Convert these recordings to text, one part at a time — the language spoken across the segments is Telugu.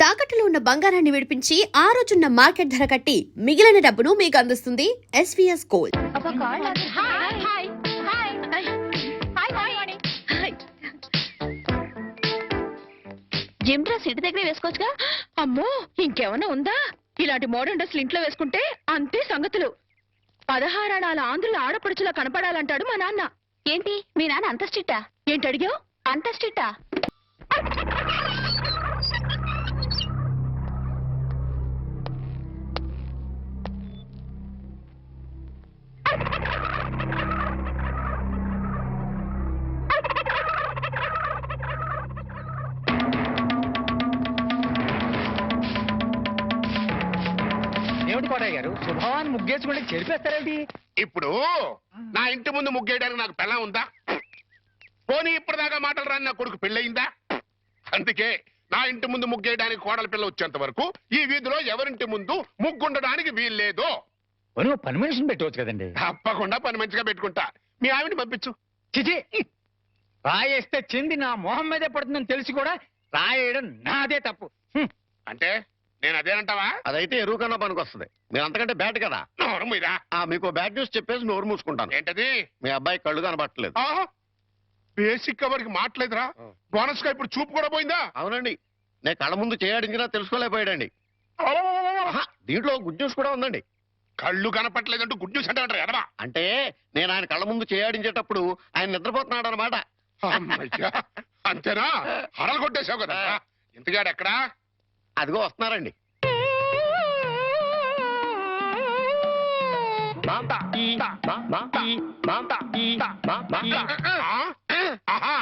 తాకట్టులో ఉన్న బంగారాన్ని విడిపించి ఆ రోజున్న మార్కెట్ ధర కట్టి మిగిలిన డబ్బును మీకు అందిస్తుంది ఎస్వీఎస్ గోల్డ్. జిమ్ డ్రెస్ ఇంటి దగ్గర వేసుకోవచ్చుగా. అమ్మో ఇంకేమన్నా ఉందా? ఇలాంటి మోడర్న్ డ్రెస్లు ఇంట్లో వేసుకుంటే అంతే సంగతులు. 16 అణాల ఆంధ్రుల ఆడపడుచులా కనపడాలంటాడు మా నాన్న. ఏంటి మీ నాన్న అంత స్ట్రిక్టా? ఏంటి అడిగావు? అంత స్ట్రిక్టా? ఏమిటి కోటయ్య గారు, శుభవాన్ని ముగ్గేసుకుంటే చెరిపేస్తారేంటి? ఇప్పుడు నా ఇంటి ముందు ముగ్గేయడానికి నాకు పెళ్ళం ఉందా? పోనీ ఇప్పటిదాకా మాటలు రాని నా కొడుకు పెళ్ళయిందా? అందుకే నా ఇంటి ముందు ముగ్గేయడానికి కోడల పిల్ల వచ్చేంత వరకు ఈ వీధిలో ఎవరింటి ముందు ముగ్గుండడానికి వీల్లేదు. పని మనిషిని పెట్టవచ్చు కదండి. తప్పకుండా పని మంచిగా పెట్టుకుంటా. మీ ఆవిడని పంపించు. చిచి, రాయేస్తే చెంది నా మొహం మీదే పడుతుందని తెలిసి కూడా రాయేయడం నాదే తప్పు. అంటే నేను అదేనంటావా? అదైతే ఎరువు కన్నా పనికి వస్తుంది. మీరు అంతకంటే బ్యాట్ కదా. నోరు మీరా. మీకు బ్యాడ్ న్యూస్ చెప్పేసి నోరు మూసుకుంటాను. ఏంటది? మీ అబ్బాయి కళ్ళు కనబట్టలేదు. బేసిక్ కవర్కి మాట్లేదురా. బోనస్ గా ఇప్పుడు చూపు కూడా పోయిందా? అవునండి, నేను కళ్ళ ముందు చేయాడించినా తెలుసుకోలేకపోయాడండి. దీంట్లో గుడ్ న్యూస్ కూడా ఉందండి. కళ్ళు కనపట్లేదంటూ గుడ్ న్యూస్ అంటే ఎడవా? అంటే నేను ఆయన కళ్ళ ముందు చేయాడించేటప్పుడు ఆయన నిద్రపోతున్నాడు అనమాట. అంతేనా? హరలు కొట్టేశావు కదా. ఇంతగాడు ఎక్కడా? అదిగో వస్తున్నారండి.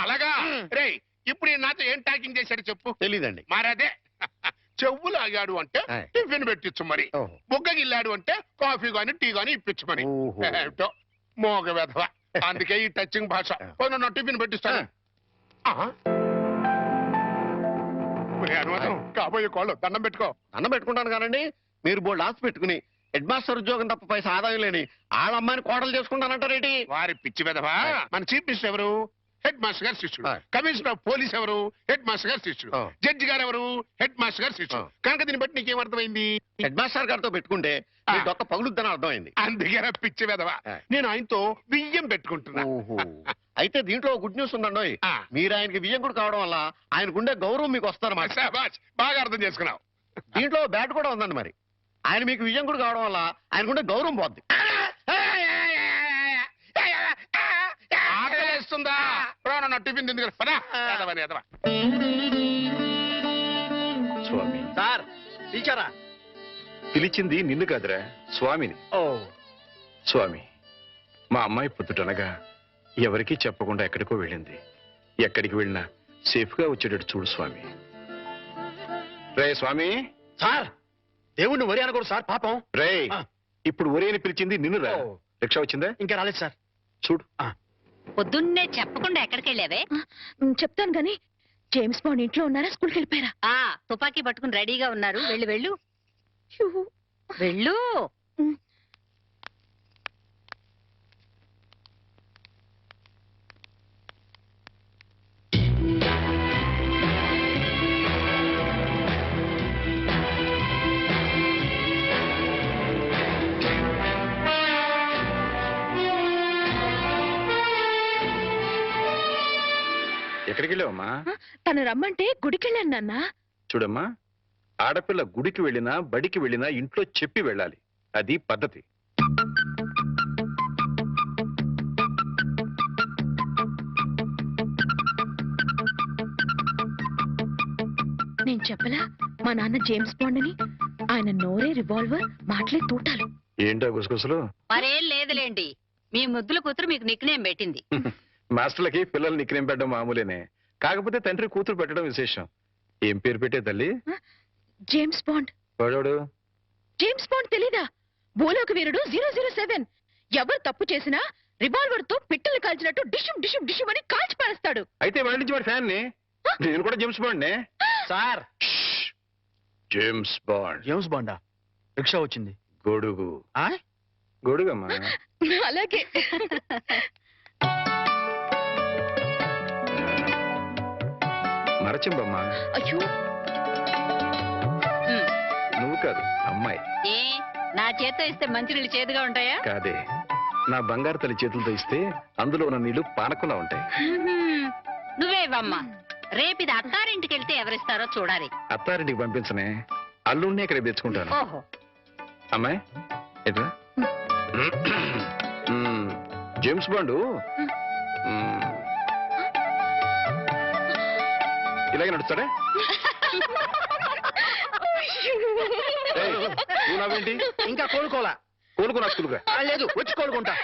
అలాగా. రే ఇప్పుడు నాతో ఏం టాకింగ్ చేశాడు చెప్పు. తెలీదండి. మరదే చెవులు ఆగాడు అంటే టిఫిన్ పెట్టించు మరి. బుగ్గగిల్లాడు అంటే కాఫీ గాని టీ గాని ఇప్పించు మరి. ఏమిటో మోగ వెధవ. అందుకే ఈ టచింగ్ భాష. నా టిఫిన్ పెట్టిస్తాను. అనుమానం కాబోయే కోళ్ళు దండం పెట్టుకో. దండం పెట్టుకుంటాను కానండి. మీరు బోల్డ్ ఆశ పెట్టుకుని హెడ్ మాస్టర్ ఉద్యోగం తప్ప పైసా ఆదాయం లేని ఆడమ్మాయిని కోడలు చేసుకుంటానంటారేంటి? వారి పిచ్చి వెధవా. మన చీఫ్ మినిస్టర్ ఎవరు? హెడ్ మాస్టర్ గారు శిష్యుడు. కమిషనర్ ఆఫ్ పోలీస్ ఎవరు? హెడ్ మాస్టర్ గారు శిష్యుడు. జడ్జి గారు ఎవరు? హెడ్ మాస్టర్ గారు శిష్యుడు. కనుక దీన్ని బట్టి నీకేం అర్థమైంది? హెడ్ మాస్టర్ గారితో పెట్టుకుంటే డొక్క పగులుద్దని అర్థమైంది. అందుకే పిచ్చి వెధవా. నేను ఆయనతో బియ్యం పెట్టుకుంటున్నా. అయితే దీంట్లో గుడ్ న్యూస్ ఉందండి. మీరు ఆయనకి వియ్యంకుడు కావడం వల్ల ఆయనకుండే గౌరవం మీకు వస్తారన్నమాట. బాగా అర్థం చేసుకున్నావు. దీంట్లో బ్యాట్ కూడా ఉందండి. మరి ఆయన మీకు వియ్యంకుడు కావడం వల్ల ఆయనకుండే గౌరవం పోద్ది. ఆకలిస్తుందా? నా టిఫిన్ తింది కదా. పదా ఎదవా. స్వామి సార్ టీచరా? పిలిచింది నిన్ను కాదురా, స్వామిని. ఓ స్వామి, మా అమ్మాయి పొద్దుటనగా ఎవరికీ చెప్పకుండా ఎక్కడికో వెళ్ళింది. ఎక్కడికి వెళ్ళినా సేఫ్ గా వచ్చేటట్టు చూడు స్వామి. రే స్వామి. సార్ దేవుణ్ణి వరి అనకూడదు సార్, పాపం. రే ఇప్పుడు ఒరేని పిలిచింది నిన్ను రా. రిక్షా వచ్చిందా? ఇంకా రాలేదు సార్. చూడు. పొద్దున్నే చెప్పకుండా ఎక్కడికి వెళ్ళావే? చెప్తాను గాని జేమ్స్ బాండ్ ఇంట్లో ఉన్నారా, స్కూల్కి వెళ్ళిపోయారా? తుపాకీ పట్టుకుని రెడీగా ఉన్నారు. వెళ్ళు వెళ్ళు వెళ్ళు. ఎక్కడికి వెళ్ళావమ్మా? తను రమ్మంటే గుడికి వెళ్ళాను నాన్న. చూడమ్మా, ఆడపిల్ల గుడికి వెళ్ళినా బడికి వెళ్ళినా ఇంట్లో చెప్పి వెళ్ళాలి. అది పద్ధతి. నేను చెప్పలా మా నాన్న జేమ్స్ బాండ్ అని? ఆయన నోరే రివాల్వర్, మాటలే తూటాలు. ఏంటో గుసగుసలు? మరేం లేదులేండి, మీ ముద్దుల కూతురు మీకు నిక్నేం పెట్టింది. మాస్టర్లకి పిల్లలు నిక్నేం పెట్టడం మామూలేనే. కాకపోతే తండ్రి కూతురు పెట్టడం విశేషం. ఏం పేరు పెట్టే తల్లి? James bond. వాడు జేమ్స్ బాండ్ తెలీదా? భూలోక వీరుడు 007. ఎవరు తప్పు చేసినా రివాల్వర్ తో పిట్టలు కాల్చినట్టు డిషుమ్ డిషుమ్ డిషుమ్ అని కాల్చి పారేస్తాడు. అయితే వాడి నుంచి వాడి ఫ్యాన్ ని. నేను కూడా జేమ్స్ బాండ్ నే. Sir James Bond. జేమ్స్ బాండా? రిక్షా వచ్చింది. గొడుగు. గొడుగమ్మా. అలాగే. మరచింబమ్మా. అయ్యో కాదు అమ్మాయి. ఏ నా చేత్తో ఇస్తే మంచినీళ్ళు చేదుగా ఉంటాయా? కాదే, నా బంగారు తల్లి చేతులతో ఇస్తే అందులో ఉన్న నీళ్లు పానకంలా ఉంటాయి. నువ్వే ఇవ్వమ్మా. రేపు ఇది అత్తారింటికి వెళ్తే ఎవరిస్తారో చూడాలి. అత్తారింటికి పంపించనే, అల్లుడిని ఇక్కడ తెచ్చుకుంటాను. ఓహో, అమ్మాయి ఎట్లా? జేమ్స్ బాండు ఇలాగే నడుస్తాడే. ఏయ్, నువ్వు నవ్వేంటి? ఇంకా కోలుకోలా. కోలుకున్నా స్కూల్గా లేదు, వచ్చి కోలుకుంటా.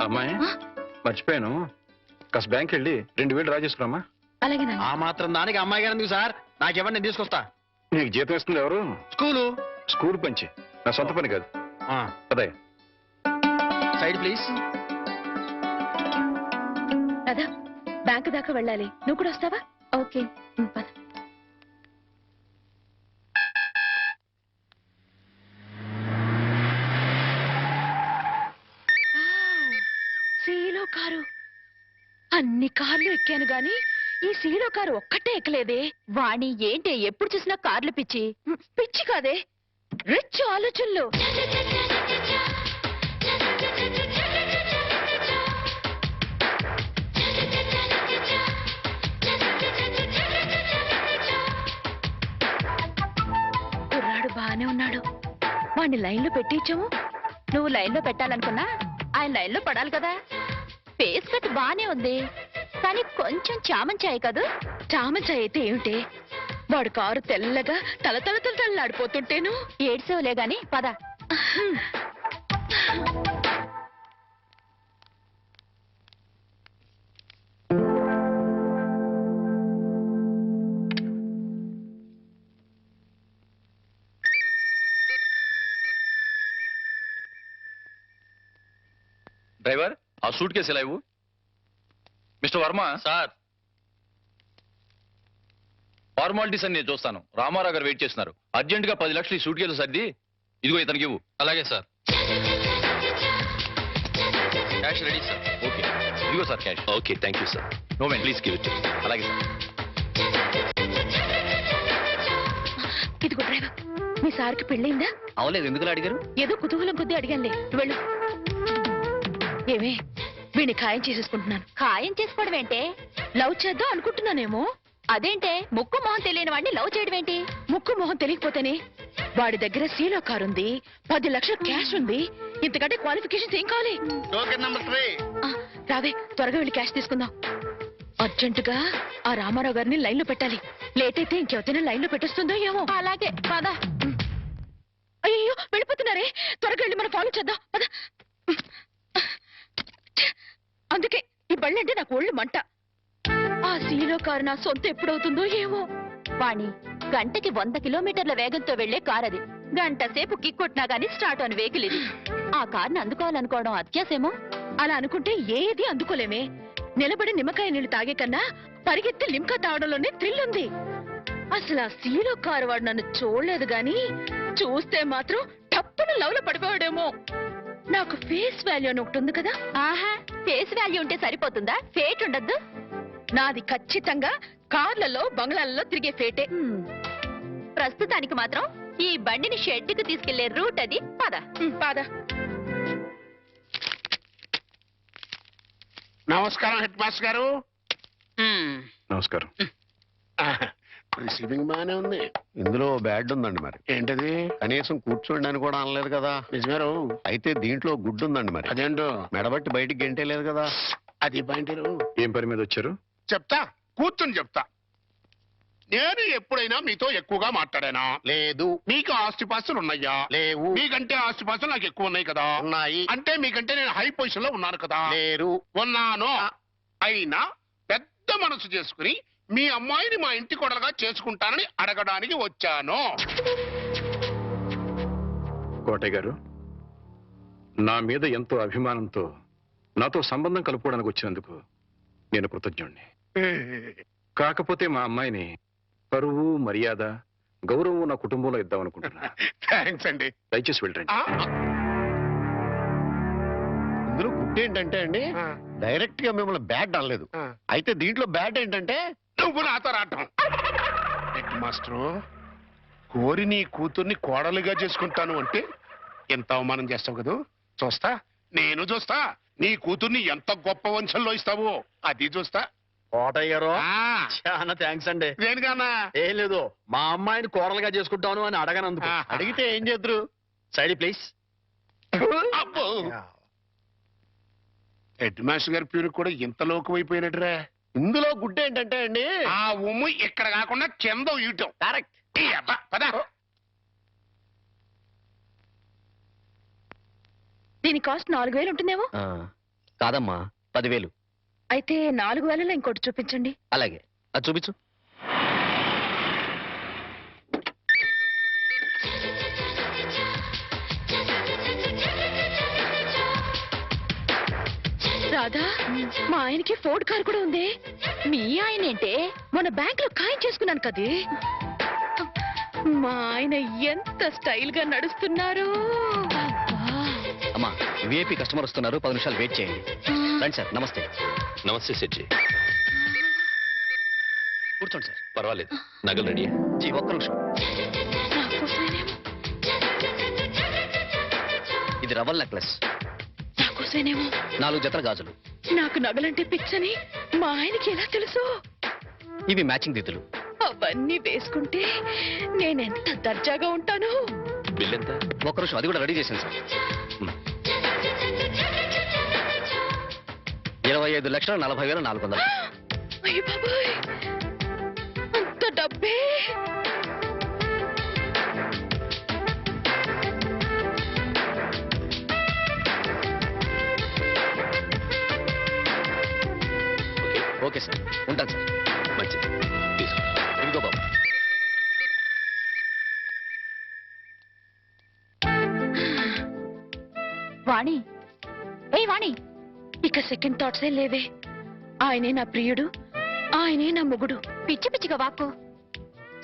అమ్మాయి మర్చిపోయాను, కాస్త బ్యాంక్ వెళ్ళి 2000 డ్రా చేసుకురామ్మా. అలాగే నాన్న. ఆ మాత్రం దానికి అమ్మాయి గారు ఎందుకు సార్? నాకెవరిని నేను తీసుకొస్తా. నీకు జీతం ఇస్తుంది ఎవరు? స్కూలు. స్కూల్ పంచి, నా సొంత పని కాదు. అదే సైడ్ ప్లీజ్. రాధా, బ్యాంకు దాకా వెళ్ళాలి, నువ్వు కూడా వస్తావా? ఓకే పద. సీలో కారు. అన్ని కార్లు ఎక్కాను గాని ఈ సీలో కారు ఒక్కటే ఎక్కలేదే. వాణి ఏంటి ఎప్పుడు చూసినా కార్లు పిచ్చి? పిచ్చి కాదే, రిచ్ ఆలోచనలు. కుర్రాడు బానే ఉన్నాడు, వాణ్ణి లైన్లో పెట్టించాము. నువ్వు లైన్లో పెట్టాలనుకున్నా ఆయన లైన్లో పడాలి కదా. ఫేస్ కట్ బానే ఉంది కానీ కొంచెం చామంచాయి కదా. చామంచాయి అయితే ఏమిటి, వాడు కారు తెల్లగా తలతలతలలాడిపోతుంటేను. ఏడ్సేవలే గాని పద. డ్రైవర్, ఆ సూట్ కేసు ఎలా ఇవ్వు. మిస్టర్ వర్మ సార్, ఫార్మాలిటీస్ అని నేను చూస్తాను. రామారావు గారు వెయిట్ చేస్తున్నారు. అర్జెంట్ గా 10 లక్షలు ఈ సూట్ కేసు సర్ది ఇదిగో ఇతనికి ఇవ్వు. అలాగే sir. Cash ready sir. Okay, ఇదిగో sir cash. Okay, thank you sir. No man, please give it. అలాగే సార్. ఇదిగో డ్రైవర్, మీ సార్కి పెళ్ళైందా? అవలేదు, ఎందుకు అడిగారు? ఏదో కుతూహలం కొద్దీ అడిగానులే, వెళ్ళు. ఏమే, వీడిని ఖాయం చేసేసుకుంటున్నాను. ఖాయం చేసుకోవడం ఏంటే? లవ్ చేద్దాం అనుకుంటున్నానేమో. అదేంటే ముక్కు మొహం తెలియని వాడిని లవ్ చేయడం ఏంటి? ముక్కు మొహం తెలియకపోతేనే. వాడి దగ్గర సీలో కారు ఉంది, 10 లక్షలు క్యాష్ ఉంది. ఇంతకంటే క్వాలిఫికేషన్స్ ఏం కావాలి? Token number 3. రావే, త్వరగా వెళ్ళి క్యాష్ తీసుకుందాం. అర్జెంటుగా ఆ రామారావు గారిని లైన్ లో పెట్టాలి. లేట్ అయితే ఇంకెవరైనా లైన్ లో పెట్టేస్తుందో ఏమో. అలాగే పద. అయ్యో వెళ్ళిపోతున్నారే, త్వరగా వెళ్ళి మనం ఫాలో చేద్దాం పద. అందుకే ఈ బళ్ళంటే నాకు ఒళ్ళు మంట. ఆ సీలో కారు నా సొంత ఎప్పుడవుతుందో ఏమో. వాణి, గంటకి 100 కిలోమీటర్ల వేగంతో వెళ్లే కార్ అది. గంట సేపు కిక్కొట్టినా గానీ స్టార్ట్ అని వెహికల్ ఇది. ఆ కార్ని అందుకోవాలనుకోవడం అత్యాసేమో. అలా అనుకుంటే ఏది అందుకోలేమే. నిలబడి నిమ్మకాయ నీళ్లు తాగే కన్నా పరిగెత్తి లిమ్కా తాగడంలోనే థ్రిల్ ఉంది. అసలు ఆ సీలో కారు వాడు నన్ను చూడలేదు గాని చూస్తే మాత్రం టప్పున లవ్ లో పడిపోయాడేమో. నాకు ఫేస్ వాల్యూ అని ఒకటి ఉంది కదా. ఆహా, ఫేస్ వాల్యూ ఉంటే సరిపోతుందా? ఫేట్ ఉండద్దు. నాది ఖచ్చితంగా కార్లలో బంగ్లాలలో తిరిగే ఫేటే. ప్రస్తుతానికి మాత్రం ఈ బండిని షెడ్కి తీసుకెళ్లే రూట్ అది. పద పద. నమస్కారం హెడ్ మాస్టర్ గారు. నమస్కారం. రిసీవింగ్ బానే ఉంది. ఇందులో బ్యాడ్ ఉందండి. మరి ఏంటది? కనీసం కూర్చోండి అని కూడా అనలేదు కదా. నిజమేరు. అయితే దీంట్లో గుడ్డు ఉందండి. మరి అదేంటో మెడబట్టి బయటికి గెంటే లేదు కదా. అది పాయింటరు. ఏం పని మీద వచ్చారు? చెప్తా, కూర్చొని చెప్తా. నేను ఎప్పుడైనా మీతో ఎక్కువగా మాట్లాడానా? లేదు. మీకు ఆస్తిపాస్తులు ఉన్నాయా? లేవు. మీకంటే ఆస్తిపాస్తులు నాకు ఎక్కువ ఉన్నాయి కదా. ఉన్నాయి. అంటే మీకంటే నేను హై పొజిషన్ లో ఉన్నాను కదా. లేరు. ఉన్నాను. అయినా పెద్ద మనసు చేసుకుని మీ అమ్మాయిని మా ఇంటి కొడలుగా చేసుకుంటానని అడగడానికి వచ్చాను. కోటయ్య గారు, నా మీద ఎంతో అభిమానంతో నాతో సంబంధం కలుపుకోవడానికి వచ్చినందుకు నేను కృతజ్ఞుణ్ణి. కాకపోతే మా అమ్మాయిని పరువు, మర్యాద, గౌరవం నా కుటుంబంలో ఇద్దామనుకుంటున్నా. థ్యాంక్స్ అండి. దయచేసి వెళ్ళండి. ఆ, ఇందులో గుడ్డు ఏంటంటే అండి, డైరెక్ట్ గా మిమ్మల్ని బ్యాడ్ అనలేదు. ఆ. అయితే దీంట్లో బ్యాడ్ ఏంటంటే నువ్వు నాతో రావటం. హెడ్ మాస్టరు కోరి నీ కూతుర్ని కోడలుగా చేసుకుంటాను అంటే ఎంత అవమానం చేస్తావు కదూ. చూస్తా, నేను చూస్తా నీ కూతుర్ని ఎంత గొప్ప వంశంలో ఇస్తావో అది చూస్తా. కోటయ్య గారు ఆ, చాలా థ్యాంక్స్ అండి. దేనికన్నా ఏం లేదు, మా అమ్మాయిని కోడలుగా చేసుకుంటాను అని అడగనందుకు. ఆహా. అడిగితే ఏం చేద్దరు? Side please. అబ్బో. హెడ్ మాస్టర్ గారి పేరు కూడా ఇంత లోకమైపోయినట్టురా. ఇందులో గుడ్ ఏంటంటే అండి, ఆ ఉమ్ము ఇక్కడ కాకుండా కింద ఇయటం. కరెక్ట్. ఈ అబ్బా, పద. దీని కాస్ట్ 4000 ఉంటుందేమో. కాదమ్మా 10,000. అయితే 4000లో ఇంకోటి చూపించండి. అలాగే, అది చూపించు. రాధా, మా ఆయనకి ఫోర్డ్ కార్ కూడా ఉంది. మీ ఆయన ఏంటే? మన బ్యాంక్ లో ఖాయం చేసుకున్నాను కదే. మా ఆయన ఎంత స్టైల్ గా నడుస్తున్నారు. అమ్మా, విఐపి కస్టమర్ వస్తున్నారు, 10 నిమిషాలు వెయిట్ చేయండి. రండి సార్. నమస్తే. నమస్తే సెట్జీ. కూర్చోండి సార్. పర్వాలేదు, నగలు రెడీ. జీ, ఒక్క నిమిషం. నాకోసమేనేమో, ఇది రవల్ నెక్లెస్, నాకోసమేనేమో. 4 జతల గాజులు, నాకు నగలంటే పిచ్చని మా ఆయనకి ఎలా తెలుసు? ఇవి మ్యాచింగ్ దిద్దులు. అవన్నీ వేసుకుంటే నేనెంత దర్జాగా ఉంటాను. బిల్ ఎంత? ఒక్క నిమిషం, అది కూడా రెడీ చేశాను సార్. 25,40,400. అయ్య బాబాయ్, అంత డబ్బే! ఓకే సార్, ఉంటాను సార్. మంచిది, తీసుకో. ఇదిగో బాబు. వాణి, ఏ వాణి, ఇక సెకండ్ థాట్సే లేవే. ఆయనే నా ప్రియుడు, ఆయనే నా మొగుడు. పిచ్చి పిచ్చిగా వాక్కు.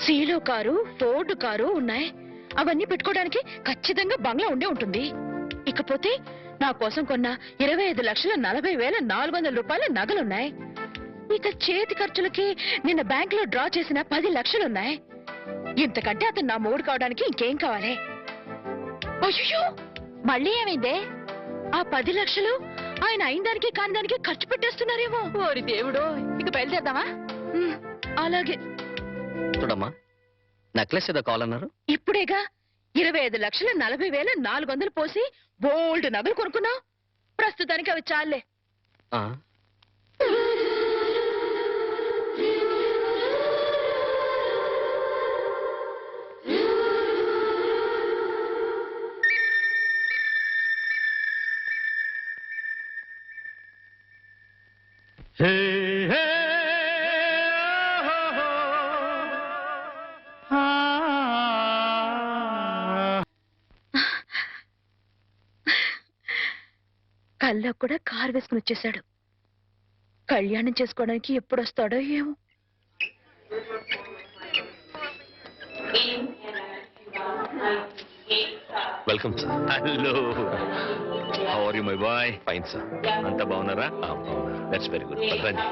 సీలో కారు, ఫోర్డ్ కారు ఉన్నాయి. అవన్నీ పెట్టుకోవడానికి ఖచ్చితంగా బంగ్లా ఉండే ఉంటుంది. ఇకపోతే నా కోసం కొన్న 25,40,400 రూపాయల నగలున్నాయి. ఇక చేతి ఖర్చులకి నిన్న బ్యాంక్ లో డ్రా చేసిన 10 లక్షలున్నాయి. ఇంతకంటే అతను నా మొగుడు కావడానికి ఇంకేం కావాలి? అయ్యో, మళ్ళీ ఏమైందే? ఆ 10 లక్షలు ఆయన అయిన దానికి కాని దానికి ఖర్చు పెట్టేస్తున్నారేమో. ఓరి దేవుడో, ఇక బయలుదేరదామా? అలాగే. చూడమ్మా, నెక్లెస్ ఏదో కావాలన్నారు. ఇప్పుడేగా 25,40,400 పోసి బోల్డ్ నగలు కొనుక్కున్నావు. ప్రస్తుతానికి అవి చాలే. ఆ, కల్లో కూడా కారు వేసుకుని వచ్చేసాడు. కళ్యాణం చేసుకోవడానికి ఎప్పుడు వస్తాడో ఏమో. Welcome sir. Hello, how are you my boy? Fine sir. అంతా బాగున్నారా? That's very good. రండి.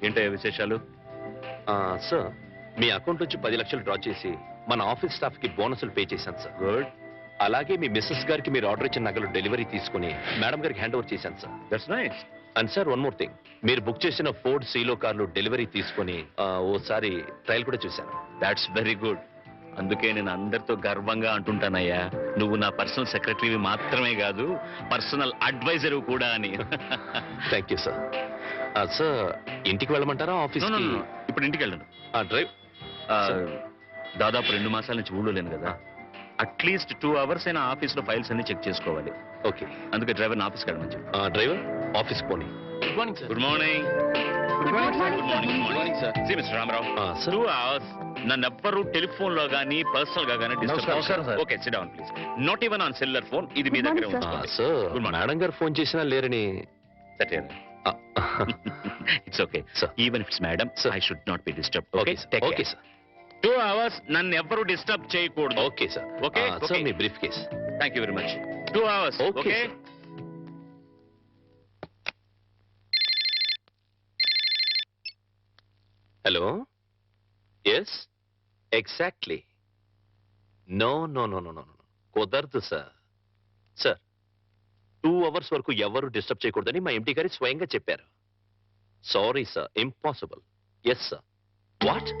ఏంటయ్యా విశేషాలు? సార్, మీ అకౌంట్ నుంచి 10 లక్షలు డ్రా చేసి మన ఆఫీస్ స్టాఫ్ కి బోనసులు పే చేశాను సార్. గుడ్. అలాగే మీ మిస్సెస్ గారికి మీరు ఆర్డర్ ఇచ్చిన నగలు డెలివరీ తీసుకుని మేడం గారికి హ్యాండ్ ఓవర్ చేశాను sir. That's nice. And sir, one more thing, మీరు బుక్ చేసిన ఫోర్డ్ సీలో కార్లు డెలివరీ తీసుకుని ఓసారి ట్రయల్ కూడా చూశాను. That's very good. అందుకే నేను అందరితో గర్వంగా అంటుంటానయ్యా, నువ్వు నా పర్సనల్ సెక్రటరీ మాత్రమే కాదు, పర్సనల్ అడ్వైజర్ కూడా అని. Thank you sir. సార్, ఇంటికి వెళ్ళమంటారా ఆఫీస్? No, no, no. ఇప్పుడు ఇంటికి వెళ్ళను. డ్రైవ్. దాదాపు 2 మాసాల నుంచి ఊళ్ళో లేను కదా, అట్లీస్ట్ 2 అవర్స్ అయినా ఆఫీస్ లో ఫైల్స్ అన్ని చెక్ చేసుకోవాలి. ఓకే. అందుకే డ్రైవర్ ఆఫీస్కి వెళ్ళమని చెప్పు. డ్రైవర్ ఆఫీస్ పోనీ. Good morning sir. Good morning. Good morning sir. సి మిస్టర్ రామారావు, sir. 2 అవర్స్ నన్ను ఎవ్వరూ టెలిఫోన్ లో గానీ పర్సనల్ గా గానీ నమస్కారం, sir. Okay, sit down please. Not even on cellular phone. ఇది మీ దగ్గర ఉంచుకోండి. Sir, Good morning. మేడం గారు ఫోన్ చేసినా లేరని. It's okay. Sir. Even it's madam, Sir. I should not be disturb. Okay okay, okay sir. 2 hours నన్ను ఎవ్వరూ డిస్టర్బ్ చేయకూడదు. Okay sir. ఓకే సార్ మీ briefcase. Thank you very much. 2 hours. Okay okay. Sir. Hello. Yes exactly. No no no no no no కుదరదు సార్. సార్ 2 hours వరకు ఎవరు డిస్టర్బ్ చేయకూడదని మా ఎంటీ గారి స్వయంగా చెప్పారు. Sorry sir, impossible. Yes sir. What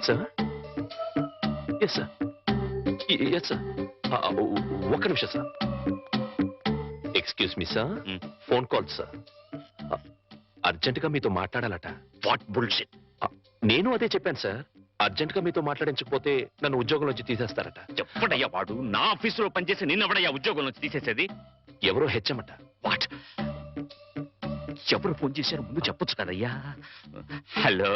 sir? Yes sir, yes sir. ఒక్క నిమిషం sir. Excuse me sir, phone call sir. అర్జెంటుగా మీతో మాట్లాడాలట. What bullshit. నేను అదే చెప్పాను సార్. అర్జెంటుగా మీతో మాట్లాడించకపోతే నన్ను ఉద్యోగంలోంచి తీసేస్తారట. చెప్పడయ్యా వాడు నా ఆఫీసులో పనిచేసి నిన్నెవడయ్యా ఉద్యోగం నుంచి తీసేసేది? ఎవరో హెచ్చమట. వాట్? ఎవరు ఫోన్ చేశారు ముందు చెప్పొచ్చు కదయ్యా. హలో,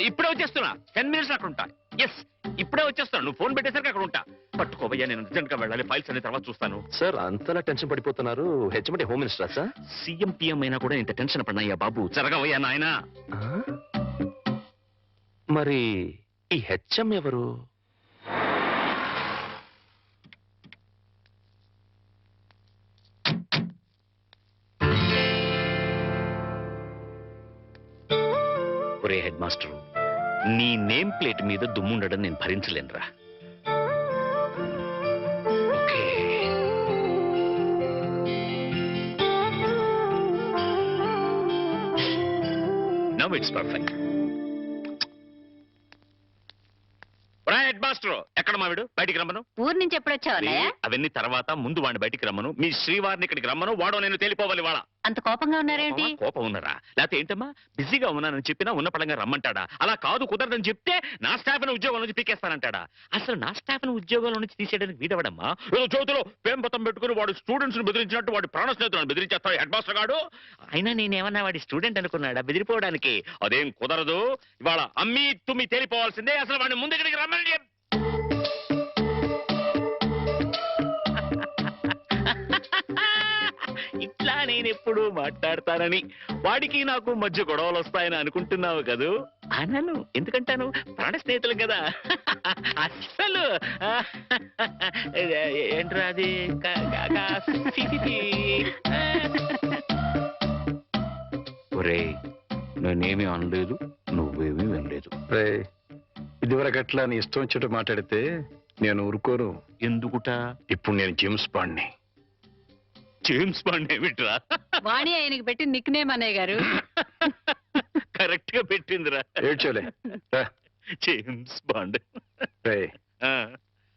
ఇప్పుడే వచ్చేస్తున్నా. 10 minutes అక్కడ ఉంటా. ఎస్, ఇప్పుడే వచ్చేస్తాను. నువ్వు ఫోన్ పెట్టేసరికి అక్కడ ఉంటా. పట్టుకోవయ్యా, నేను అర్జెంట్ గా వెళ్ళాలి. ఫైల్స్ అన్ని తర్వాత చూస్తాను. సార్ అంతలా టెన్షన్ పడిపోతున్నారు. హెచ్చమంటే హోమ్ మినిస్టరా సార్? సీఎం పిఎం అయినా కూడా ఇంత టెన్షన్ పడినాయ్యా బాబు. జరగవయ్యా నాయనా. మరి ఈ హెచ్ఎం ఎవరు? ఒరే హెడ్ మాస్టర్, నీ నేమ్ ప్లేట్ మీద దుమ్ముండడం నేను భరించలేనురా. Okay. Now it's perfect. Head master, ఎక్కడ మావిడు? బయటికి రమ్మను. ఊరు నుంచి ఎప్పుడు వచ్చావు అన్నయ్య? అవన్నీ తర్వాత, ముందు వాడిని బయటికి రమ్మను. మీ శ్రీవారిని ఇక్కడికి రమ్మను. వాడో నేను తేలిపోవాలి. వాళ్ళ అంత కోపంగా ఉన్నారేంటి? కోపం ఉన్నారా? లేకపోతే ఏంటమ్మా, బిజీగా ఉన్నానని చెప్పినా ఉన్న పడంగా రమ్మంటాడా? అలా కాదు, కుదరదని చెప్తే నా స్టాఫ్ ని ఉద్యోగం నుంచి పీకేస్తానంటాడా? అసలు నా స్టాఫ్ ని ఉద్యోగంలో నుంచి తీసేయడానికి వీడవడమ్మా. ఏదో చేతిలో పేంపతం పెట్టుకుని వాడు స్టూడెంట్స్ ని బెదిరించినట్టు వాడి ప్రాణ స్నేహితులను బెదిరించేస్తాడు హెడ్ మాస్టర్ గాడు. అయినా నేనేమన్నా వాడి స్టూడెంట్ అనుకున్నాడా బెదిరిపోవడానికి? అదేం కుదరదు. ఇవాళ అమ్మి తుమ్మి తేలిపోవాల్సిందే. అసలు వాడిని ముందు ఇక్కడికి రమ్మని ఇట్లా నేను ఎప్పుడు మాట్లాడతానని, వాడికి నాకు మధ్య గొడవలు వస్తాయని అనుకుంటున్నావు కదూ? అనను. ఎందుకంటాను? ప్రాణ స్నేహితులు కదా. అస్సలు ఏంట్రా అది? ఒరేయ్, నేనేమీ అనలేదు, నువ్వేమీ వినలేదు. ఇదివరకట్లా నీ ఇష్టం వచ్చేట్టు మాట్లాడితే నేను ఊరుకోను. ఎందుకుట? ఇప్పుడు నేను జేమ్స్ బాండ్ని. జేమ్స్ బాండ్ ఏమిట్రా? వాణి ఆయనకి పెట్టి నిక్ నేమ్ అన్నయ్య గారు. కరెక్ట్ గా పెట్టిందిరా. ఏడ్చోలే. James bond.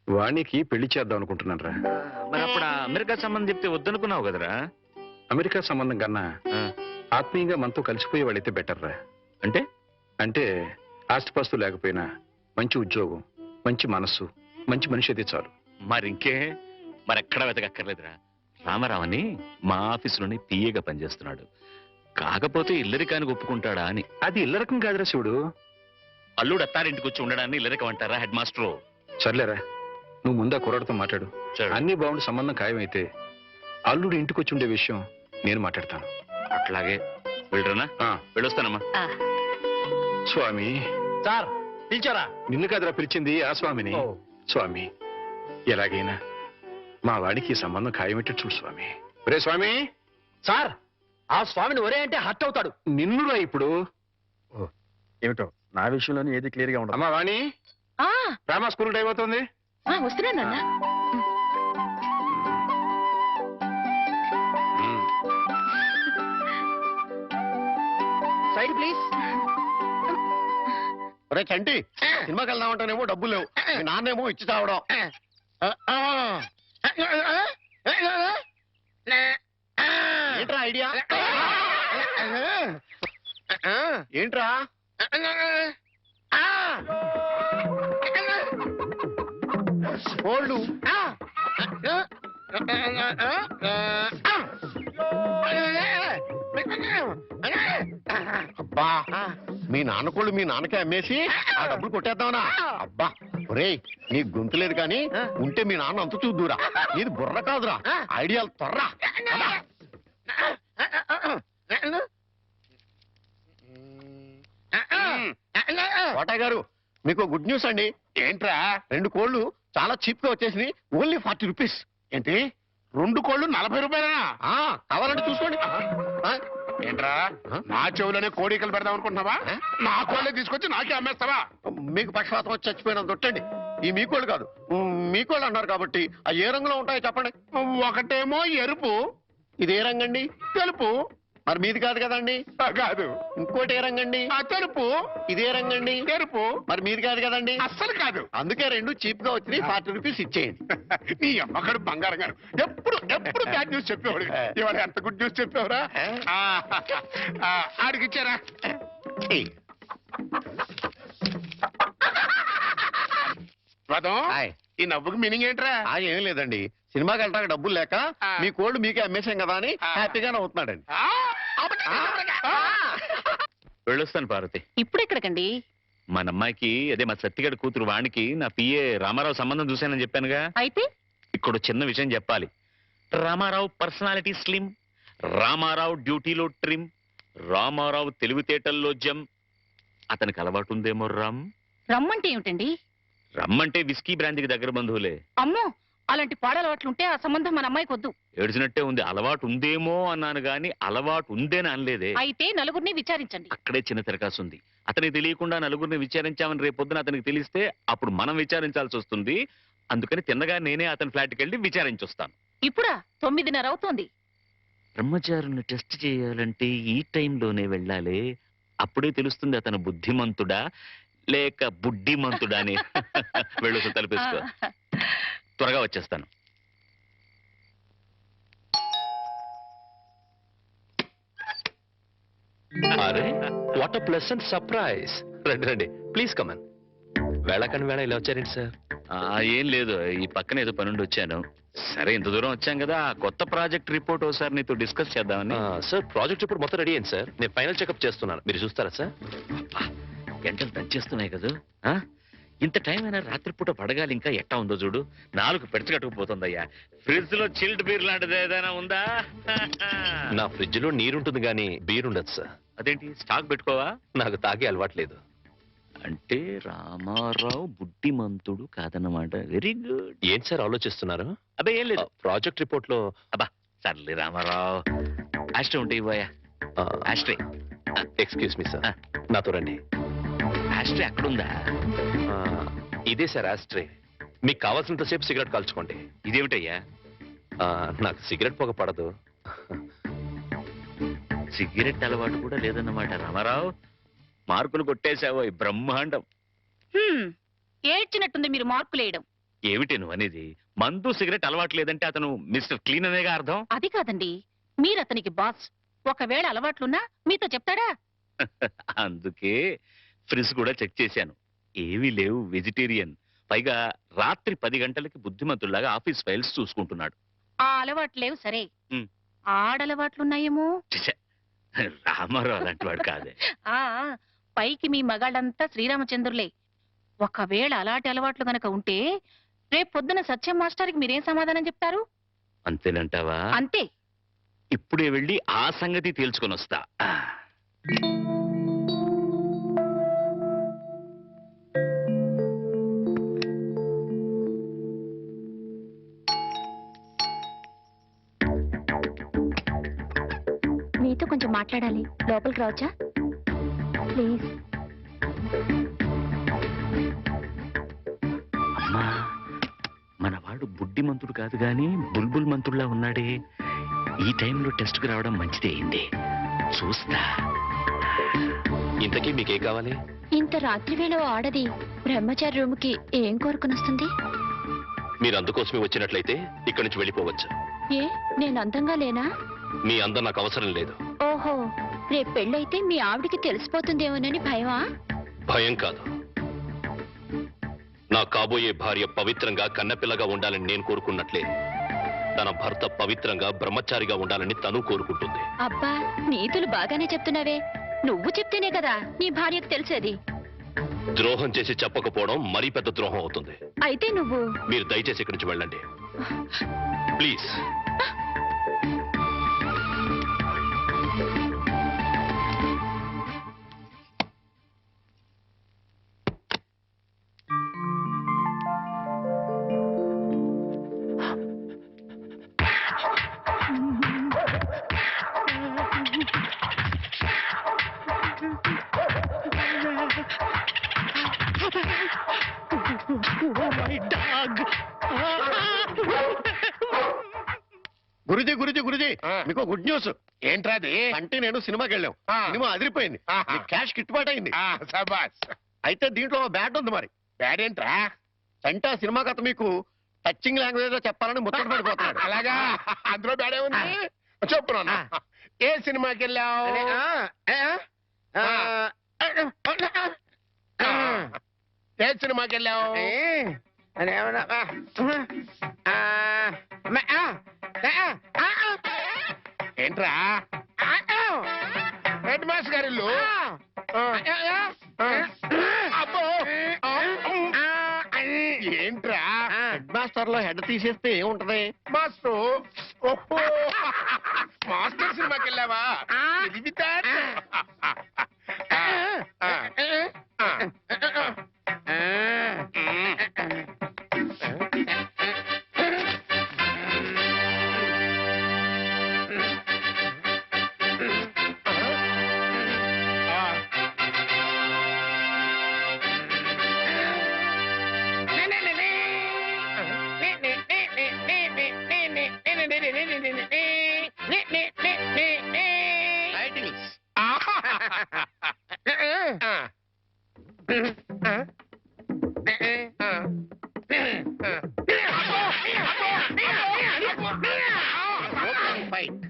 వాణికి పెళ్లి చేద్దాం అనుకుంటున్నాను రా. మరి అప్పుడు అమెరికా సంబంధం చెప్తే వద్దనుకున్నావు కదరా? అమెరికా సంబంధం కన్నా ఆత్మీయంగా మనతో కలిసిపోయే వాళ్ళైతే బెటర్ రా. అంటే అంటే ఆస్తిపాస్తు లేకపోయినా మంచి ఉద్యోగం, మంచి మనస్సు, మంచి మనిషి అయితే చాలు. మరింకే, మరెక్కడా వెతకక్కర్లేదురా. రామారావని మా ఆఫీసులోనే పిఏగా పనిచేస్తున్నాడు. కాకపోతే ఇల్లరికానికి ఒప్పుకుంటాడా అని. అది ఇల్లరకం కాదురా శివుడు. అల్లుడు అత్తారింటికి వచ్చి ఉండడాన్ని ఇల్లరికం అంటారా హెడ్ మాస్టరు? సర్లేరా, నువ్వు ముందా కుర్రాడితో మాట్లాడు. అన్ని బాగుండి సంబంధం ఖాయమైతే అల్లుడు ఇంటికి వచ్చి ఉండే విషయం నేను మాట్లాడతాను. అట్లాగే వెళ్ళరనా? వెళ్ళొస్తానమ్మా. స్వామి. సార్ పిలిచారా? నిన్ను కాదురా పిలిచింది, ఆ స్వామిని. స్వామి, ఎలాగైనా మా వాడికి ఈ సంబంధం ఖాయమెట్టు చూడు స్వామి. ఒరే స్వామి. సార్, ఆ స్వామిని ఒరే అంటే హర్ట్ అవుతాడు. నిన్నురా ఇప్పుడు. ఏమిటో నా విషయంలోనే ఏది క్లియర్ గా ఉండదు. అమ్మా వాణి, రామా స్కూల్ టైం అవుతుంది. వస్తున్నానన్నా. Side please. ఒరే చంటి, సినిమాకి వెళ్దామంటానేమో డబ్బులు లేవు. మీ నాన్నేమో ఇచ్చి చావడం. ఏంట్రా ఐడియా? ఏంట్రా? కోళ్ళు. అబ్బా, మీ నాన్న కోళ్ళు మీ నాన్నకే అమ్మేసి ఆ డబ్బులు కొట్టేద్దామనా? అబ్బా ఒరేయ్, నీ గొంతు లేదు కానీ ఉంటే మీ నాన్న అంత చూద్దురా. నీది బుర్ర కాదురా, ఐడియాలు త్వరరా. కోటయ్య గారు మీకు గుడ్ న్యూస్ అండి. ఏంట్రా 2 కోళ్లు చాలా చీప్ గా వచ్చేసినాయి. Only 40 rupees. ఏంటి 2 కోళ్ళు 40 రూపాయలనా? కావాలంటే చూసుకోండి. ఏంట్రా నా చెవులోనే కోడికలు పెడదాం అనుకుంటున్నావా? నా కోళ్ళే తీసుకొచ్చి నాకే అమ్మేస్తావా? మీకు పక్షపాతం వచ్చి చచ్చిపోయినంత తొట్టండి. ఈ మీ కోళ్ళు కాదు, మీ కోళ్ళు అన్నారు కాబట్టి ఆ ఏ రంగులో ఉంటాయో చెప్పండి. ఒకటేమో ఎరుపు, ఇది ఏ రంగండి? తెలుపు. మరి మీది కాదు కదండి. కాదు. ఇంకోటి ఏ రంగండి? తెలుపు. ఇదే రంగండి? తెలుపు. మరి మీది కాదు కదండి. అస్సలు కాదు. అందుకే 2 చీప్ గా వచ్చినాయి. 40 రూపీస్ ఇచ్చేయండి. నీ అమ్మగారు బంగారం గారు ఎప్పుడు ఎప్పుడు బ్యాడ్ న్యూస్ చెప్పేవాడు. ఇవాళ ఎంత గుడ్ న్యూస్ చెప్పేవరా? ఆడికి ఇచ్చారా? రథం, ఈ నవ్వుకి మీనింగ్ ఏంట్రా? ఏం లేదండి, సినిమాకి వెళ్ళడానికి డబ్బులు లేక మీ కోళ్ళు మీకే అమ్మేశాం కదా అని హ్యాపీగానే అవుతున్నాడండి. వెళ్ళొస్తాను పార్వతి. ఇప్పుడు ఎక్కడికండి? మన అమ్మాయికి అదే మా సత్తిగడి కూతురు వాణికి నా పిఏ రామారావు సంబంధం చూశానని చెప్పానుగా. అయితే ఇక్కడ చిన్న విషయం చెప్పాలి. రామారావు పర్సనాలిటీ స్లిమ్, రామారావు డ్యూటీలో ట్రిమ్, రామారావు తెలివితేటల్లో జమ్. అతనికి అలవాటు ఉందేమో రమ్మంటే ఏమిటండి? రమ్మంటే విస్కీ బ్రాంతికి దగ్గర బంధువులే. అమ్మో, అలాంటి పాడలవాట్లుంటే ఆ సంబంధం మన అమ్మాయికి వద్దు. ఏడ్చినట్టే ఉంది. అలవాటు ఉందేమో అన్నాను గాని అలవాటు ఉందేని అనలేదే. అయితే నలుగురిని విచారించండి. అక్కడే చిన్న తిరకాసు ఉంది. అతనికి తెలియకుండా నలుగురిని విచారించామని రేపు పొద్దున అతనికి తెలిస్తే అప్పుడు మనం విచారించాల్సి వస్తుంది. అందుకని తిన్నగా నేనే అతని ఫ్లాట్కి వెళ్ళి విచారించొస్తాను. ఇప్పుడా? 9:30 అవుతోంది. బ్రహ్మచారుని టెస్ట్ చేయాలంటే ఈ టైంలోనే వెళ్ళాలి. అప్పుడే తెలుస్తుంది అతను బుద్ధిమంతుడా లేక బుడ్డిమంతుడా అని. వెళ్ళు, తలపేసుకో. త్వరగా వచ్చేస్తాను. అరే వాట్ అ ప్లెసెంట్ సర్ప్రైజ్. రండి రండి, ప్లీజ్ కమన్. వేళకని వేళ ఇలా వచ్చారేంటి సార్? ఏం లేదు, ఈ పక్కన ఏదో పనుండి వచ్చాను. సరే, ఇంత దూరం వచ్చాం కదా, కొత్త ప్రాజెక్ట్ రిపోర్ట్ ఒకసారి నీతో డిస్కస్ చేద్దామని. సార్ ప్రాజెక్ట్ ఇప్పుడు మొత్తం రెడీ అయింది సార్. నేను ఫైనల్ చెకప్ చేస్తున్నాను, మీరు చూస్తారా సార్? గంటలు దంచేస్తున్నాయి కదా. ఇంత టైం అయినా రాత్రిపూట పడగాలి. ఇంకా ఎట్టా ఉందో చూడు. 4 పెడచగట్టుకుపోతుందయ్యా. ఫ్రిడ్జ్ లో చిల్డ్ బీర్ లాంటిది ఏదైనా ఉందా? నా ఫ్రిడ్జ్ లో నీరుంటుంది కానీ బీర్ ఉండదు సార్. అదేంటి, స్టాక్ పెట్టుకోవా? నాకు తాగే అలవాట్లేదు. అంటే రామారావు బుద్ధిమంతుడు కాదన్నమాట. Very good. ఏం సార్ ఆలోచిస్తున్నారు? అబ్బే ఏం లేదు. ప్రాజెక్ట్ రిపోర్ట్ లో అబ్బా సర్లే రామారావు. ఆస్ట్రే ఉంటే ఇవ్వయా. ఆస్ట్రే. ఎక్స్క్యూజ్ మీ సార్, నాతో రండి. ఆస్ట్రే అక్కడుందా? ఇదే సార్ ఆస్ట్రే. మీకు కావాల్సినంతసేపు సిగరెట్ కాల్చుకోండి. ఇదేమిటయ్యా? నాకు సిగరెట్ పొగ పడదు. సిగరెట్ అలవాటు కూడా లేదన్నమాట. రామారావు, మార్కులు కొట్టేశావో బ్రహ్మాండం. ఏడ్చినట్టుంది మీరు మార్కులేయడం. ఏమిటి నువ్వు అనేది? మందు సిగరెట్ అలవాటు లేదంటే అతను మిస్టర్ క్లీన్ అనేగా అర్థం. అది కాదండి, మీరు అతనికి బాస్. ఒకవేళ అలవాట్లున్నా మీతో చెప్తాడా? అందుకే ఫ్రిజ్ కూడా చెక్ చేశాను. ఏమీ లేవు, వెజిటేరియన్. పైగా రాత్రి 10 గంటలకి బుద్ధిమంతుల్లాగా ఆఫీస్ ఫైల్స్ చూసుకుంటున్నాడు. ఆ అలవాట్లు లేవు సరే, ఉమ్. ఆడలవాట్లున్నాయేమో. ఛ, రామారావు అలాంటి వాడు కాదే. ఆ పైకి మీ మగాళ్ళంతా శ్రీరామచంద్రులే. ఒకవేళ అలాంటి అలవాట్లు గనక ఉంటే రేపు పొద్దున సత్యం మాస్టర్కి మీరేం సమాధానం చెప్తారు? అంతేనంటావా? అంతే. ఇప్పుడే వెళ్ళి ఆ సంగతి తేల్చుకొని వస్తా. మీతో కొంచెం మాట్లాడాలి. లోపలికి రావచ్చా ప్లీజ్? అమ్మా, మనవాడు బుడ్డిమంతుడు కాదు గాని బుల్బుల్ మంతుడులా ఉన్నాడే. ఈ టైంలో టెస్ట్కి రావడం మంచిదే అయింది. చూస్తా. ఇంతకీ మీకేం కావాలి? ఇంత రాత్రి వేళ ఆడది బ్రహ్మచారి రూమ్కి ఏం కోరుకుని వస్తుంది? మీరు అందుకోసమే వచ్చినట్లయితే ఇక్కడి నుంచి వెళ్ళిపోవచ్చు. ఏ, నేను అందంగా లేనా? మీ అందం నాకు అవసరం లేదు. ఓహో, రేపు పెళ్ళైతే మీ ఆవిడికి తెలిసిపోతుందేమోనని భయమా? భయం కాదు. నా కాబోయే భార్య పవిత్రంగా కన్నపిల్లగా ఉండాలని నేను కోరుకున్నట్లే తన భర్త పవిత్రంగా బ్రహ్మచారిగా ఉండాలని తను కోరుకుంటుంది. అబ్బా, నీతులు బాగానే చెప్తున్నావే. నువ్వు చెప్తేనే కదా నీ భార్యకు తెలిసేది. ద్రోహం చేసి చెప్పకపోవడం మరీ పెద్ద ద్రోహం అవుతుంది. అయితే నువ్వు మీరు దయచేసి ఇక్కడి నుంచి వెళ్ళండి ప్లీజ్. గురుజీ గురుజీ గురుజీ ఆ. మీకు గుడ్ న్యూస్. ఏంట్రా అది? అంటే నేను సినిమాకి వెళ్ళాం. ఆ. సినిమా అదిరిపోయింది. ఆహా. క్యాష్ గిట్టుబాటు అయింది. సబాస్. అయితే దీంట్లో బ్యాడ్ ఉంది మరి. బ్యాడ్ ఏంట్రా? సంటా సినిమా కథ మీకు టచింగ్ లాంగ్వేజ్ లో చెప్పాలని ముచ్చట పడిపోతున్నాడు. అలాగా? అందులో బ్యాడే ఉంది. చెప్పు నాన్న. ఏ సినిమాకి వెళ్ళావు? ఏ సినిమాకి వెళ్ళావు? ఏంట్రా? హెడ్ మాస్టర్ గారి ఇల్లు. అబ్బో. ఏంట్రా? హెడ్ మాస్టర్ లో హెడ్ తీసేస్తే ఏముంటది? మాస్టర్. ఓహో, మాస్టర్ సినిమాకి వెళ్ళావా? ఇది వితార్. Titles. Open fight.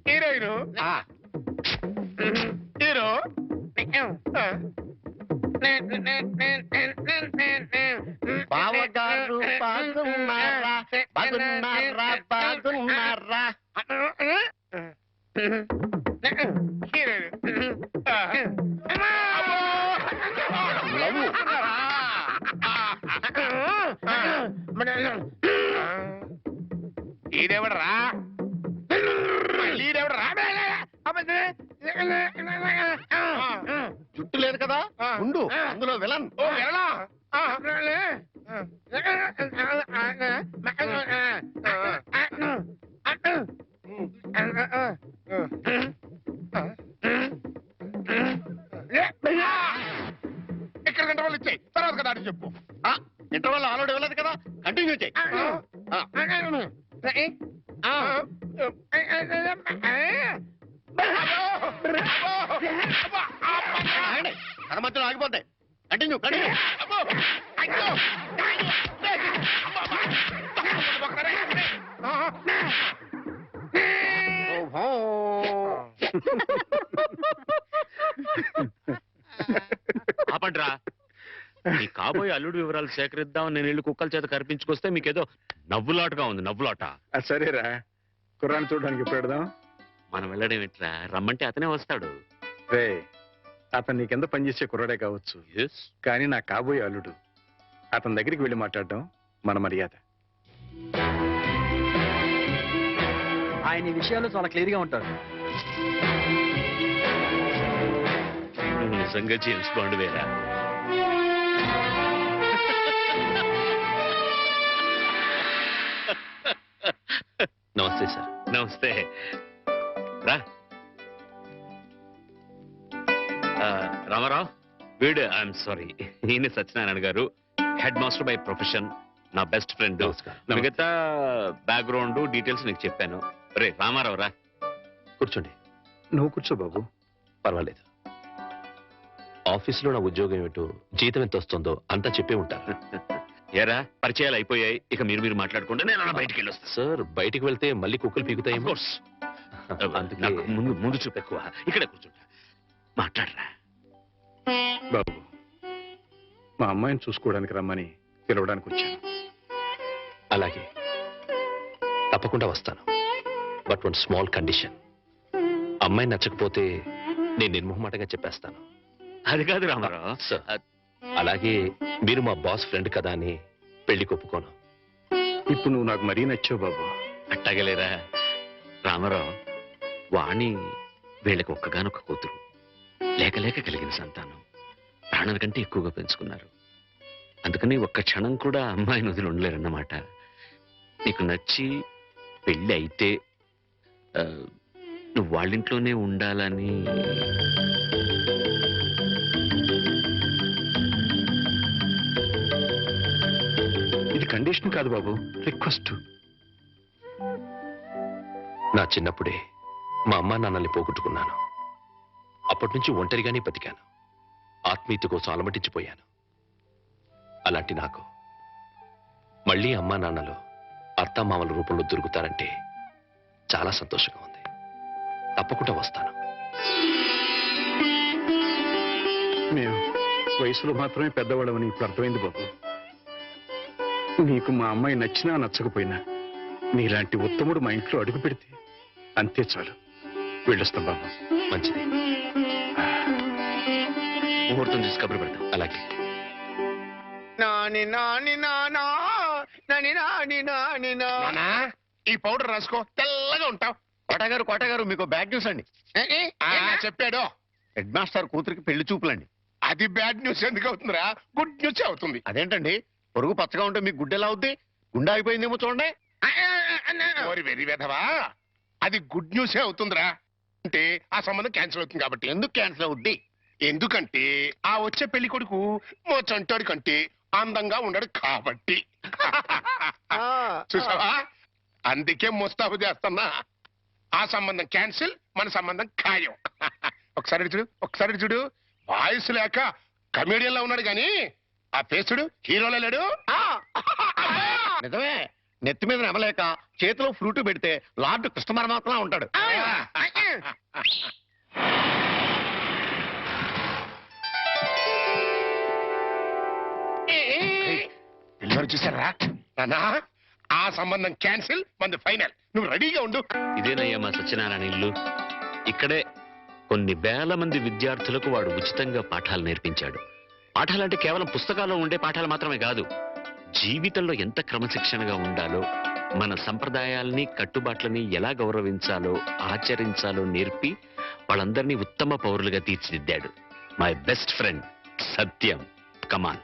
Heroine. Hero. బావగారు బాగున్నారా? బాగున్నారా? బాగున్నారా? హీరోయిన్. లవ్. ఈడెవడరా? ఈడెవడరా? జుట్టు లేదు కదా ఉండు, అందులో విలన్. ఓ వెళ్ళా. ఇక్కడ గంట వాళ్ళు ఇచ్చాయి, తర్వాత కదా అని చెప్పు. ఇంటర్వల్ ఆల్రెడీ వెళ్ళదు కదా, కంటిన్యూ చేయి. అర మధ్యలో ఆగిపోతాయి. Continue continue. ఆపండ్రా. మీ కాబోయే అల్లుడు వివరాలు సేకరిద్దామని నేను ఇల్లు కుక్కల చేత కనిపించుకొస్తే మీకేదో నవ్వులాటగా ఉంది. నవ్వులాట. సరేరా, కుర్రాన్ని చూడడానికి ఎప్పుడు పెడదాం? మనం వెళ్ళడం ఏంట్రా, రమ్మంటే అతనే వస్తాడు. రే, అతను నీ కింద పనిచేసే కుర్రాడే కావచ్చు, కానీ నా కాబోయే అల్లుడు. అతని దగ్గరికి వెళ్ళి మాట్లాడడం మన మర్యాద. ఆయన ఈ విషయాల్లో చాలా క్లియర్ గా ఉంటారు. నువ్వు నిజంగా జేమ్స్ బాండ్ వేరా? నమస్తే సార్. నమస్తే. రా. రామారావు, వీడు ఐఎమ్ సారీ, ఈయన సత్యనారాయణ గారు, హెడ్ మాస్టర్ బై ప్రొఫెషన్, నా బెస్ట్ ఫ్రెండ్. నమస్కారం. మిగతా బ్యాక్గ్రౌండ్ డీటెయిల్స్ నీకు చెప్పాను. రే రామారావు రా. కూర్చోండి. నువ్వు కూర్చో బాబు. పర్వాలేదు. ఆఫీసులో నా ఉద్యోగం ఏమిటో, జీతం ఎంత వస్తుందో అంతా చెప్పే ఉంటారు. ఏరా, పరిచయాలు అయిపోయాయి, ఇక మీరు మాట్లాడుకుంటే నేను అలా బయటికి వెళ్ళొస్తాను. సార్, బయటికి వెళ్తే మళ్ళీ కుక్కలు Of పీకుతాయేమో. course. అందుకే- నాకు ముందు చూపు ఎక్కువ. ఇక్కడే కూర్చుంటా, మాట్లాడరా. బాబు, మా అమ్మాయిని చూసుకోవడానికి రమ్మని పిలవడానికి వచ్చాను. అలాగే, తప్పకుండా వస్తాను. But one small condition. అమ్మాయి నచ్చకపోతే నేను నిర్మోహమాటంగా చెప్పేస్తాను. అది కాదు రామారావు. సార్, అలాగే మీరు మా బాస్ ఫ్రెండ్ కదా అని పెళ్లి ఒప్పుకోను. ఇప్పుడు నువ్వు నాకు మరీ నచ్చావు బాబు. అట్టగలేరా రామారావు. వాణి వీళ్ళకి ఒక్కగానొక్క కూతురు, లేక లేక కలిగిన సంతానం, ప్రాణం కంటే ఎక్కువగా పెంచుకున్నారు. అందుకని ఒక్క క్షణం కూడా అమ్మాయిని వదిలి ఉండలేరన్నమాట. నీకు నచ్చి పెళ్ళి అయితే నువ్వు వాళ్ళింట్లోనే ఉండాలని. కండిషన్ కాదు బాబు, రిక్వెస్ట్. నా చిన్నప్పుడే మా అమ్మా నాన్నల్ని పోగొట్టుకున్నాను. అప్పటి నుంచి ఒంటరిగానే బతికాను. ఆత్మీయత కోసం అలమటించిపోయాను. అలాంటి నాకు మళ్ళీ అమ్మా నాన్నలు అత్తామామల రూపంలో దొరుకుతారంటే చాలా సంతోషంగా ఉంది. తప్పకుండా వస్తాను. మేము వయసులో మాత్రమే పెద్దవాళ్ళమని ఇప్పుడు అర్థమైంది బాబు. నీకు మా అమ్మాయి నచ్చినా నచ్చకపోయినా నీలాంటి ఉత్తముడు మా ఇంట్లో అడుగు పెడితే అంతే చాలు. వెళ్ళొస్తాం బాబు. మంచిది. ముహూర్తం చూసి కబురు పెడతాం. అలాగే. నానా, ఈ పౌడర్ రాసుకో, తెల్లగా ఉంటావు. కోటగారు మీకు బ్యాడ్ న్యూస్ అండి. చెప్పాడు. హెడ్ మాస్టర్ కూతురికి పెళ్లి చూపులండి. అది బ్యాడ్ న్యూస్ ఎందుకు అవుతుందిరా? గుడ్ న్యూస్ అవుతుంది. అదేంటండి, పొరుగు పచ్చగా ఉంటే మీకు గుడ్డ ఎలా అవుద్ది? గుండె అయిపోయిందేమో చూడండి. ఓరి వెర్రి వెధవా, అది గుడ్ న్యూసే అవుతుందిరా. అంటే ఆ సంబంధం క్యాన్సిల్ అవుతుంది కాబట్టి. ఎందుకు క్యాన్సిల్ అవుద్ది? ఎందుకంటే ఆ వచ్చే పెళ్లి కొడుకు మా చంటోడి కంటే అందంగా ఉండడు కాబట్టి. చూసావా, అందుకే ముస్తాబు చేస్తున్నా. ఆ సంబంధం క్యాన్సిల్, మన సంబంధం ఖాయం. ఒకసారి చూడు, ఒకసారి చూడు. వాయిస్ లేక కమేడియన్ లా ఉన్నాడు గాని ఆ ఫేస్ చూడు, హీరోలో లేడు. నిజమే, నెత్తి మీద నెమలేక చేతిలో ఫ్రూట్ పెడితే లార్డ్ కృష్ణ పరమాత్మ ఉంటాడు. పిల్లలు చూసారా నానా? ఆ సంబంధం క్యాన్సిల్, మంది ఫైనల్. నువ్వు రెడీగా ఉండు. ఇదేనయ్యా మా సత్యనారాయణ ఇల్లు. ఇక్కడే కొన్ని వేల మంది విద్యార్థులకు వాడు ఉచితంగా పాఠాలు నేర్పించాడు. పాఠాలంటే కేవలం పుస్తకాల్లో ఉండే పాఠాలు మాత్రమే కాదు, జీవితంలో ఎంత క్రమశిక్షణగా ఉండాలో, మన సంప్రదాయాల్ని కట్టుబాట్లని ఎలా గౌరవించాలో ఆచరించాలో నేర్పి వాళ్ళందరినీ ఉత్తమ పౌరులుగా తీర్చిదిద్దాడు. మై బెస్ట్ ఫ్రెండ్ సత్యం. కమాన్.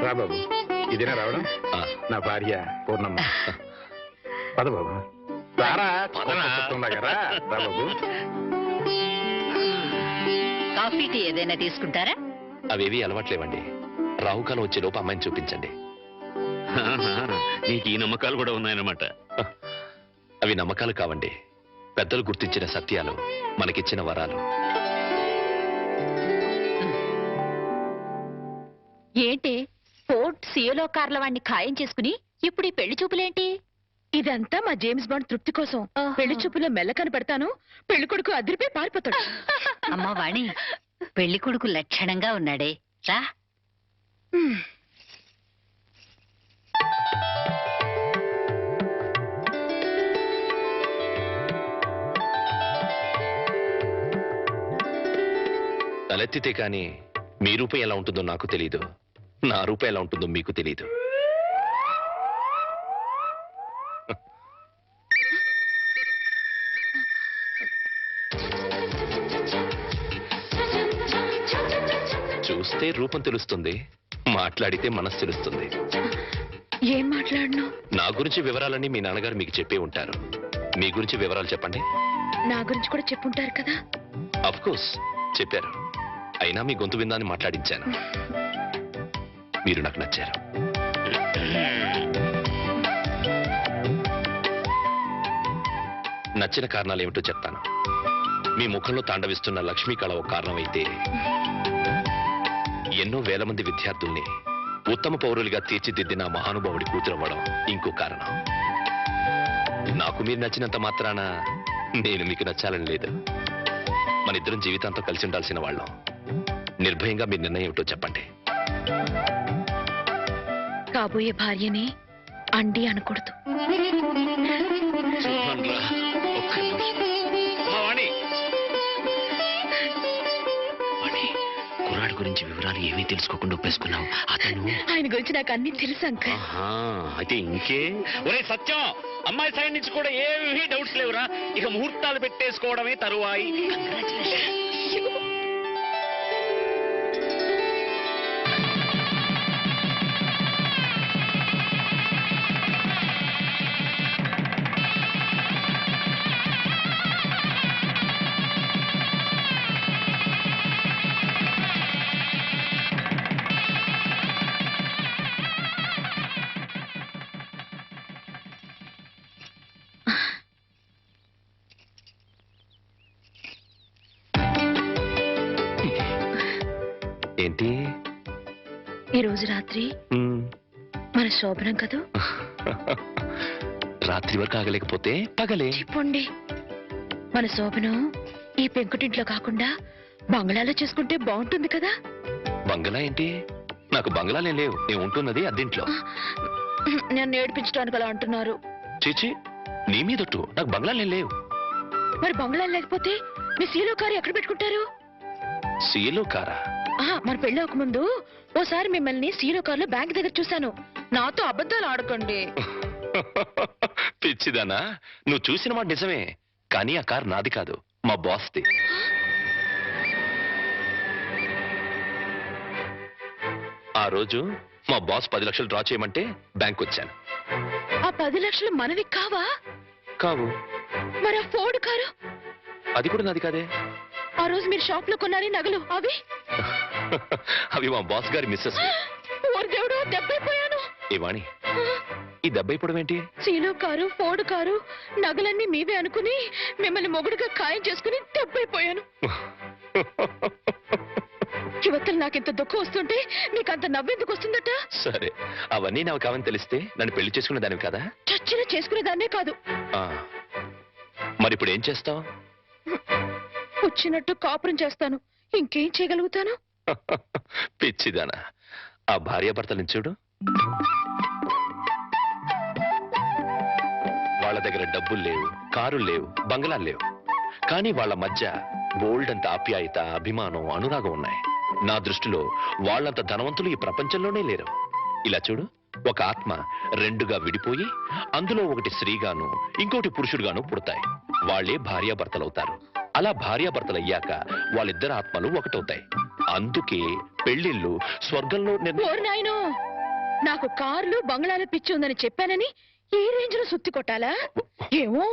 రా బాబు. ఇదేనా రావడం? నా భార్య పూర్ణమ్మ. పద బాబు. రా బాబు. కాఫీ టీ ఏదైనా తీసుకుంటారా? అవేవి అలవాట్లేవండి. రాహుకాలం వచ్చే లోపు అమ్మాయిని చూపించండి. నీకు ఈ నమ్మకాలు కూడా ఉన్నాయన్నమాట. అవి నమ్మకాలు కావండి, పెద్దలు గుర్తించిన సత్యాలు, మనకిచ్చిన వరాలు. ఏంటి ఫోర్ట్ సియోలో కార్ల వాడిని ఖాయం చేసుకుని ఇప్పుడు ఈ పెళ్లి చూపులేంటి? ఇదంతా మా జేమ్స్ బాండ్ తృప్తి కోసం. పెళ్లి చూపులో మెల్ల కనపడతాను, పెళ్లి కొడుకు అదిరిపై పారిపోతాడు. అమ్మా వాణి, పెళ్లి కొడుకు లక్షణంగా ఉన్నాడే, రా. తలెత్తితే కాని మీ రూపం ఎలా ఉంటుందో నాకు తెలీదు, నా రూపం ఎలా ఉంటుందో మీకు తెలీదు. చూస్తే రూపం తెలుస్తుంది, మాట్లాడితే మనసు తెలుస్తుంది. ఏం మాట్లాడను? నా గురించి వివరాలన్నీ మీ నాన్నగారు మీకు చెప్పే ఉంటారు. మీ గురించి వివరాలు చెప్పండి. నా గురించి కూడా చెప్పుంటారు కదా. అఫ్ కోర్స్ చెప్పారు, అయినా మీ గొంతు విందాన్ని మాట్లాడించాను. మీరు నాకు నచ్చారు. నచ్చిన కారణాలు ఏమిటో చెప్తాను. మీ ముఖంలో తాండవిస్తున్న లక్ష్మీ కళ ఒక కారణమైతే, ఎన్నో వేల మంది విద్యార్థుల్ని ఉత్తమ పౌరులుగా తీర్చిదిద్దిన మహానుభావుడి కూతురవ్వడం ఇంకో కారణం. నాకు మీరు నచ్చినంత మాత్రాన నేను మీకు నచ్చాలని లేదు. మన ఇద్దరం జీవితాంతం కలిసి ఉండాల్సిన వాళ్ళం. నిర్భయంగా మీ నిర్ణయం ఏమిటో చెప్పండి. కాబోయే భార్యని అండి అనకూడదు. కుర్రాడి గురించి వివరాలు ఏమీ తెలుసుకోకుండా ఒప్పేసుకున్నావు. అతను ఆయన గురించి నాకు అన్ని తెలుసు అంకల్. అయితే ఇంకే. ఒరే సత్యం, అమ్మాయి సైడ్ నుంచి కూడా ఏమీ డౌట్స్ లేవురా. ఇక ముహూర్తాలు పెట్టేసుకోవడమే తరువాయి. ఏంటి ఈ రోజు రాత్రి మ్మ్. మన శోభనం కదూ. రాత్రి వరకు ఆగలేకపోతే పగలే. చెప్పండి, మన శోభనం ఈ పెంకుటింట్లో కాకుండా బంగ్లాలో చేసుకుంటే బాగుంటుంది కదా. బంగళా ఏంటి? నాకు బంగళాలే లేవు. నేను ఉంటున్నది అద్దెంట్లో. నేను నేర్పించడానికి అలా అంటున్నారు. చీచి, నీ మీదొట్టు. నాకు బంగళాలే లేవు. మరి బంగ్లా లేకపోతే మీ సీలో కారు ఎక్కడ పెట్టుకుంటారు? సీలో కారా? మన పెళ్లి ముందు ఓసారి మిమ్మల్ని సీలో కారులో బ్యాంక్ దగ్గర చూశాను. నాతో అబద్ధాలు ఆడకండి. పిచ్చిదానా, నువ్వు చూసిన మాట నిజమే, కానీ ఆ కారు నాది కాదు, మా బాస్ది. ఆ రోజు మా బాస్ 10 లక్షలు డ్రా చేయమంటే బ్యాంక్ వచ్చాను. ఆ 10 లక్షలు మనవి కావా? కావు. మరి ఆ ఫోర్డ్ కారు? అది కూడా నాది కాదే. ఆ రోజు మీరు షాప్ లో కొన్నారే నగలు అవి? అవి మా బాస్ గారి మిస్సెస్. ఓరి దేవుడు, దెబ్బైపోయాను. ఏ వాణి, ఈ దెబ్బ ఇప్పుడు ఏంటి? సీలో కారు, ఫోర్డ్ కారు, నగలన్నీ మీవే అనుకుని మిమ్మల్ని మొగుడుగా ఖాయం చేసుకుని దెబ్బైపోయాను. యువతలు నాకింత దుఃఖం వస్తుంటే నీకంత నవ్వెందుకు వస్తుందట? సరే, అవన్నీ నాకు కావని తెలిస్తే నన్ను పెళ్లి చేసుకునే దానివి కదా. చచ్చిన చేసుకునేదాన్నే కాదు. ఆ, మరి ఇప్పుడు ఏం చేస్తావు? వచ్చినట్టు కాపురం చేస్తాను. ఇంకేం చేయగలుగుతాను? పిచ్చిదానా, ఆ భార్యాభర్తలను చూడు. వాళ్ళ దగ్గర డబ్బులు లేవు, కారులు లేవు, బంగళాలు లేవు, కానీ వాళ్ళ మధ్య బోల్డ్ అంత ఆప్యాయత, అభిమానం, అనురాగం ఉన్నాయి. నా దృష్టిలో వాళ్ళంత ధనవంతులు ఈ ప్రపంచంలోనే లేరు. ఇలా చూడు, ఒక ఆత్మ రెండుగా విడిపోయి అందులో ఒకటి స్త్రీగాను ఇంకోటి పురుషుడుగాను పుడతాయి. వాళ్లే భార్యాభర్తలవుతారు. అలా భార్యాభర్తలు అయ్యాక వాళ్ళిద్దరు ఆత్మలు ఒకటవుతాయి. అందుకే పెళ్లిళ్ళు స్వర్గంలో ఓరి నాయనో, నాకు కార్లు బంగ్లాల పిచ్చి ఉందని చెప్పానని ఈ రేంజ్ లో సుత్తి కొట్టాలా? ఏమో,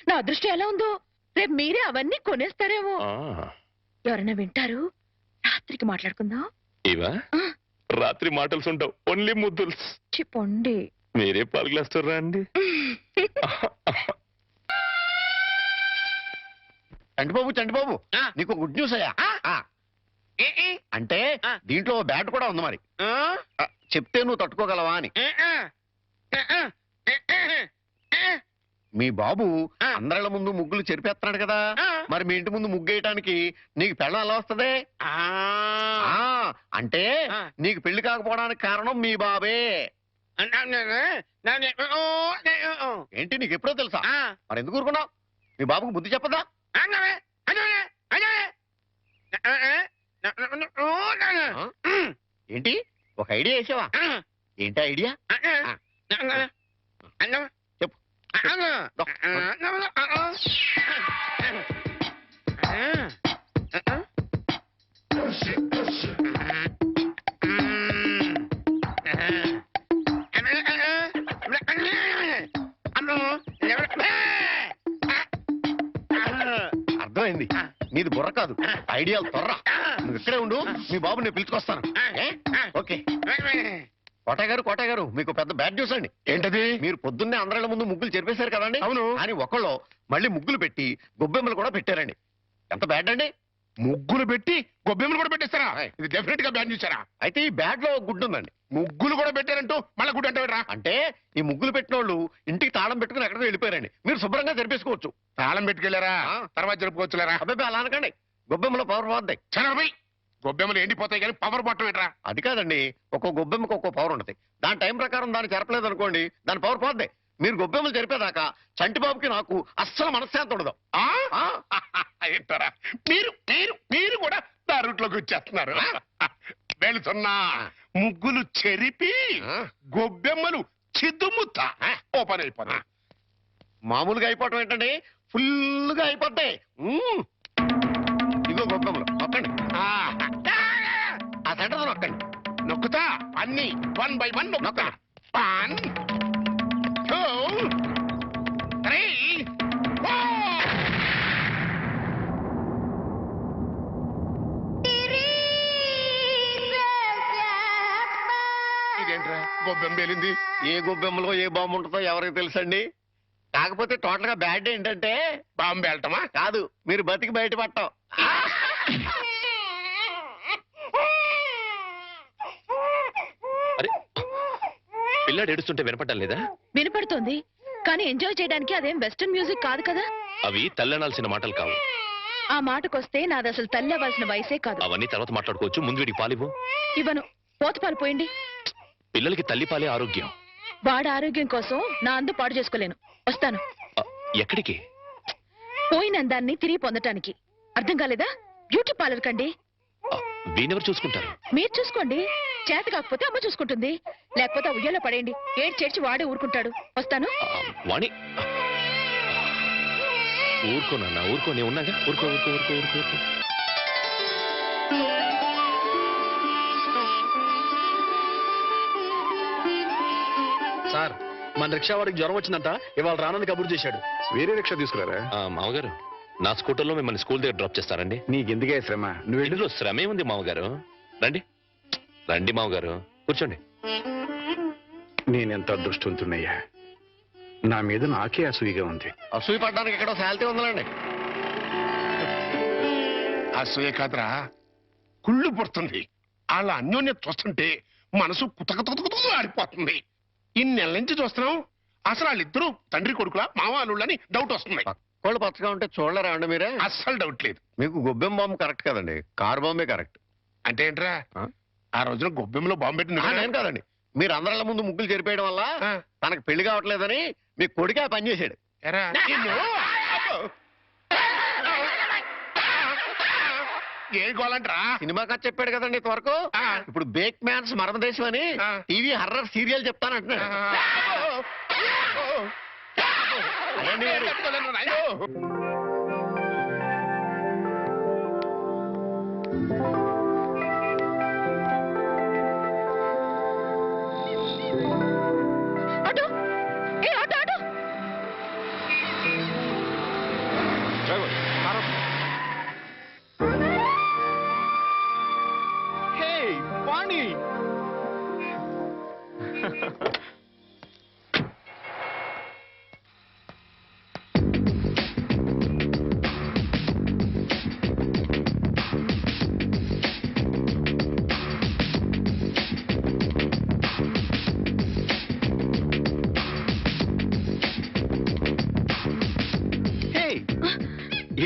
నా అదృష్టం ఎలా ఉందో. రేపు మీరే అవన్నీ కొనేస్తారేమో. ఆ, ఎవరైనా వింటారు. రాత్రికి మాట్లాడుకుందాం. ఇవా రాత్రి మాటలు ఉండవు, ఓన్లీ ముద్దుల్స్. చెప్పండి. మీరే పలుకులేస్తారా అండి? చంటిబాబు, చంటిబాబు, నీకు గుడ్ న్యూస్ అయ్యా. అంటే దీంట్లో బ్యాట్ కూడా ఉంది. మరి చెప్తే నువ్వు తట్టుకోగలవా అని. మీ బాబు అందరిళ్ళ ముందు ముగ్గులు చెరిపేస్తున్నాడు కదా, మరి మీ ఇంటి ముందు ముగ్గేయటానికి నీకు పెళ్ళం ఎలా వస్తుంది? అంటే నీకు పెళ్లి కాకపోవడానికి కారణం మీ బాబే. ఏంటి, నీకు ఎప్పుడో తెలుసా? మరి ఎందుకు ఊరుకున్నావు? మీ బాబుకు బుద్ధి చెప్పదా? ఏంటి, ఒక ఐడియా వేసావా? ఏంటి ఐడియా? చెప్పు. అర్థమైంది, నీది బుర్ర కాదు, ఐడియాలు తొర్రా. నువ్వు ఇక్కడే ఉండు, మీ బాబు నేను పిలుచుకొస్తాను. ఓకే. కోటయ్య గారు, మీకు పెద్ద బ్యాడ్ న్యూస్ అండి. ఏంటది? మీరు పొద్దున్నే అందరిళ్ళ ముందు ముగ్గులు చెరిపేశారు కదండి. అవును. అని ఒకళ్ళు మళ్ళీ ముగ్గులు పెట్టి గొబ్బెమ్మలు కూడా పెట్టారండి. ఎంత బ్యాడ్ అండి? ముగ్గులు పెట్టి గొబ్బెమ్మలు కూడా పెట్టేస్తారా? ఇది డెఫినెట్ గా బ్యాన్ చేశారా? అయితే ఈ బ్యాడ్ లో గుడ్ ఉందండి. ముగ్గులు కూడా పెట్టారంటూ మళ్ళా గుడి అంటే అంటే ఈ ముగ్గులు పెట్టిన వాళ్ళు ఇంటికి తాళం పెట్టుకుని ఎక్కడికో వెళ్ళిపోయారండి. మీరు శుభ్రంగా జరిపేసుకోవచ్చు. తాళం పెట్టుకెళ్లారా? తర్వాత జరుపుకోవచ్చులేరా? అబ్బాయి అలా అనకండి, గొబ్బెమ్మలో పవర్ పోద్దాయి. చనబై గొబ్బెమ్మలు ఎండిపోతాయి కానీ పవర్ బట్టం ఏంట్రా? అది కాదండి, ఒక్కో గొబ్బెమ్మకు ఒక్కో పవర్ ఉంటుంది. దాని టైం ప్రకారం దాన్ని చెరపలేదు అనుకోండి, దాని పవర్ పోద్ది. మీరు గొబ్బెమ్మలు జరిపేదాకా చంటిబాబుకి నాకు అస్సలు మనశ్శాంతి ఉండదు. ఏంటారా మీరు మీరు మీరు కూడా నా రూట్లోకి వచ్చేస్తున్నారు. వెళుతున్నా ముగ్గులు చెరిపి గొబ్బెమ్మలు చిద్దుముత్త ఓపెన్ అయిపోతా. మామూలుగా అయిపోవటం ఏంటండి, ఫుల్గా అయిపోతాయి. ఇదిగో గొబ్బెమ్మలు నొక్కండి. ఆ సెంటర్ నొక్కండి. నొక్కుతా అన్ని 1 by 1 నొక్కుతా. 1 2 3 4. ఇదేంట్రా గొబ్బెమ్మ పేలింది? ఏ గొబ్బెమ్మలో ఏ బాంబు ఉంటుందో ఎవరికి తెలుసండి. కాకపోతే టోటల్ గా బ్యాడ్ ఏంటంటే బాంబు వెళ్ళటమా కాదు, మీరు బతికి బయటపడటం. పిల్లాడు ఏడుస్తుంటే వినపడ్డం లేదా? వినపడుతోంది, కానీ ఎంజాయ్ చేయడానికి అదేం వెస్టర్న్ మ్యూజిక్ కాదు కదా. అవి తల్లనాల్సిన మాటలు కావు. ఆ మాటకొస్తే నాది అసలు తల్లి అవ్వాల్సిన వయసే కాదు. అవన్నీ తర్వాత మాట్లాడుకోవచ్చు. ముందు వీడికి పాలివ్వు. ఇవ్వను, పోతపాలు పోయండి. పిల్లలకి తల్లి పాలే ఆరోగ్యం. వాడి ఆరోగ్యం కోసం నా అందు పాడు చేసుకోలేను. వస్తాను. ఎక్కడికి? పోయిన అందాన్ని తిరిగి పొందటానికి. అర్థం కాలేదా? బ్యూటీ పార్లర్ కండి. వీనెవరు చూసుకుంటారు? మీరు చూసుకోండి. చేత కాకపోతే అమ్మ చూసుకుంటుంది, లేకపోతే ఉయ్యాలో పడేయండి. ఏడ్చేడ్చి వాడే ఊరుకుంటాడు. వస్తాను. వాణి ఊరుకోనన్నా, ఊరుకో. నేను ఉన్నాగా. ఊరుకో ఊరుకో ఊరుకో ఊరుకో ఊరుకో. సార్, మన రిక్షా వాడికి జ్వరం వచ్చిందంట, ఇవాళ రానని కబురు చేశాడు. వేరే రిక్షా తీసుకురారా? మామగారు, నా స్కూటర్లో మిమ్మల్ని స్కూల్ దగ్గర డ్రాప్ చేస్తారండి. నీకెందుకే శ్రమ? నువ్వు ఇందులో శ్రమే ఉంది మామగారు. రండి రండి మామగారు, కూర్చోండి. నేనెంత అదృష్టవంతున్నయ్యా. నా మీద నాకే అసూయగా ఉంది. అసూయ పడ్డానికి ఎక్కడో శాలిటీ ఉందండి. అసూయ కాదురా, కుళ్ళు పుడుతుంది. వాళ్ళ అన్యోన్యత చూస్తుంటే మనసు కుతకుతకుతూ ఆడిపోతుంది. ఇన్ని నెలల నుంచి చూస్తున్నాం, అసలు వాళ్ళిద్దరూ తండ్రి కొడుకులా మావాళ్ళని డౌట్ వస్తుంది. కోళ్ళు పచ్చగా ఉంటే చూడలేరా అండి మీరే? అస్సలు డౌట్ లేదు. మీకు గొబ్బెం బాంబు కరెక్ట్ కదండి, కారు బాంబే కరెక్ట్. అంటే ఏంట్రా, ఆ రోజున గొబ్బెంలో బాంబు పెట్టింది నేను కాదండి, మీరు అందరిళ్ళ ముందు ముగ్గులు చెరిపేయడం వల్ల తనకు పెళ్లి కావట్లేదని మీ కొడుకే ఆ పని చేశాడు. ఎరా ఏ గోలంటరా? సినిమా కథ చెప్పాడు కదండి ఇంతవరకు. ఇప్పుడు బేక్ మ్యాన్స్ మరమదేశం అని టీవీ హర్రర్ సీరియల్ చెప్తానంటున్నాడు. ఆటో, ఏ ఆటో ఆటో.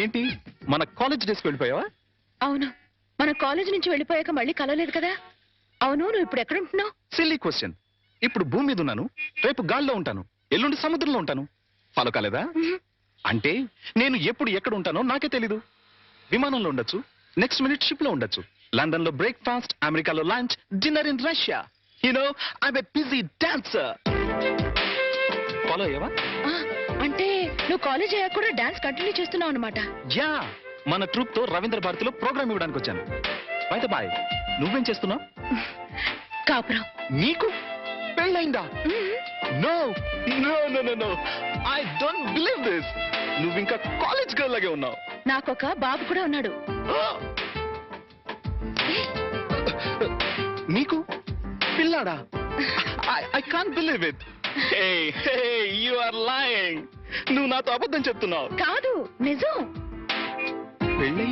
ఏంటి, మన కాలేజ్ డేస్కి వెళ్ళిపోయావా? అవును, మన కాలేజ్ నుంచి వెళ్ళిపోయాక మళ్ళీ కలవలేదు కదా. అవును, నువ్వు ఇప్పుడు ఎక్కడ ఉంటున్నావు? Silly question. ఇప్పుడు భూమి మీద ఉన్నాను, రేపు గాల్లో ఉంటాను, ఎల్లుండి సముద్రంలో ఉంటాను. ఫాలో కాలేదా? అంటే నేను ఎప్పుడు ఎక్కడ ఉంటానో నాకే తెలీదు. విమానంలో ఉండొచ్చు, నెక్స్ట్ మినిట్ షిప్ లో ఉండొచ్చు, లండన్ లో బ్రేక్ఫాస్ట్, అమెరికాలో lunch, dinner in Russia. You know I'm a busy dancer. Follow అయ్యావా? అంటే నువ్వు కాలేజ్ అయ్యాక కూడా డాన్స్ కంటిన్యూ చేస్తున్నావు అనమాట. యా, మన ట్రూప్ తో రవీంద్ర భారతిలో ప్రోగ్రామ్ ఇవ్వడానికి వచ్చాను. బై బాయ్, నువ్వేం చేస్తున్నావు? కాపురం. నీకు పెళ్ళైందా? No no no no no, I don't believe this. నువ్వు ఇంకా కాలేజ్ గర్ల్ లాగే ఉన్నావు. నాకొక బాబు కూడా ఉన్నాడు. నీకు పిల్లాడా? I can't believe it. Hey hey, you are lying. నువ్వు నాతో అబద్ధం చెప్తున్నావు. కాదు, నిజం. పెళ్ళి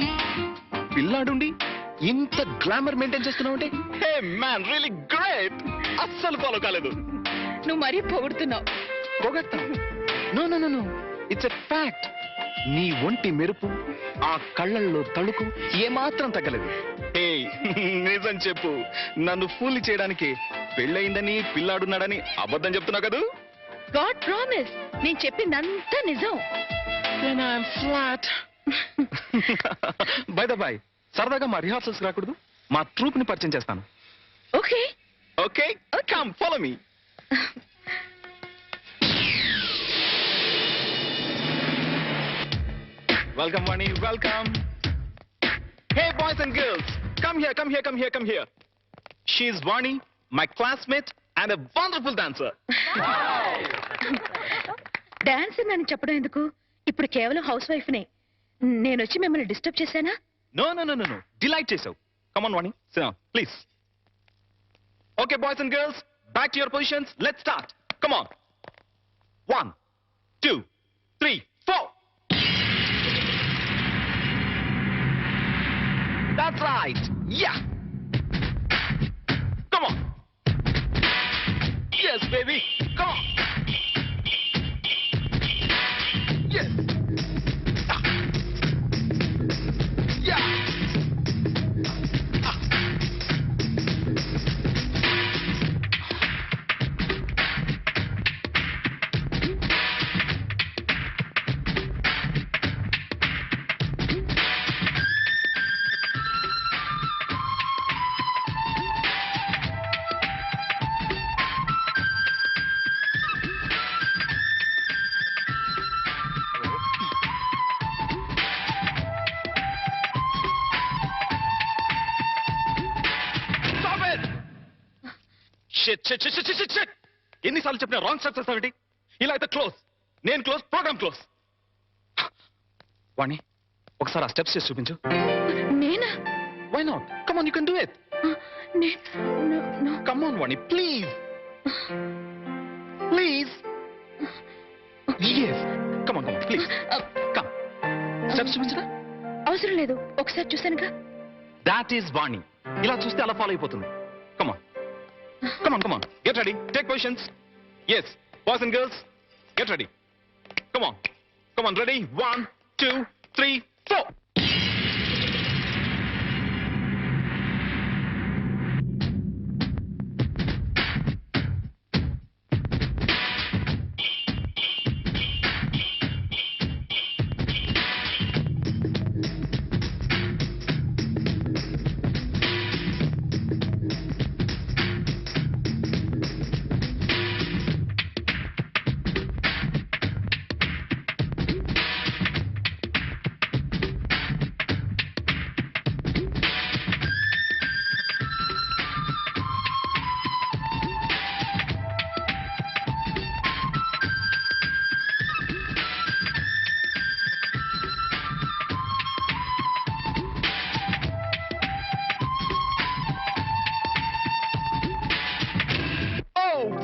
పిల్లాడుండి ఇంత గ్లామర్ మెయింటైన్ చేస్తున్నావు అంటే, హే మ్యాన్, రియల్లీ గ్రేట్. అస్సలు ఫాలో కాలేదు. నువ్వు మరీ పొగుడుతున్నావు. పొగట్టా? No no no no, it's a fact. నీ ఒంటి మెరుపు, ఆ కళ్ళల్లో తళుకు ఏమాత్రం తగ్గలేదు. హే, నిజం చెప్పు. నన్ను ఫూల్ చేయడానికి పెళ్ళయిందని పిల్లాడున్నాడని అబద్ధం చెప్తున్నావు కదూ? గాడ్ ప్రామిస్, నేను చెప్పిందంతా నిజం. Then I'm flat. By the by, సరదాగా మా రిహార్సల్స్ రాకూడదు? మా ట్రూప్ ని పరిచయం చేస్తాను. Okay okay, come follow me. Welcome Vani, welcome. Hey boys and girls, come here, come here, come here, come here. She is Vani, my classmate and a wonderful dancer. Dance అని చెప్పడం ఎందుకు? ఇప్పుడు కేవలం హౌస్ వైఫ్ నే. నేను వచ్చి మిమ్మల్ని డిస్టర్బ్ చేశానా? No, no, no, no, no. Delight చేసావు. Come on, Vani. Sit down, please. Okay, boys and girls, back to your positions. Let's start. Come on. 1, 2, 3, 4. That's right. Yeah. Come on. Yes, baby. Come on. Yes. Ah. Yeah. Ah. Stop it! Shit. ఎన్నిసార్లు చెప్పినా రాంగ్ స్టెప్స్ వేస్తావేంటి? ఇలా అయితే క్లోజ్. నేను క్లోజ్, ప్రోగ్రామ్ క్లోజ్. వాణి, ఒకసారి ఆ స్టెప్స్ చేసి చూపించు. నేనా? Why not? Come on, you can do it. No. Come on, Vani, please. Please. Yes. Come on, please. Come. Steps చూపించరా? అవసరం లేదు, ఒకసారి చూసానుగా. That is Vani. ఇలా చూస్తే అలా ఫాలో అయిపోతుంది. Come on. Come on. Get ready. Take positions. Yes. Boys and girls, get ready. Come on. Ready? 1, 2, 3, 4.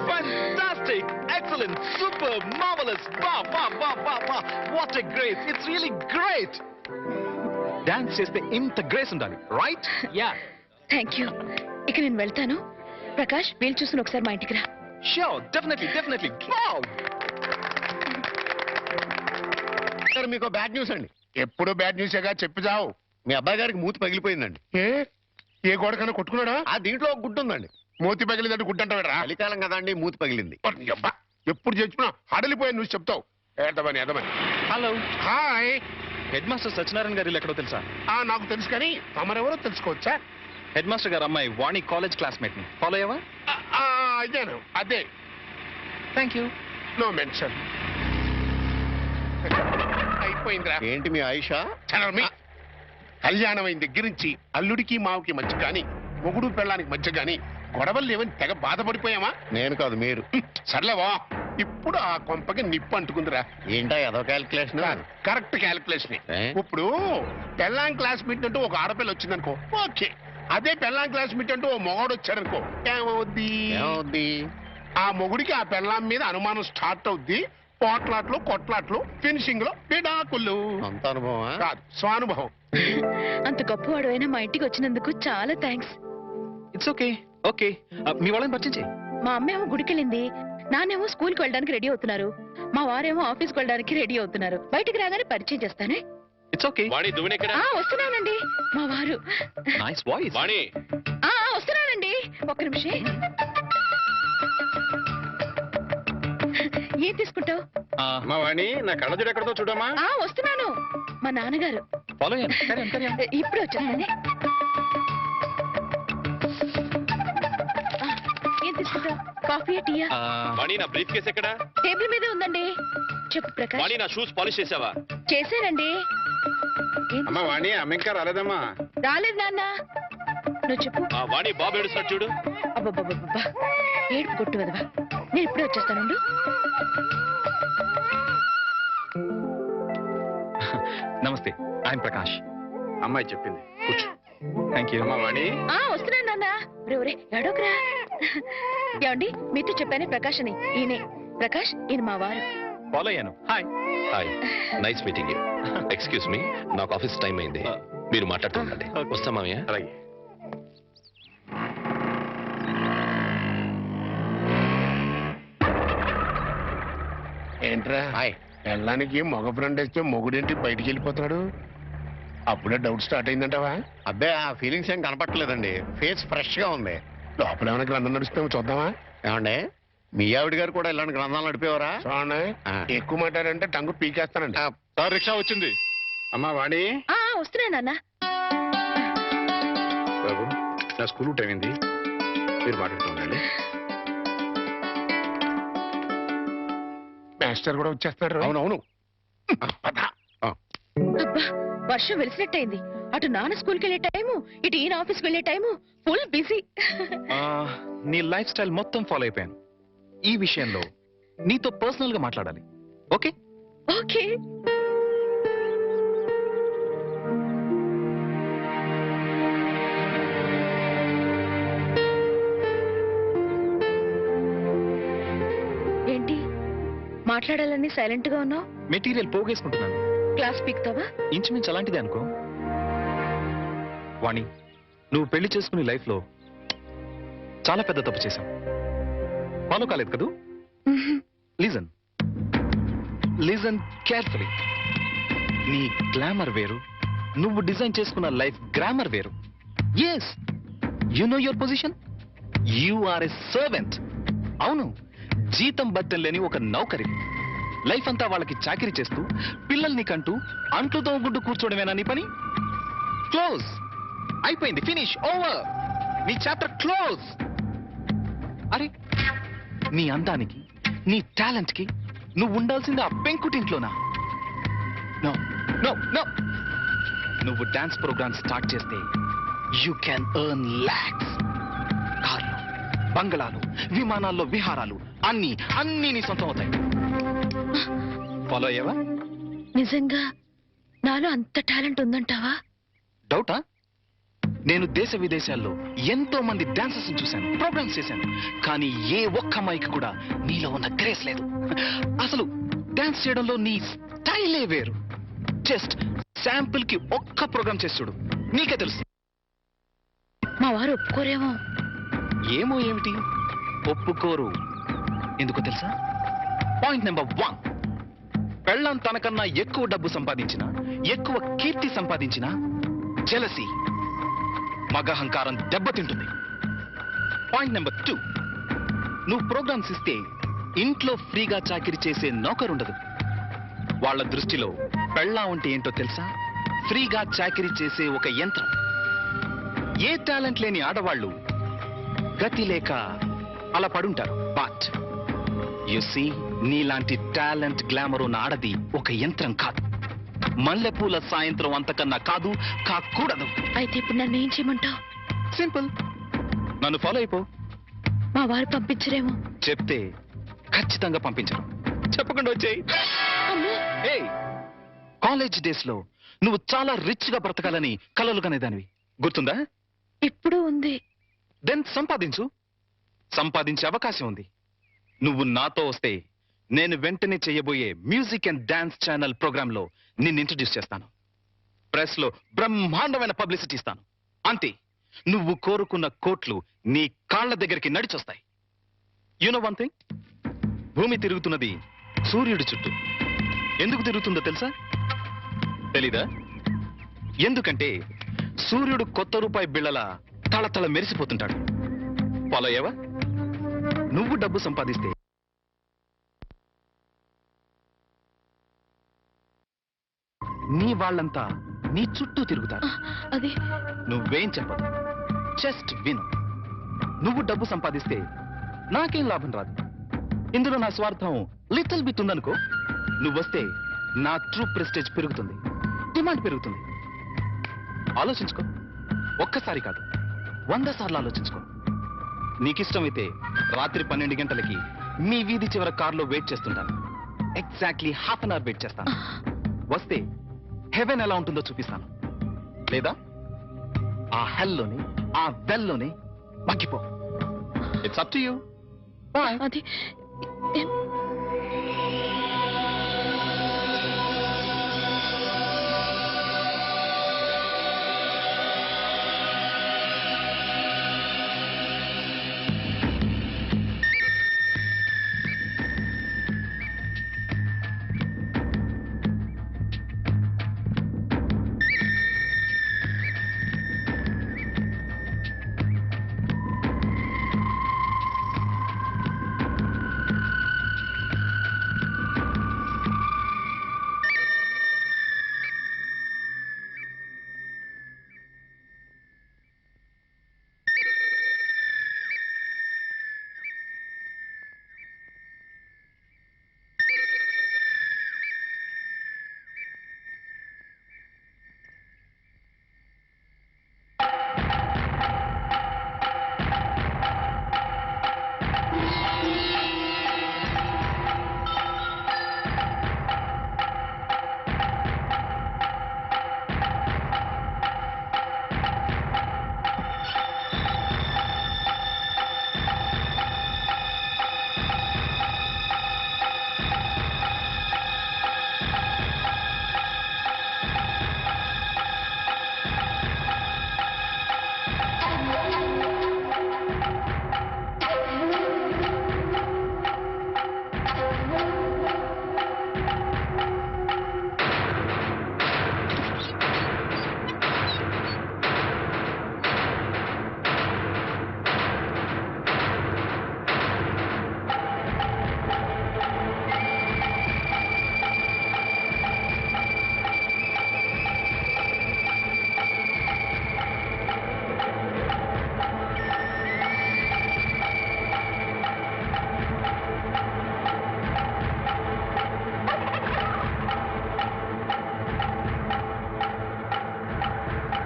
Fantastic! Excellent! Super! Marvelous! Wow! What a grace! It's really great! Dance చేస్తే ఇంత గ్రేస్ ఉండాలి, రైట్? యా. Thank you. ఇక నేను వెళ్తాను. ప్రకాష్, వీలు చూసుకుని ఒకసారి మా ఇంటికి రా. Sure, definitely. Wow! సార్ మీకు బ్యాడ్ న్యూస్ అండి. ఎప్పుడు బ్యాడ్ న్యూసేగా చెప్పి చావు. మీ అబ్బాయి గారికి మూతి పగిలిపోయిందండి. ఏ గోడకన్నా కొట్టుకున్నాడా? ఆ దీంట్లో ఒక గుడ్డు ఉందండి. మూతి పగిలిదంటే గుడ్డంటారా? చలికాలం కదండి, మూతి పగిలింది. ఎప్పుడు చెప్పినా హడలిపోయి నువ్వు చెప్తావు. ఎదమని hello, hi. Head master Satyanarayana గారు ఎక్కడో తెలుసా? నాకు తెలుసు కానీ తమరెవరో తెలుసుకోవచ్చా? హెడ్ మాస్టర్ గారు అమ్మాయి వాణి కాలేజ్ క్లాస్మేట్ ని ఫాలో అయ్యావా? అయ్యాను. అదే. Thank you. No mention. అయిపోయిందిరా. ఏంటి మీ ఆయిషా? కళ్యాణం అయిన దగ్గర నుంచి అల్లుడికి మావుకి మధ్య కానీ మొగుడు పెళ్ళానికి మధ్య కానీ గొడవలు లేవని తెగ బాధపడిపోయామా? నేను కాదు, మీరు. సర్లేవా, ఇప్పుడు ఆ కొంపకి నిప్పు అంటుకుందిరా. ఏంటా ఏదో క్యాల్కులేషన్? Correct calculation. ఇప్పుడు పెళ్ళాం క్లాస్ మీట్ అంటూ ఒక ఆడపిల్ల వచ్చిందనుకో, ఓకే. అదే పెళ్ళాం క్లాస్ మీట్ అంటూ ఓ మొగాడు వచ్చాడనుకో, ఏమవుద్ది? ఆ మొగుడికి ఆ పెళ్ళాం మీద అనుమానం స్టార్ట్ అవుద్ది. పోట్లాట్లు, కొట్లాట్లు, ఫినిషింగ్ లో విడాకులు. అంత అనుభవం కాదు, స్వానుభవం. అంత గొప్పవాడు అయినా మా ఇంటికి వచ్చినందుకు చాలా థ్యాంక్స్. It's okay. మీ వాళ్ళని పరిచయం చేయి. మా అమ్మేమో గుడికెళ్ళింది, నాన్నేమో స్కూల్కి వెళ్ళడానికి రెడీ అవుతున్నారు, మా వారేమో ఆఫీస్కి వెళ్ళడానికి రెడీ అవుతున్నారు. బయటికి రాగానే పరిచయం చేస్తానే. It's okay. వాణి, దువ్వెనెక్కడ? వస్తున్నానండి. మా వారు. Nice voice. వాణి, వస్తున్నానండి. ఒక్క నిమిషం. ఏం తీసుకుంటావు? మా వాణి, నా కళ్ళజోడు ఎక్కడతో చూడమ్మా. వస్తున్నాను. మా నాన్నగారు. ఫాలో అయ్యాను. ఇప్పుడు వచ్చేస్తానే. ఏం తీసుకుంటావు? కాఫీ, టీయా? వాణి, నా బ్రీఫ్ కేస్ ఎక్కడ? టేబుల్ మీదే ఉందండి. చెప్పు ప్రకాష్. వాణి, నా షూస్ పాలిష్ చేసావా? చేశానండి. అమ్మా వాణి, అమ్మ ఇంకా రాలేదమ్మా. రాలేదు నాన్న. నువ్వు చెప్పు. వాణి, బాబు ఏడుస్తాడు చూడు. అబ్బబ్బబ్బబ్బా, ఏడుపు కొట్టు వదవా. నేను ఇప్పుడే వచ్చేస్తానుండు. నమస్తే, ఐఎమ్ ప్రకాష్. అమ్మాయి చెప్పింది, కూర్చో. Thank you. అమ్మా వాణి. వస్తున్నాను నాన్న. ఒరే ఎడోకరా. ఏమండి, మీతో చెప్పానే ప్రకాష్ అని. ఈయనే ప్రకాష్, ఈయన మా వారు. ఫాలో అయ్యాను. Hi, nice meeting you. Excuse me, నాకు ఆఫీస్ టైం అయింది, మీరు మాట్లాడుతూ ఉండండి. వస్తా మామయ్య. అలాగే. ఏంట్రా హాయ్. వెళ్ళడానికి మగ ఫ్రెండ్ వేస్తే మొగుడేంటి బయటికి వెళ్ళిపోతున్నాడు? అప్పుడే డౌట్ స్టార్ట్ అయిందంటావా? అబ్బే ఆ ఫీలింగ్స్ ఏం కనపట్లేదండి. ఫేస్ ఫ్రెష్ గా ఉంది. లోపల ఏమైనా గ్రంథం నడుస్తామో చూద్దామా? ఏమండి మీ ఆవిడ గారు కూడా ఇలాంటి గ్రంథాలు నడిపేవారా? చూడండి, ఎక్కువ మాట్లాడంటే టంగు పీకేస్తానండి. సార్ రిక్షా వచ్చింది. అమ్మా వాణి, వస్తున్నా నాన్న. బాబు నా స్కూల్ టైం అయింది, మీరు మాట్లాడుతూ ఉండండి. మాస్టర్ కూడా వచ్చేస్తున్నారు. అవునవును. అబ్బా, వర్షం వెలిసినట్టయింది. అటు నాన్న స్కూల్కి వెళ్ళే టైము, ఇటు ఈయన ఆఫీస్కి వెళ్ళే టైము, ఫుల్ బిజీ. నీ లైఫ్ స్టైల్ మొత్తం ఫాలో అయిపోయాను. ఈ విషయంలో నీతో పర్సనల్ గా మాట్లాడాలి. ఓకే? ఓకే. ఏంటి మాట్లాడాలని సైలెంట్ గా ఉన్నావు? మెటీరియల్ పోగేసుకుంటున్నాను. క్లాస్ పీక్తావా? ఇంచుమించు అలాంటిదే అనుకో. వాణి, నువ్వు పెళ్లి చేసుకునే లైఫ్ లో చాలా పెద్ద తప్పు చేశావు. ఫాలో కాలేదు కదూ? Listen listen carefully. నీ గ్లామర్ వేరు, నువ్వు డిజైన్ చేసుకున్న లైఫ్ గ్రామర్ వేరు. Yes, you know your position. You are a servant. అవును, జీతం బట్టం లేని ఒక నౌకరి. లైఫ్ అంతా వాళ్ళకి చాకరీ చేస్తూ పిల్లల్ని కంటూ అంట్లు తోముకుంటూ కూర్చోవడమేనా నీ పని? క్లోజ్ అయిపోయింది. Finish, over. నీ చాప్టర్ క్లోజ్. అరే, నీ అందానికి, నీ టాలెంట్ కి నువ్వు ఉండాల్సింది ఆ పెంకుటింట్లోనా? No no no. నువ్వు డాన్స్ ప్రోగ్రామ్ స్టార్ట్ చేస్తే యూ క్యాన్ ఎర్న్ లాక్స్. కార్లు, బంగళాలు, విమానాల్లో విహారాలు అన్ని అన్ని నీ సొంతం అవుతాయి. ఫాలో అయ్యావా? నిజంగా నాలో అంత టాలెంట్ ఉందంటావా? డౌటా? నేను దేశ విదేశాల్లో ఎంతో మంది డాన్సర్స్ చూశాను, ప్రోగ్రామ్స్ చేశాను. కానీ ఏ ఒక్క అమ్మాయికి కూడా నీలో ఉన్న గ్రేస్ లేదు. అసలు డాన్స్ చేయడంలో నీ స్టైలే వేరు. జస్ట్ శాంపుల్ కి ఒక్క ప్రోగ్రామ్ చేసి చూడు, నీకే తెలుసు. మా వారు ఒప్పుకోరేమో. ఏమో ఏమిటి, ఒప్పుకోరు. ఎందుకో తెలుసా? పాయింట్ నెంబర్ 1, పెళ్ళం తనకన్నా ఎక్కువ డబ్బు సంపాదించినా, ఎక్కువ కీర్తి సంపాదించినా జెలసీ, మగహంకారం దెబ్బతింటుంది. పాయింట్ నెంబర్ 2, నువ్వు ప్రోగ్రామ్స్ ఇస్తే ఇంట్లో ఫ్రీగా చాకిరీ చేసే నౌకరుండదు. వాళ్ళ దృష్టిలో పెళ్ళాం అంటే ఏంటో తెలుసా? ఫ్రీగా చాకిరీ చేసే ఒక యంత్రం. ఏ టాలెంట్ లేని ఆడవాళ్ళు గతి లేక అలా పడుంటారు. బట్ యు సీ, నీలాంటి టాలెంట్, గ్లామర్ ఉన్న ఆడది ఒక యంత్రం కాదు. మల్లెపూల సాయంత్రం అంతకన్నా కాదు, కాకూడదు. అయితే ఇప్పుడు నన్ను ఏం చేయమంటావు? సింపుల్, నన్ను ఫాలో అయిపో. మా వారు పంపించరేమో. చెప్తే ఖచ్చితంగా పంపించరు. చెప్పకుండా వచ్చేయి. ఏయ్, కాలేజ్ డేస్ లో నువ్వు చాలా రిచ్ గా బ్రతకాలని కలలు కనేదానివి, గుర్తుందా? ఇప్పుడు ఉంది. దెన్ సంపాదించు. సంపాదించే అవకాశం ఉంది. నువ్వు నాతో వస్తే నేను వెంటనే చేయబోయే music and dance channel programme లో నిన్ను ఇంట్రడ్యూస్ చేస్తాను. ప్రెస్ లో బ్రహ్మాండమైన పబ్లిసిటీ ఇస్తాను. అంతే, నువ్వు కోరుకున్న కోట్లు నీ కాళ్ల దగ్గరికి నడిచొస్తాయి. యు నో వన్ థింగ్, భూమి తిరుగుతున్నది సూర్యుడి చుట్టూ. ఎందుకు తిరుగుతుందో తెలుసా? తెలీదా? ఎందుకంటే సూర్యుడు కొత్త రూపాయి బిళ్ళల తళతళ మెరిసిపోతుంటాడు. ఫాలో అయ్యావా? నువ్వు డబ్బు సంపాదిస్తే నీ వాళ్ళంతా నీ చుట్టూ తిరుగుతారు. అది నువ్వేం చెప్పదు, జస్ట్ విను. నువ్వు డబ్బు సంపాదిస్తే నాకేం లాభం రాదు. ఇందులో నా స్వార్థం లిటిల్ బిట్ ఉందనుకో. నువ్వొస్తే నా ట్రూ ప్రెస్టేజ్ పెరుగుతుంది, డిమాండ్ పెరుగుతుంది. ఆలోచించుకో. ఒక్కసారి కాదు, 100 సార్లు ఆలోచించుకో. నీకిష్టమైతే రాత్రి 12 గంటలకి మీ వీధి చివర కారులో వెయిట్ చేస్తుంటాను. ఎగ్జాక్ట్లీ ½ అన్ అవర్ వెయిట్ చేస్తాను. వస్తే హెవెన్ ఎలా ఉంటుందో చూపిస్తాను. లేదా ఆ హెల్లోనే, ఆ వెల్లోనే మగ్గిపో. It's up to you. Bye. అది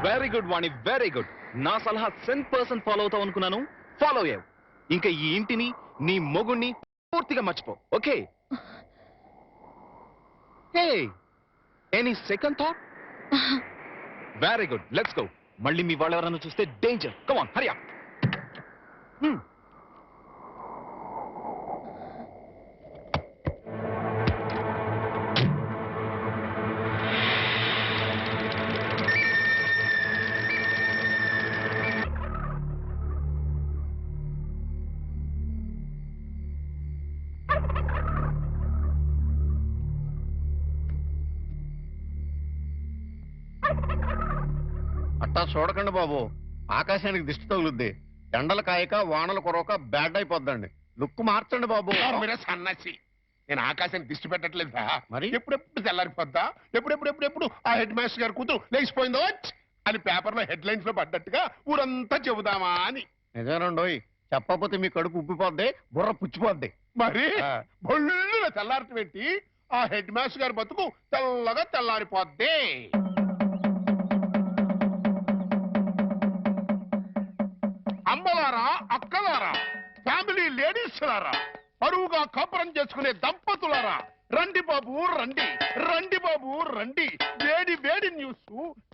very good Vani, very good. నా సలహా 100% ఫాలో అవుతావు అనుకున్నాను, ఫాలో అయ్యావు. ఇంకా ఈ ఇంటిని నీ మొగుణ్ణి పూర్తిగా మర్చిపో, okay? Hey, any second thought? Very good, let's go. మళ్ళీ మీ వాళ్ళు ఎవరైనా చూస్తే danger. Come on, Hari up. అట్టా చూడకండి బాబు, ఆకాశానికి దిష్టి తగులుద్ది. ఎండలు కాయక వానలు కురవక బ్యాడ్ అయిపోద్దండి. లుక్ మార్చండి బాబు. మీరు సన్నసి, నేను ఆకాశాన్ని దిష్టి పెట్టట్లేదా? మరి? ఎప్పుడెప్పుడు తెల్లారిపోద్దా, ఎప్పుడెప్పుడు ఆ హెడ్ మాస్టర్ గారి కూతురు లేచిపోయిందో అని పేపర్లో హెడ్ లైన్స్ లో పడ్డట్టుగా ఊరంతా చెబుదామా అని. నిజమేనండోయ్, చెప్పకపోతే మీ కడుపు ఉబ్బిపోద్ది, బుర్ర పుచ్చిపోద్ది. మరి బొల్లున తెల్లారటం పెట్టి ఆ హెడ్ మాస్టర్ గారి బతుకు తెల్లగా తెల్లారిపోద్ది. అమ్మలారా, అక్కలారా, ఫ్యామిలీ లేడీస్ లారా, పరువుగా కాపురం చేసుకునే దంపతులారా, రండి బాబు రండి, రండి బాబు రండి. వేడి వేడి న్యూస్,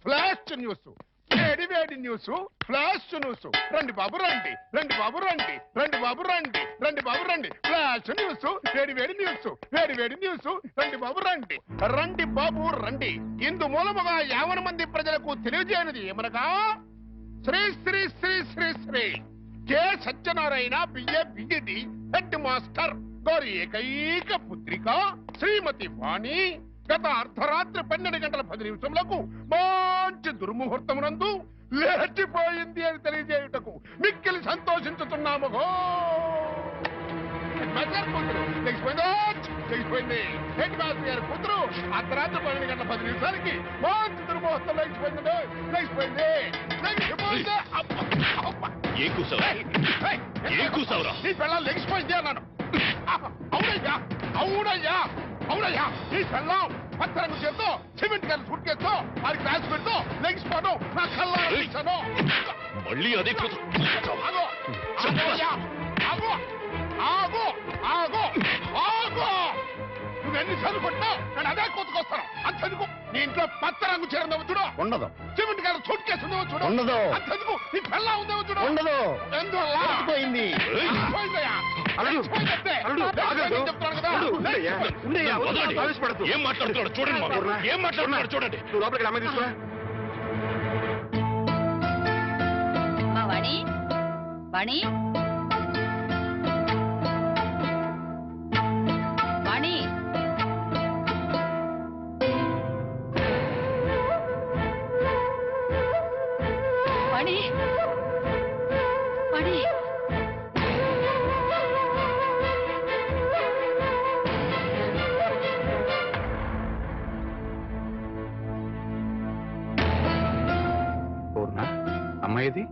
ఫ్లాష్ న్యూస్, వేడి వేడి న్యూస్, ఫ్లాష్ న్యూస్. రండి బాబు రండి, రండి బాబు రండి, రండి బాబు రండి, రండి బాబు రండి. ఫ్లాష్ న్యూస్, వేడి వేడి న్యూస్, వేడి వేడి న్యూస్. రండి బాబు రండి, రండి బాబు రండి. ఇందు మూలముగా 50 మంది ప్రజలకు తెలియజేయనిది ఏమనగా, Shri Shri Shri Shri Shri K Satyanarayana BA BEd head master గారి ఏకైక పుత్రిక శ్రీమతి వాణి గత అర్ధరాత్రి 12 గంటల 10 నిమిషములకు మంచి దుర్ముహూర్తమునందు లేచిపోయింది అని తెలియజేయుటకు మిక్కిలి సంతోషించుతున్నాము. లేచిపోయింది హెడ్ మాస్టర్ గారి కూతురు అర్ధరాత్రి 12 గంటల 10 నిమిషాలకి మంచి దుర్ముహూర్తం లేచిపోయింది. లేచిపోయింది. నీ పిల్లలు లెగిసిపోయింది అన్నాను. అవునయ్యా, అవునయ్యా, అవునయ్యా. నీ పిల్లం పచ్చరంగు చేస్తూ సిమెంట్ గారి సూట్ కేస్తూ వారికి క్లాస్ పెడుతూ లెగిసిపోను నా కళ్ళ మళ్ళీ అదే నువ్వెన్నిసార్లు కొట్టినా నేను అదే కొట్టుకొస్తాను. అంతెందుకు నీ ఇంట్లో పచ్చ రంగు చీర ఉందేమో చూడు, ఉండదు. సిమెంట్ గారి సూట్ కేసు ఉందేమో చూడు, ఉండదు. అంతెందుకు నీ పిల్ల ఉందేమో చూడు, ఉండదు. ఎందువల్ల పోయింది. పోయిందయ్యా. ఏం మాట్లాడుతున్నాడు చూడండి బాబు. ఏం మాట్లాడుతున్నాడు చూడండి. నువ్వు లోపలికి అమ్మాయి తీసుకురా. వాణి, వాణి, వాణి. వాణి, వాణి. పూర్ణ, అమ్మాయిది?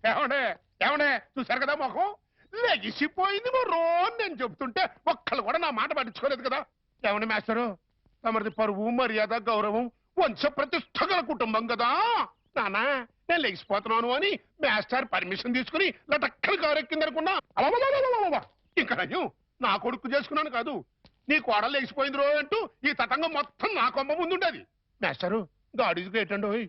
ఏమండే ఏమండే చూసారు కదా మొహం లెగిసిపోయింది రోజు నేను చెప్తుంటే ఒక్కళ్ళు కూడా నా మాట పట్టించుకోలేదు కదా. ఏమండి మాస్టరు, తమది పరువు మర్యాద గౌరవం వంశ ప్రతిష్ట గల కుటుంబం కదా. నానా నేను లెగిసిపోతున్నాను అని మాస్టర్ పర్మిషన్ తీసుకుని లటక్కలు కారెక్కింది అనుకున్నా. ఇంకా నయ్యం నా కొడుకు చేసుకున్నాను కాదు, నీ కోడలు లెగిసిపోయింది రో అంటూ ఈ తతంగం మొత్తం నా కొమ్మ ముందుండేది. మాస్టరు గాడ్ ఈజ్ గ్రేట్ అండి.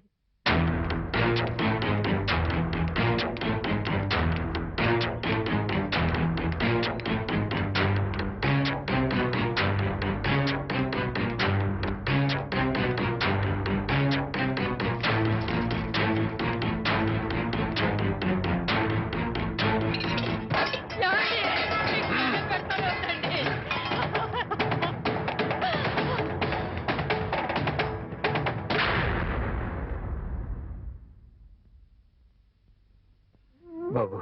బాబు,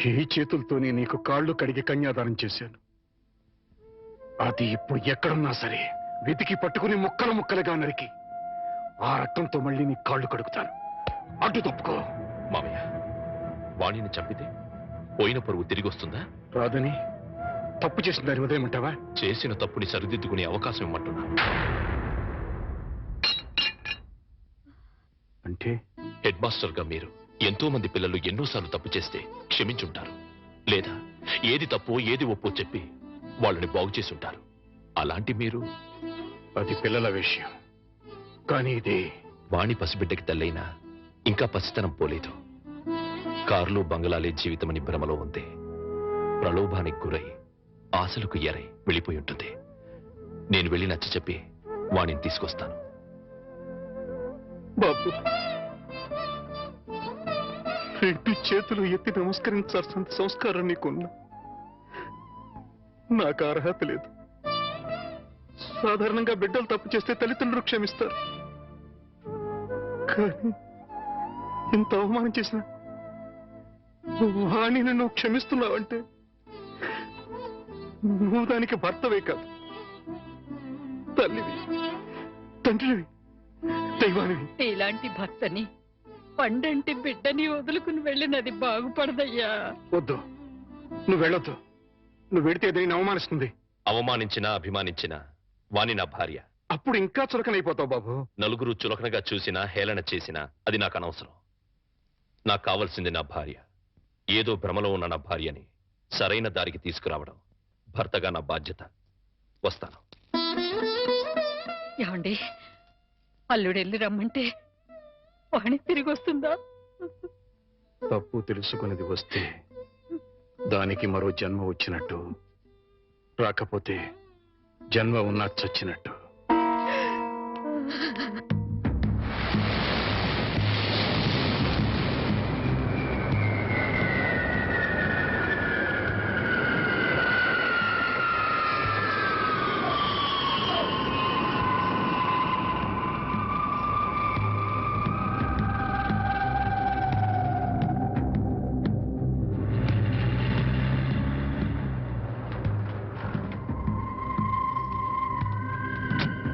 ఈ చేతులతోనే నీకు కాళ్ళు కడిగి కన్యాదానం చేశాను. అది ఇప్పుడు ఎక్కడున్నా సరే వెతికి పట్టుకుని ముక్కలు ముక్కలుగా నరికి ఆ రక్తంతో మళ్ళీ నీ కాళ్ళు కడుగుతాను. అడ్డు తప్పుకో. మామయ్య, వాణిని చంపితే పోయిన పరువు తిరిగి వస్తుందా? రాదని తప్పు చేసిన దాని ఉదయమంటావా? చేసిన తప్పుని సరిదిద్దుకునే అవకాశం ఇమ్మంటున్నా. అంటే హెడ్ మాస్టర్ గా మీరు ఎంతో మంది పిల్లలు ఎన్నోసార్లు తప్పు చేస్తే క్షమించుంటారు, లేదా ఏది తప్పో ఏది ఒప్పో చెప్పి వాళ్ళని బాగు చేసి ఉంటారు. అలాంటి మీరు అది పిల్లల విషయం, కానీ ఇది వాణి పసిబిడ్డకి తల్లైనా ఇంకా పసితనం పోలేదు. కార్లు బంగళాలే జీవితమని భ్రమలో ఉంది. ప్రలోభానికి గురై ఆశలకు ఎరై వెళ్ళిపోయి ఉంటుంది. నేను వెళ్ళి నచ్చ చెప్పి వాణిని తీసుకొస్తాను. బాబు, రెండు చేతులు ఎత్తి నమస్కరించాల్సిన సంస్కారం నీకున్నా నాకు అర్హత లేదు. సాధారణంగా బిడ్డలు తప్పు చేస్తే తల్లిదండ్రులు క్షమిస్తారు, కానీ ఇంత అవమానం చేసిన వాణిని నువ్వు క్షమిస్తున్నావంటే నువ్వు దానికి భర్తవే కాదు, తల్లివి, తండ్రివి, దైవానివి. ఇలాంటి భర్తని పండంటి బిడ్డని వదులుకుని వెళ్ళినది బాగుపడదయ్యా. వద్దు, నువ్వు వెళ్ళొద్దు. నువ్వు వెడితే ఏదైనా అవమానిస్తుంది. అవమానించినా అభిమానించినా వాణి నా భార్య. అప్పుడు ఇంకా చులకనైపోతావు బాబు. నలుగురు చులకనగా చూసినా హేళన చేసినా అది నాకు అనవసరం. నాకు కావాల్సింది నా భార్య. ఏదో భ్రమలో ఉన్న నా భార్యని సరైన దారికి తీసుకురావడం భర్తగా నా బాధ్యత. వస్తాను. ఏమండి, అల్లుడెళ్ళి రమ్మంటే వాణి తిరిగి వస్తుందా? తప్పు తెలుసుకున్నది వస్తే దానికి మరో జన్మ వచ్చినట్టు, రాకపోతే జన్మ ఉన్నా చచ్చినట్టు.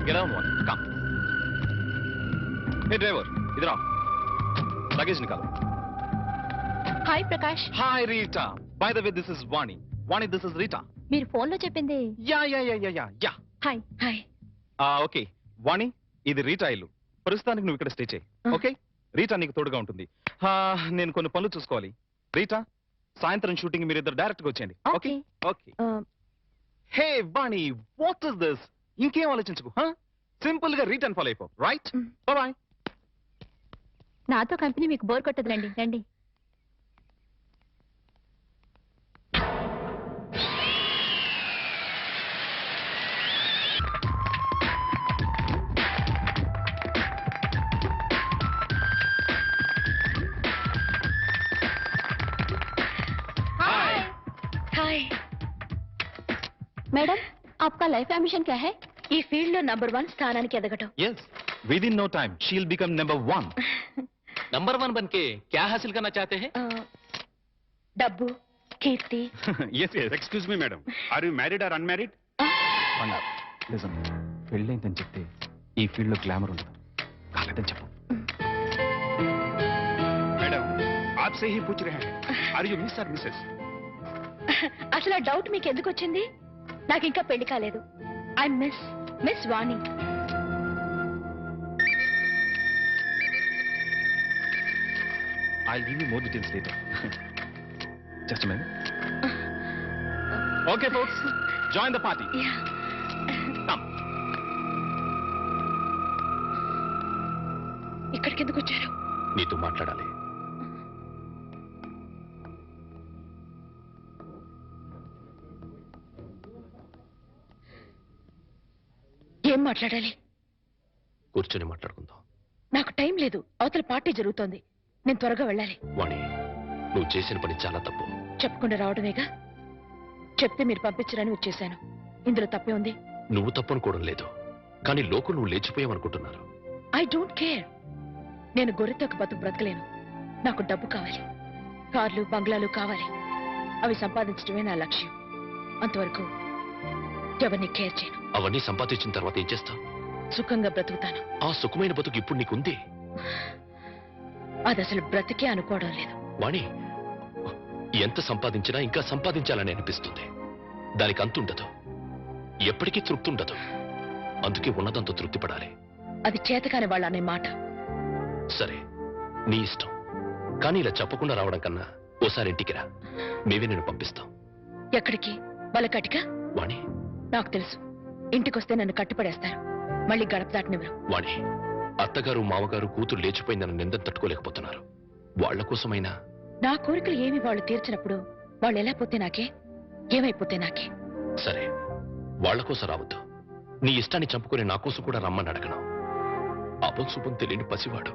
Get down one. Come. Hey driver, इधर आओ. Luggage निकालो. Hi Prakash. Hi Rita. By the way, this is Vani. Vani, this is Rita. మీరు ఫోన్ లో చెప్పింది. Yeah. Hi hi. ఓకే. వాణి, ఇది రీటా ఇల్లు. ప్రస్తుతానికి నువ్వు ఇక్కడ స్టే చేయి. ఓకే? రీటా నీకు తోడుగా ఉంటుంది. నేను కొన్ని పనులు చూసుకోవాలి. రీటా, సాయంత్రం షూటింగ్ మీరు ఇద్దరు డైరెక్ట్ గా వచ్చేయండి. Okay? Okay. Hey Vani, what is this? ఇంకేం ఆలోచించుకో. సింపుల్ గా రీటర్న్ ఫాలో అయిపో. రైట్? బాయ్. నాతో కంపెనీ మీకు బోర్ కొట్టదులండి, రండి. हाय मैडम, आपका लाइफ एम्बिशन क्या है? ఈ ఫీల్డ్ లో నంబర్ 1 స్థానానికి ఎదగటం. Yes. Within no time, she'll become number 1. Number 1 बन के क्या हासिल करना चाहते हैं? డబ్బు, కీర్తి. Yes. Excuse me madam, are you married or unmarried? Listen, పెళ్ళైందని చెప్తే ఈ ఫీల్డ్ లో గ్లామర్ ఉండదు. కాలేదని చెప్పు. మేడం, आपसे ही पूछ रहे हैं, आर यू मिस और मिसेस? అసలు ఆ డౌట్ మీకు ఎందుకు వచ్చింది? నాకు ఇంకా పెళ్లి కాలేదు. I miss Vani. I'll give you more details later. Just a minute. Okay, folks, join the party. Come. ఇక్కడికి ఎందుకు వచ్చారు? నీతో మాట్లాడాలి. ఏం మాట్లాడాలి? కూర్చొని మాట్లాడుకుందాం. నాకు టైం లేదు, అవతల పార్టీ జరుగుతోంది. నేను త్వరగా వెళ్ళాలి. వాణి, నువ్వు చేసిన పని చాలా తప్పు. చెప్పకుండా రావడమేగా. చెప్తే మీరు పంపించరని వచ్చేసాను. ఇందులో తప్పే ఉంది. నువ్వు తప్పనుకోవడం లేదు, కానీ లోకం నువ్వు లేచిపోయావనుకుంటున్నారు. I don't care. నేను గొర్రెతో బతుకు బ్రతకలేను. నాకు డబ్బు కావాలి, కార్లు బంగ్లాలు కావాలి. అవి సంపాదించడమే నా లక్ష్యం. అంతవరకు ఎవరిని కేర్ చేయను. అవన్నీ సంపాదించిన తర్వాత ఏం చేస్తావు? సుఖంగా బ్రతుకుతాను. ఆ సుఖమైన బతుకు ఇప్పుడు నీకుంది. అది అసలు బ్రతికే అనుకోవడం లేదు. వాణి, ఎంత సంపాదించినా ఇంకా సంపాదించాలని అనిపిస్తుంది. దానికి అంతుండదు, ఎప్పటికీ తృప్తి ఉండదు. అందుకే ఉన్నదంతా తృప్తి పడాలి. అది చేతకాని వాళ్ళు అనే మాట. సరే, నీ ఇష్టం. కానీ ఇలా చెప్పకుండా రావడం కన్నా ఓసారి ఇంటికి రా, మేమే నేను పంపిస్తాం. ఎక్కడికి? బలకటిక? వాణి, నాకు తెలుసు, ఇంటికొస్తే నన్ను కట్టిపడేస్తారు, మళ్ళీ గడప దాటనివ్వరు. వాణి, అత్తగారు మామగారు కూతురు లేచిపోయిందని నిందను తట్టుకోలేకపోతున్నారు. వాళ్ల కోసమైనా. నా కోరికలు ఏమి వాళ్ళు తీర్చినప్పుడు వాళ్ళు ఎలా పోతే నాకే, ఏమైపోతే నాకే. సరే, వాళ్ల కోసం రావద్దు. నీ ఇష్టాన్ని చంపుకొని నా కోసం కూడా రమ్మని అడగను. అపం శుభం తెలియని పసివాడు,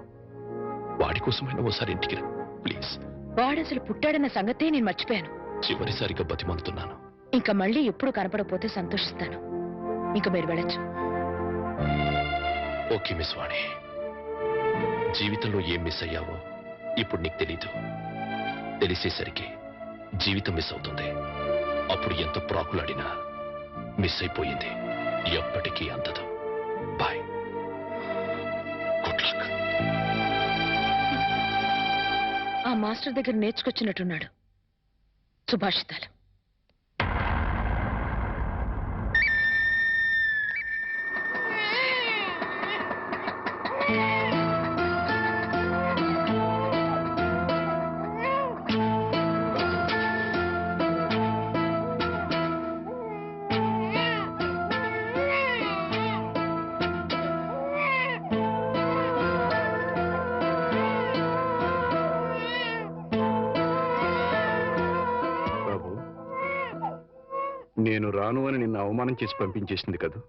వాడి కోసమైనా ఓసారి ఇంటికి రా ప్లీజ్. వాడసలు పుట్టాడన్న సంగతే నేను మర్చిపోయాను. చివరిసారిగా బతిమందుతున్నాను. ఇంకా మళ్ళీ ఎప్పుడు కనపడకపోతే సంతోషిస్తాను. ఇంకా మీరు వెళ్ళొచ్చు. ఓకే మిస్ వాణి, జీవితంలో ఏం మిస్ అయ్యావో ఇప్పుడు నీకు తెలీదు. తెలిసేసరికి జీవితం మిస్ అవుతుంది. అప్పుడు ఎంత ప్రాకులాడినా మిస్ అయిపోయింది ఎప్పటికీ అందదు. Bye, good luck. ఆ మాస్టర్ దగ్గర నేర్చుకొచ్చినట్టున్నాడు సుభాషితాలు. నేను రాను అని నిన్ను అవమానం చేసి పంపించేసింది కదా.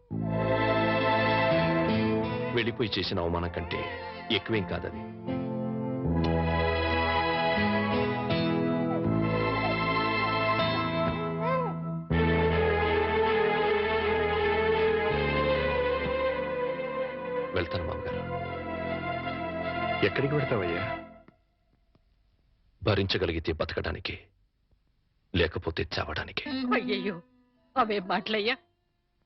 వెళ్ళిపోయి చేసిన అవమానం కంటే ఎక్కువేం కాదది. వెళ్తాను మామగారు. ఎక్కడికి పెడతావయ్యా? భరించగలిగితే బతకడానికి, లేకపోతే చావడానికి. అయ్యయ్యో, అవే మాటలయ్యా.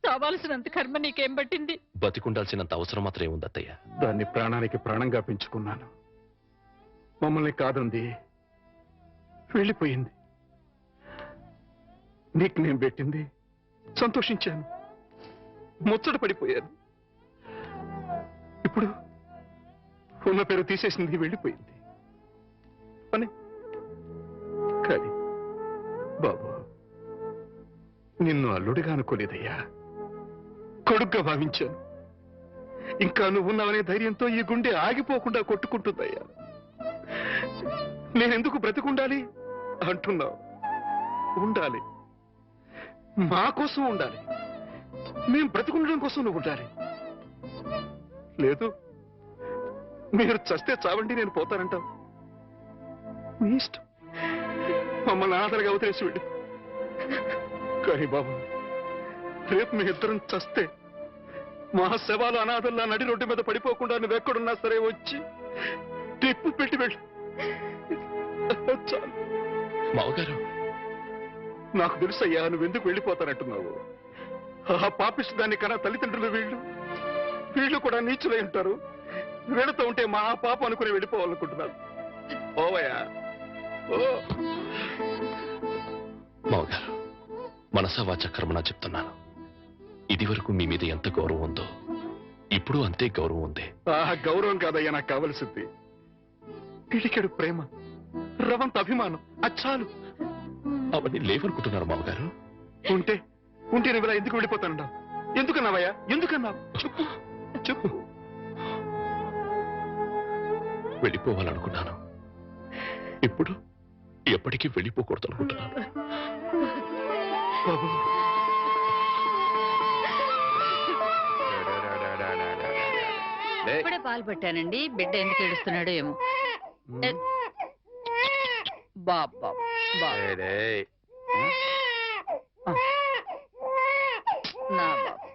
చావాల్సినంత కర్మ నీకేం పట్టింది? బతికుండాల్సినంత అవసరం మాత్రం ఏముంది అత్తయ్య? దాన్ని ప్రాణానికి ప్రాణంగా పెంచుకున్నాను. మమ్మల్ని కాదంది, వెళ్ళిపోయింది. నీకు నేను పెట్టింది సంతోషించాను, ముచ్చట పడిపోయాను. ఇప్పుడు ఉన్న పేరు తీసేసింది, వెళ్ళిపోయింది అని. కానీ బాబు, నిన్ను అల్లుడిగా అనుకోలేదయ్యా, కొడుగ్గా భావించాను. ఇంకా నువ్వున్నావనే ధైర్యంతో ఈ గుండె ఆగిపోకుండా కొట్టుకుంటుందయ్యా. నేనెందుకు బ్రతికుండాలి అంటున్నావు? ఉండాలి, మా కోసం ఉండాలి. మేం బ్రతికుండడం కోసం నువ్వు ఉండాలి. లేదు, మీరు చస్తే చావండి, నేను పోతానంటావు. నీ ఇష్టం, మమ్మల్ని అనాథలుగా వదిలేసి వెళ్ళి. కానీ బాబు, రేపు మీ ఇద్దరం చస్తే మా శవాలు అనాథల్లా నడి రోడ్డు మీద పడిపోకుండా నువ్వెక్కడున్నా సరే వచ్చి టిప్పు పెట్టి వెళ్ళి. చాలు. మావగారు, నాకు తెలుసయ్యా నువ్వెందుకు వెళ్ళిపోతానంటున్నావు. ఆ పాపిష్టి దాన్ని కన్నా తల్లిదండ్రులు వీళ్ళు కూడా నీచులై ఉంటారు. వీళ్ళతో ఉంటే మా పాప అనుకుని వెళ్ళిపోవాలనుకుంటున్నారు. ఓవయ్యా, ఓ. మావగారు, మనసా వాచ కర్మనా చెప్తున్నాను. ఇది వరకు మీ మీద ఎంత గౌరవం ఉందో ఇప్పుడు అంతే గౌరవం ఉంది. ఆ గౌరవం కాదయ్యా నాకు కావలసింది, పిడికెడు ప్రేమ, రవంత అభిమానం. అచ్చాలు. అవన్నీ లేవనుకుంటున్నారు మామగారు. ఉంటే నువ్వు ఇలా ఎందుకు వెళ్ళిపోతానన్నావు? ఎందుకన్నావయ్యా? ఎందుకన్నావు? చెప్పు చెప్పు. వెళ్ళిపోవాలనుకున్నాను, ఇప్పుడు ఎప్పటికీ వెళ్ళిపోకూడదు అనుకుంటున్నాను. బాబు, ఇప్పుడే పాలు పెట్టానండి. బిడ్డ ఎందుకు ఏడుస్తున్నాడో ఏమో. బాబా నా బాబు.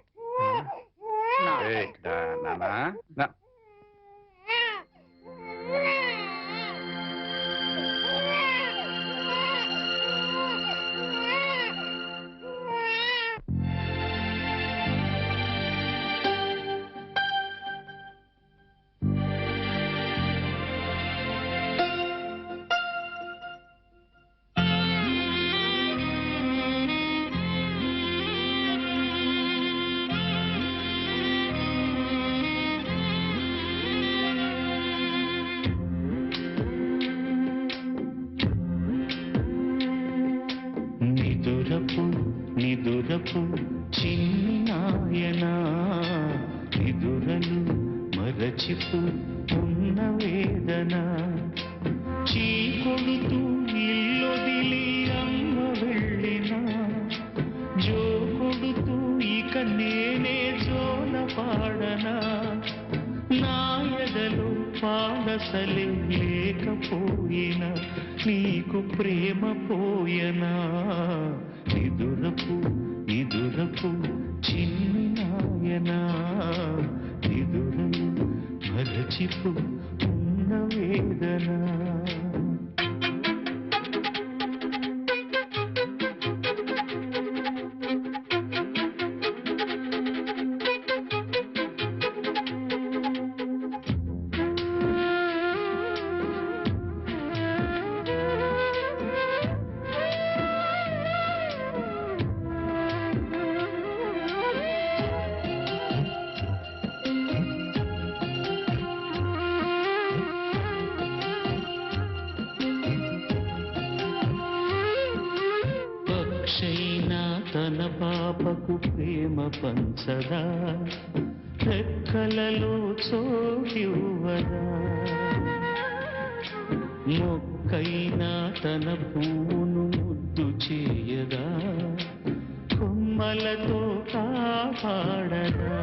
మరచిపు ఉన్న వేదన చీకొడుతూ ఇల్లొదిలి అమ్మ వెళ్ళినా జో కొడుతూ ఇక నేనే జోల పాడనా నా ఎదలో పాడసలే లేకపోయినా నీకు ప్రేమ పోయనా నిదురపు నిదురపు చిన్ని నాయనా నిదురలు మరచిపు ఉన్న వేదన పక్షైనా తన పాపకు ప్రేమ పంచదా రెక్కలలో చోటివ్వదా మొక్కైనా తన పువ్వును ముద్దు చేయదా కొమ్మలతో కాపాడదా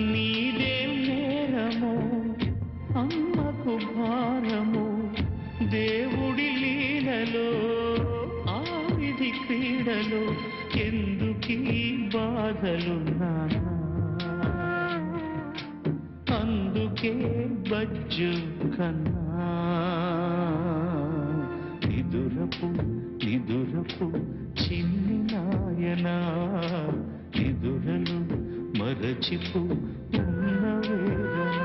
నీదేం నేరమో అమ్మకు భారమో దేవుడి లీలలో ఆ విధి క్రీడలో ఎందుకీ బాధలు నానా అందుకే బజ్జు కన్నా నిదురపు నిదురపు చిన్ని నాయనా నిదురలు మరచిపు ఉన్న వేదన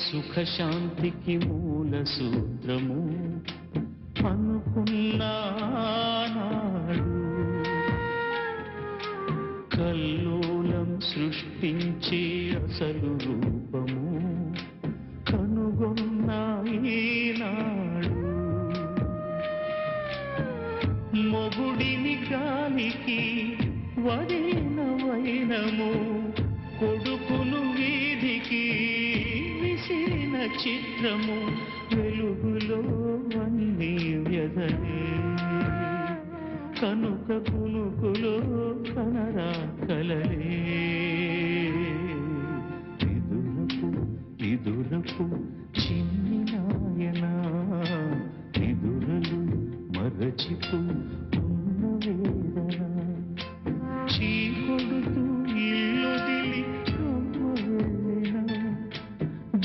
సుఖ శాంతికి మూల సూత్రము అనుకున్నానాడు కల్లోలం సృష్టించే అసలు రూపము కనుగొన్నాడు మొగుడిని గాలికి వదిన వైనము కొడుకును వీధికి విసిన చిత్రము వెలుగులో అన్ని వ్యధలే కనుక కునుకులో కనరా కలలే నిదురపు నిదురపు చిన్ని నాయనా నిదురలు మరచిపు ఉన్న వేదన చీకొడుతూ ఇల్లొదిలి అమ్మ వెళ్ళినా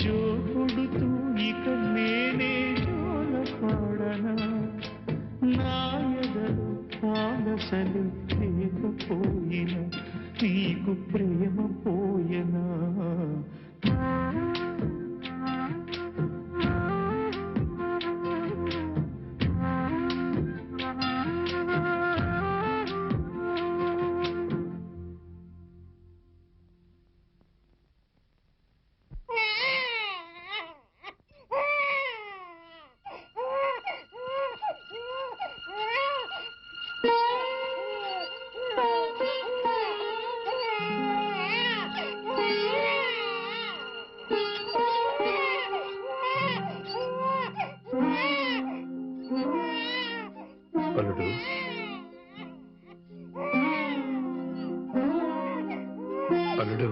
జో కొడుతూ ఇక నేనే జోల పాడనా నా ఎదలు పాడసలు లేకపోయినా నీకు ప్రేమ పోయనా అల్లుడు అల్లుడు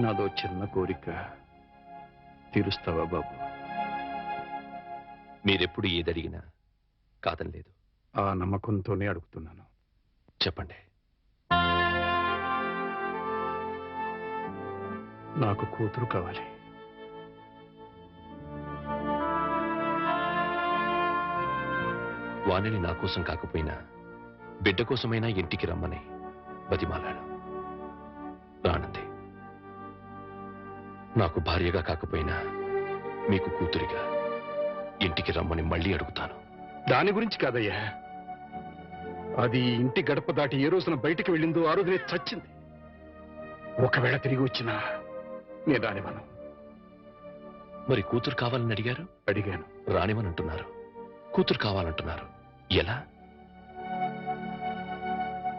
నాదో చిన్న కోరిక తీరుస్తావా బాబు? మీరెప్పుడు ఏదడిగినా కాదనలేదు. ఆ నమ్మకంతోనే అడుగుతున్నాను. చెప్పండి. నాకు కూతురు కావాలి. వాణిని నా కోసం కాకపోయినా బిడ్డ కోసమైనా ఇంటికి రమ్మని బతిమాలాడు. రానంది. నాకు భార్యగా కాకపోయినా మీకు కూతురిగా ఇంటికి రమ్మని మళ్ళీ అడుగుతాను. దాని గురించి కాదయ్యా, అది ఇంటి గడప దాటి ఏ రోజున బయటికి వెళ్ళిందో ఆ రోజునే చచ్చింది. ఒకవేళ తిరిగి వచ్చినా నేను రానివ్వను. మరి కూతురు కావాలని అడిగారు? అడిగాను. రానివ్వనంటున్నారు. కూతురు కావాలంటున్నారు. ఎలా?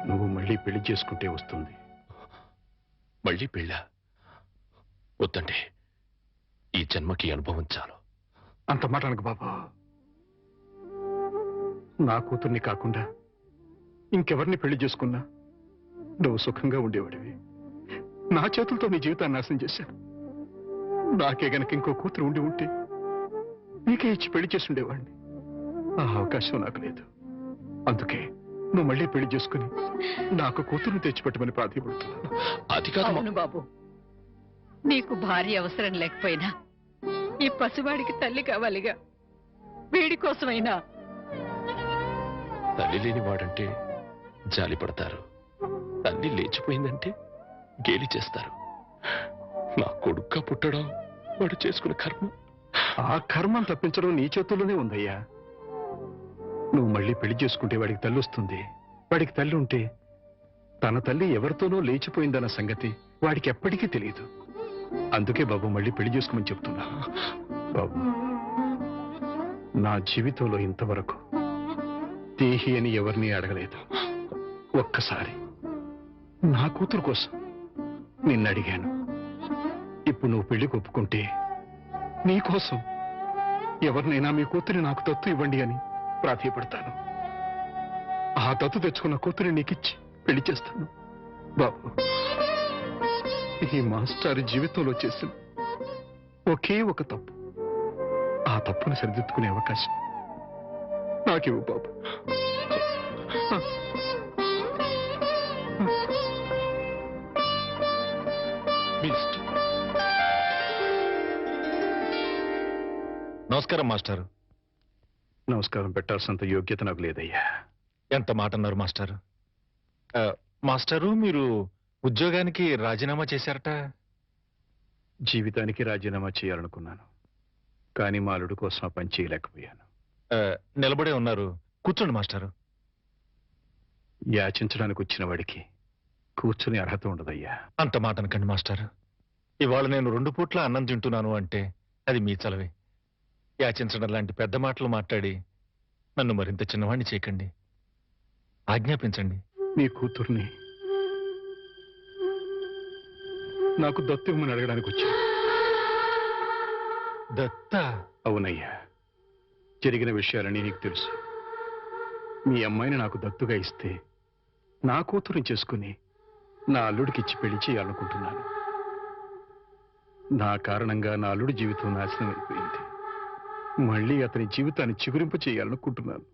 నువ్వు మళ్ళీ పెళ్లి చేసుకుంటే వస్తుంది. మళ్ళీ పెళ్ళా? వద్దండి, ఈ జన్మకి అనుభవం చాలు. అంత మాట అనకు బాబా. నా కూతుర్ని కాకుండా ఇంకెవరిని పెళ్లి చేసుకున్నా నువ్వు సుఖంగా ఉండేవాడివి. నా చేతులతో నీ జీవితాన్ని నాశనం చేశాను. నాకే గనక ఇంకో కూతురు ఉండి ఉంటే నీకే ఇచ్చి పెళ్లి చేసి ఉండేవాడిని. ఆ అవకాశం నాకు లేదు. అందుకే నువ్వు మళ్ళీ పెళ్లి చేసుకుని నాకు కూతురుని తెచ్చిపెట్టమని ప్రాధాన్యపడుతున్నాను. అది కాదు అవును బాబు, నీకు భార్య అవసరం లేకపోయినా ఈ పసివాడికి తల్లి కావాలిగా. వీడి కోసమైనా. తల్లి లేని వాడంటే జాలి పడతారు. తల్లి లేచిపోయిందంటే గేలి చేస్తారు. నా కొడుక్క పుట్టడం వాడు చేసుకున్న కర్మ. ఆ కర్మం తప్పించడం నీ చేతుల్లోనే ఉందయ్యా. నువ్వు మళ్ళీ పెళ్లి చేసుకుంటే వాడికి తల్లి వస్తుంది. వాడికి తల్లి ఉంటే తన తల్లి ఎవరితోనో లేచిపోయిందన్న సంగతి వాడికి ఎప్పటికీ తెలియదు. అందుకే బాబు మళ్ళీ పెళ్లి చేసుకోమని చెప్తున్నా. బాబు, నా జీవితంలో ఇంతవరకు దేహి అని ఎవరిని అడగలేదు. ఒక్కసారి నా కూతురు కోసం నిన్ను అడిగాను. ఇప్పుడు నువ్వు పెళ్లి ఒప్పుకుంటే నీకోసం ఎవరినైనా మీ కూతురి నాకు దత్తు ఇవ్వండి అని ప్రాధాయపడతాను. ఆ దత్తు తెచ్చుకున్న కూతురి నీకిచ్చి పెళ్లి చేస్తాను. బాబు, ఈ మాస్టర్ జీవితంలో చేసిన ఒకే ఒక తప్పు. ఆ తప్పును సరిదిద్దుకునే అవకాశం నాకివ్వు బాబు. నమస్కారం మాస్టారు. నమస్కారం పెట్టాల్సినంత యోగ్యత నాకు లేదయ్యా. ఎంత మాట అన్నారు మాస్టారు. మాస్టారు, మీరు ఉద్యోగానికి రాజీనామా చేశారట. జీవితానికి రాజీనామా చేయాలనుకున్నాను, కానీ మా అల్లుడు కోసం ఆ పని చేయలేకపోయాను. నిలబడే ఉన్నారు, కూర్చోండి మాస్టారు. యాచించడానికి వచ్చిన వాడికి కూర్చుని అర్హత ఉండదయ్యా. అంత మాట అనకండి మాస్టారు. ఇవాళ నేను 2 పూట్ల అన్నం తింటున్నాను అంటే అది మీ చలవే. యాచించడం లాంటి పెద్ద మాటలు మాట్లాడి నన్ను మరింత చిన్నవాణ్ణి చేయకండి. ఆజ్ఞాపించండి. నీ కూతుర్ని నాకు దత్తు ఇవ్వమని అడగడానికి వచ్చా. దత్త? అవునయ్యా, జరిగిన విషయాలని నీకు తెలుసు. మీ అమ్మాయిని నాకు దత్తుగా ఇస్తే నా కూతురుని చేసుకుని నా అల్లుడికి ఇచ్చి పెళ్లి చేయాలనుకుంటున్నాను. నా కారణంగా నా అల్లుడి జీవితం నాశనం అయిపోయింది. మళ్ళీ అతని జీవితాన్ని చిగురింప చేయాలనుకుంటున్నాను.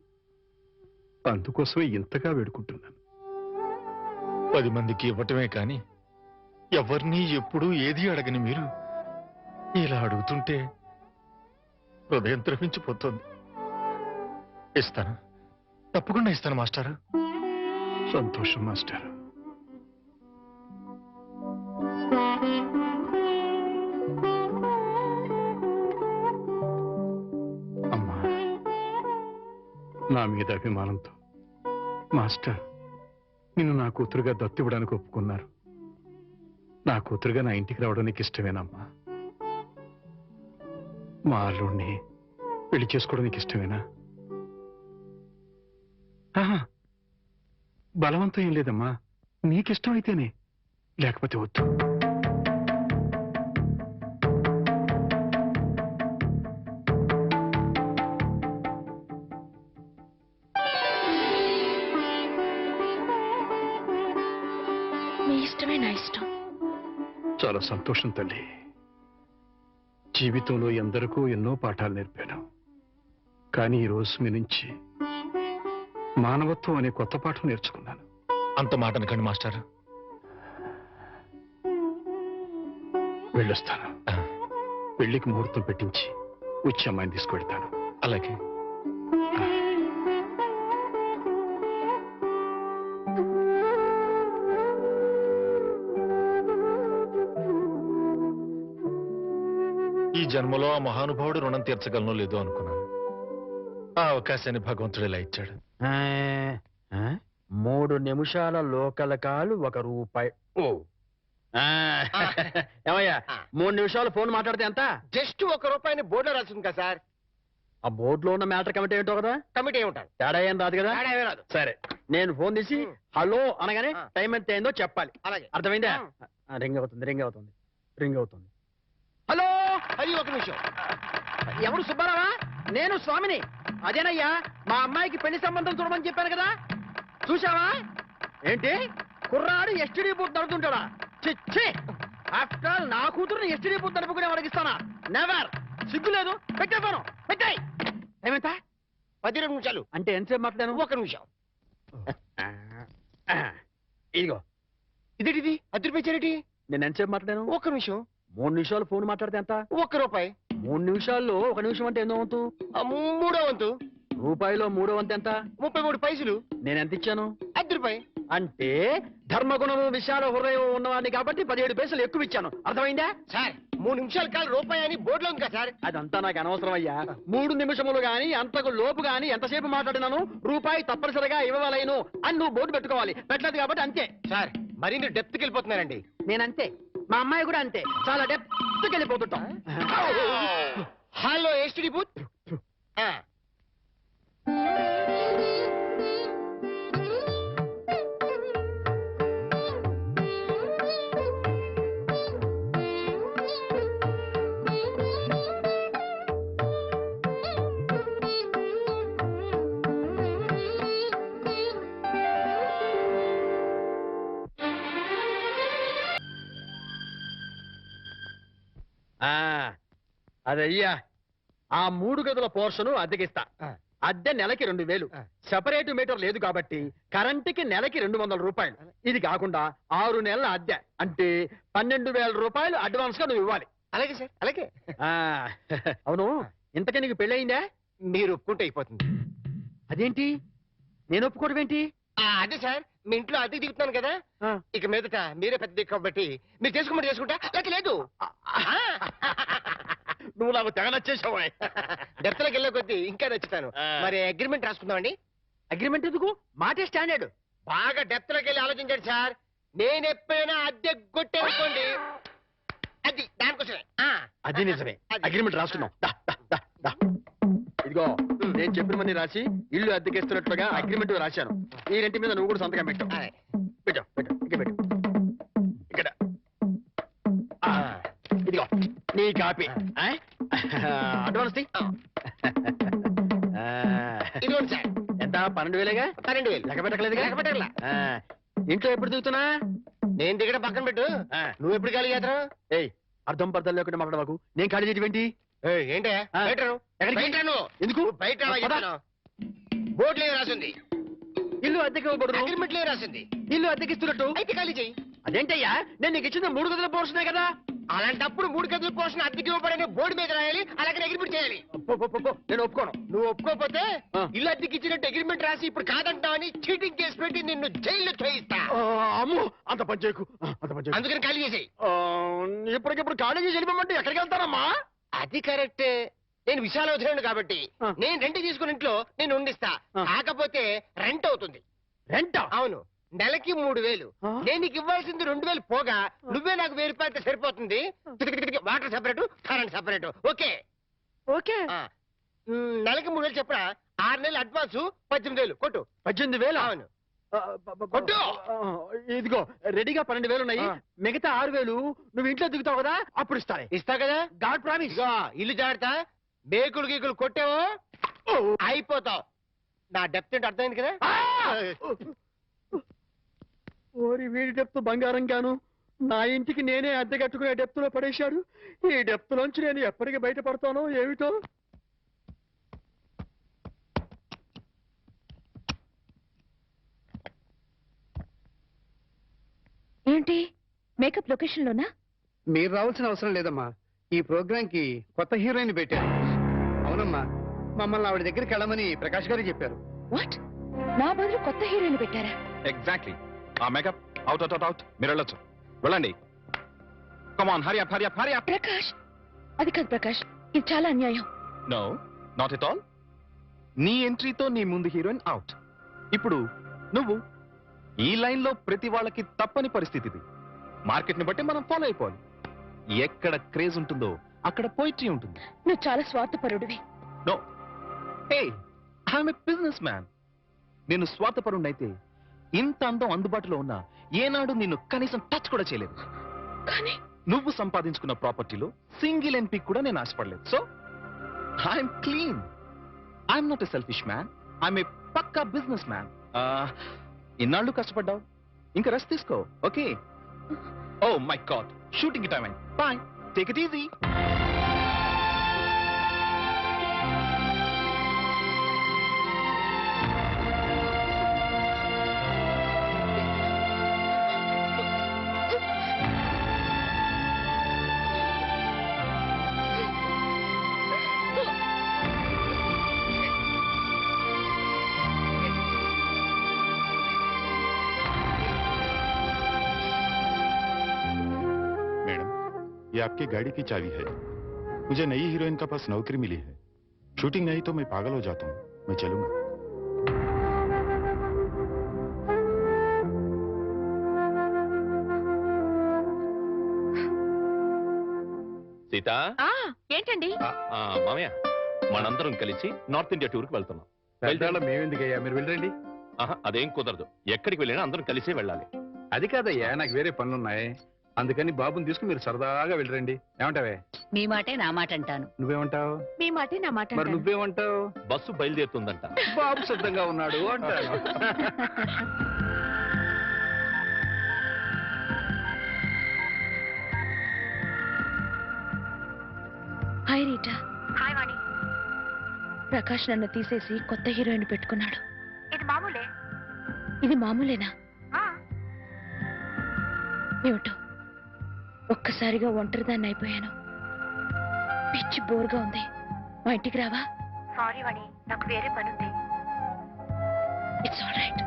అందుకోసమే ఇంతగా వేడుకుంటున్నాను. 10 మందికి ఇవ్వటమే కాని ఎవరిని ఎప్పుడూ ఏది అడగని మీరు ఇలా అడుగుతుంటే హృదయం ద్రవించిపోతుంది. ఇస్తాను, తప్పకుండా ఇస్తాను మాస్టారు. సంతోషం మాస్టర్. అమ్మా, నా మీద అభిమానంతో మాస్టర్ నిన్ను నా కూతురుగా దత్తు ఇవ్వడానికి ఒప్పుకున్నారు. నా కూతురుగా నా ఇంటికి రావడం నీకు ఇష్టమేనమ్మా? మా అల్లుడిని పెళ్లి చేసుకోవడం నీకు ఇష్టమేనా? బలవంతం ఏం లేదమ్మా, నీకిష్టం అయితేనే, లేకపోతే వద్దు. మీ ఇష్టమే నా ఇష్టం. చాలా సంతోషం తల్లి, జీవితంలో ఎందరికో ఎన్నో పాఠాలు నేర్పాను. కానీ ఈ రోజు మీ నుంచి మానవత్వం అనే కొత్త పాఠం నేర్చుకున్నాను. అంత మాట అనకండి మాస్టర్. వెళ్ళొస్తాను. పెళ్లికి ముహూర్తం పెట్టించి వచ్చి అమ్మాయిని తీసుకువెళ్తాను. అలాగే. ఈ జన్మలో ఆ మహానుభావుడు రుణం తీర్చగలనో లేదో అనుకున్నాను. ఆ అవకాశాన్ని భగవంతుడు ఇలా ఇచ్చాడు. 3 నిమిషాల లోకల్ కాలు ₹1. ఓ ఏమయ్యా 3 నిమిషాలు ఫోన్ మాట్లాడితే ఎంత? జస్ట్ ₹1 బోర్డులో రాసింది కదా సార్. ఆ బోర్డులో ఉన్న మ్యాటర్ కమిటీ ఏంటో కదా. కమిటీ ఏముంటారు? తేడా ఏం రాదు కదా. తేడా ఏమీ రాదు. సరే, నేను ఫోన్ తీసి హలో అనగానే టైం ఎంత అయిందో చెప్పాలి. అలాగే. అర్థమైందా? రింగ్ అవుతుంది. హలో. అది 1 నిమిషం. ఎవరు? సుబ్బారావా? నేను స్వామిని. అదేనయ్యా, మా అమ్మాయికి పెళ్లి సంబంధం చూడమని చెప్పాను కదా. చూసావా? ఏంటి కుర్రాడు ఎస్టీడీ బూత్ నడుపుతుంటాడా? చిచ్చి, ఆఫ్టర్ ఆల్ నా కూతురుని ఎస్టీడీ బూత్ నడుపుకునే అడిగిస్తానా? నెవర్. సిగ్గు లేదు. పెట్టేస్తాను. పెట్టాయి. ఏమంటా? 12 నిమిషాలు. అంటే ఎంతసేపు మాట్లాడాను? 1 నిమిషం. ఇదిగో. ఇదేంటిది? ₹10 నేను ఎంతసేపు మాట్లాడాను? 1 నిమిషం. 3 నిమిషాలు ఫోన్ మాట్లాడితే ఎంత? ₹1. 3 నిమిషాల్లో 1 నిమిషం అంటే ఎన్నో వంతు? 3వ వంతు. రూపాయిలో 3వ వంతు ఎంత? 33 పైసలు. నేను ఎంత ఇచ్చాను? ₹10. అంటే ధర్మగుణము విశాల హృదయం ఉన్నవాడిని కాబట్టి 17 పైసలు ఎక్కువ ఇచ్చాను. అర్థమైందా? సార్ 3 నిమిషాల కాలు రూపాయి అని బోర్డులో ఉంది కదా సార్. అదంతా నాకు అనవసరం అయ్యా. 3 నిమిషములు గాని అంతకు లోపు గాని ఎంతసేపు మాట్లాడినాను రూపాయి తప్పనిసరిగా ఇవ్వలేను అని నువ్వు బోర్డు పెట్టుకోవాలి. పెట్టలేదు కాబట్టి అంతే. సార్ మరి మీరు డెప్త్కి వెళ్ళిపోతున్నారండి. నేనంతే, మా అమ్మాయి కూడా అంతే. చాలా డెప్త్కి వెళ్ళిపోతుంటాం. Hello STD booth. అదయ్యా, ఆ 3 గదుల పోర్షను అద్దెకిస్తా. అద్దె నెలకి 2000. సెపరేట్ మీటర్ లేదు కాబట్టి కరెంటుకి నెలకి ₹200. ఇది కాకుండా 6 నెలల అద్దె అంటే ₹12,000 అడ్వాన్స్ గా నువ్వు ఇవ్వాలి. అలాగే సార్, అలాగే. అవును, ఇంతకీ నీకు పెళ్ళయిందా? మీరు ఒప్పుకుంటే అయిపోతుంది. అదేంటి నేను ఒప్పుకోవడం ఏంటి? అదే సార్, మీ ఇంట్లో అద్దెకి దిగుతున్నాను కదా, ఇక మీదట మీరే పెద్ద దిక్కు కాబట్టి మీరు చేసుకోమని చేసుకుంటా. లేక లేదు. నువ్వు నాకు తెగ నచ్చేసావా? డెప్త్లోకి వెళ్ళే కొద్దీ ఇంకా నచ్చుతాను. మరి అగ్రిమెంట్ రాసుకుందామండి. అగ్రిమెంట్ ఎందుకు? మాటే స్టాండర్డ్. బాగా డెప్త్లోకి వెళ్ళి ఆలోచించండి సార్. నేను ఎప్పుడైనా అద్దె కొట్టేసుకోండి, అది దానికోసమే. అది నిజమే. అగ్రిమెంట్ రాసుకున్నాం. ఇదిగో, నేను చెప్పినవన్నీ రాసి ఇల్లు అద్దెకేస్తున్నట్లుగా అగ్రిమెంట్ రాశాను. ఈ రెంటి మీద నువ్వు కూడా సంతకం పెట్టు. ఇక్కడ ఇక్కడ ఇదిగో నీ కాపీ. అడ్వాన్స్ ఇదిగోండి సార్. ఎంత? 12,000గా? 12,000. లెక్క పెట్టకలేదు? లెక్క పెట్టగల. ఇంట్లో ఎప్పుడు దిగుతున్నా? నేను దిగడం పక్కన పెట్టు. నువ్వు ఎప్పుడు ఖాళీ చేస్తావు? ఏయ్, అర్థం పర్థం లేకుండా మాట్లాడవాకు. నేను ఖాళీ చేయటం ఏంటే? ఎందుకు బయట బోర్డులో రాసింది ఇల్లు అద్దెకి ఇవ్వబడును. అగ్రిమెంట్లో రాసింది ఇల్లు అద్దెకిస్తున్నట్టు. అయితే ఖాళీ చెయ్యి. అదేంటయ్యా, నేను నీకు ఇచ్చింది 3 గదుల పోర్షనే కదా. అలాంటప్పుడు 3 గదుల పోర్షన్ అద్దెకి ఇవ్వబడని బోర్డు మీద రాయాలి, అలాగే అగ్రిమెంట్ చేయాలి. నేను ఒప్పుకోను. నువ్వు ఒప్పుకోకపోతే ఇల్లు అద్దెకి ఇచ్చినట్టు అగ్రిమెంట్ రాసి ఇప్పుడు కాదంటావని చీటింగ్ కేసు పెట్టి నిన్ను జైల్లో చేయిస్తా. అమ్మో, అంత పని చేయకు. అందుకని ఖాళీ చేసేయి. ఇప్పటికిప్పుడు ఖాళీ చేసి వెళ్ళిపోమంటే ఎక్కడికి వెళ్తానమ్మా? అది కరెక్టే. నేను విశాల వదిలేను కాబట్టి నేను రెంట్ తీసుకుని ఇంట్లో నేను ఉండిస్తా. కాకపోతే రెంట్ అవుతుంది. రెంట్? అవును, నెలకి 3,000. నేను నీకు ఇవ్వాల్సింది 2,000 పోగా నువ్వే నాకు 1,000 రూపాయలతో సరిపోతుంది. Water separate, current separate. Okay okay. నెలకి 3,000 చెప్పరా? 6 నెలలు అడ్వాన్స్ 18,000 కొట్టు. 18,000? అవును కొట్టు. ఇదిగో రెడీగా 12,000 ఉన్నాయి. మిగతా 6,000 నువ్వు ఇంట్లో దిగుతావు కదా, అప్పుడు ఇస్తా కదా. God promise. ఇల్లు జాగ్రత్త. బేకులు గీకులు కొట్టావో అయిపోతావు. నా డెప్త్ ఏంటి అర్థమైంది కదా. ఓరి వీడి డెప్త్ బంగారం గాను, నా ఇంటికి నేనే అద్దె కట్టుకునే డెప్త్ లో పడేశాడు. ఈ డెప్త్ లోంచి నేను ఎప్పటికి బయటపడతానో ఏమిటో. ఏంటి మేకప్ లొకేషన్ లోనా? మీరు రావాల్సిన అవసరం లేదమ్మా. ఈ ప్రోగ్రామ్ కి కొత్త హీరోయిన్ పెట్టారు. అవునమ్మా, మమ్మల్ని ఆవిడ దగ్గరికి వెళ్ళమని ప్రకాష్ గారు చెప్పారు. వాట్? నా బదులు కొత్త హీరోయిన్ పెట్టారా? ఎగ్జాక్ట్లీ. ఆ makeup out out out out. మీరు వెళ్ళొచ్చు. వెళ్ళండి. Come on, Hari up Hari up Hari up. Prakash, అది కాదు ప్రకాష్, ఇది చాలా అన్యాయం. No, not at all. నీ ఎంట్రీతో నీ ముందు హీరోయిన్ అవుట్. ఇప్పుడు నువ్వు ఈ లైన్ లో ప్రతి వాళ్ళకి తప్పని పరిస్థితి ఇది. మార్కెట్ ని బట్టి మనం ఫాలో అయిపోవాలి. ఎక్కడ క్రేజ్ ఉంటుందో అక్కడ పోయిట్రీ ఉంటుంది. నువ్వు చాలా స్వార్థపరుడివి. No, hey, I'm a business man. నేను స్వార్థపరుణ్ణైతే ఇంత అందం అందుబాటులో ఉన్నా ఏనాడు నిన్ను కనీసం టచ్ కూడా చేయలేదు. కానీ నువ్వు సంపాదించుకున్న ప్రాపర్టీలో సింగిల్ ఎంపీ కూడా నేను ఆశపడలేదు. So I'm clean. I'm not a selfish man. I'm a పక్కా బిజినెస్ మ్యాన్. ఇన్నాళ్ళు కష్టపడ్డావు, ఇంకా రెస్ట్ తీసుకో. Okay? Oh my god, shooting time అయింది. Bye, take it easy. ये आपकी गाड़ी की चाबी है। मुझे नई हीरोइन का पास नौकरी मिली है। शूटिंग नहीं तो मैं पागल हो जाता हूँ। मैं चलूंगा। సీత, ఏంటండి? మామయ్య, మనందరం కలిసి నార్త్ ఇండియా టూర్ కి వెళ్తున్నాం. మేమెందుకయ్యా, మీరు వెళ్ళండి. అదేం కుదరదు. ఎక్కడికి వెళ్ళినా అందరం కలిసే వెళ్ళాలి. అది కాదయ్యా, నాకు వేరే పనులున్నాయి. అందుకని బాబుని తీసుకుని మీరు సరదాగా వెళ్ళండి. ఏమంటావే? మీ మాటే నా మాట అంటాను. నువ్వేమంటావు? మీ మాటే నా మాట. మరి నువ్వేమంటావు? బస్సు బయలుదేరుతుందంట. బాబు సిద్ధంగా ఉన్నాడు అంటాను. Hi Rita. హాయ్ వాణి. ప్రకాష్ నన్ను తీసేసి కొత్త హీరోయిన్ పెట్టుకున్నాడు. ఇది మామూలే. ఇది మామూలేనా? ఏమిటో ఒక్కసారిగా ఒంటరిదాన్ని అయిపోయాను. పిచ్చి బోర్గా ఉంది. మా ఇంటికి రావా? సారీ వాణి, నాకు వేరే పని ఉంది. It's all right.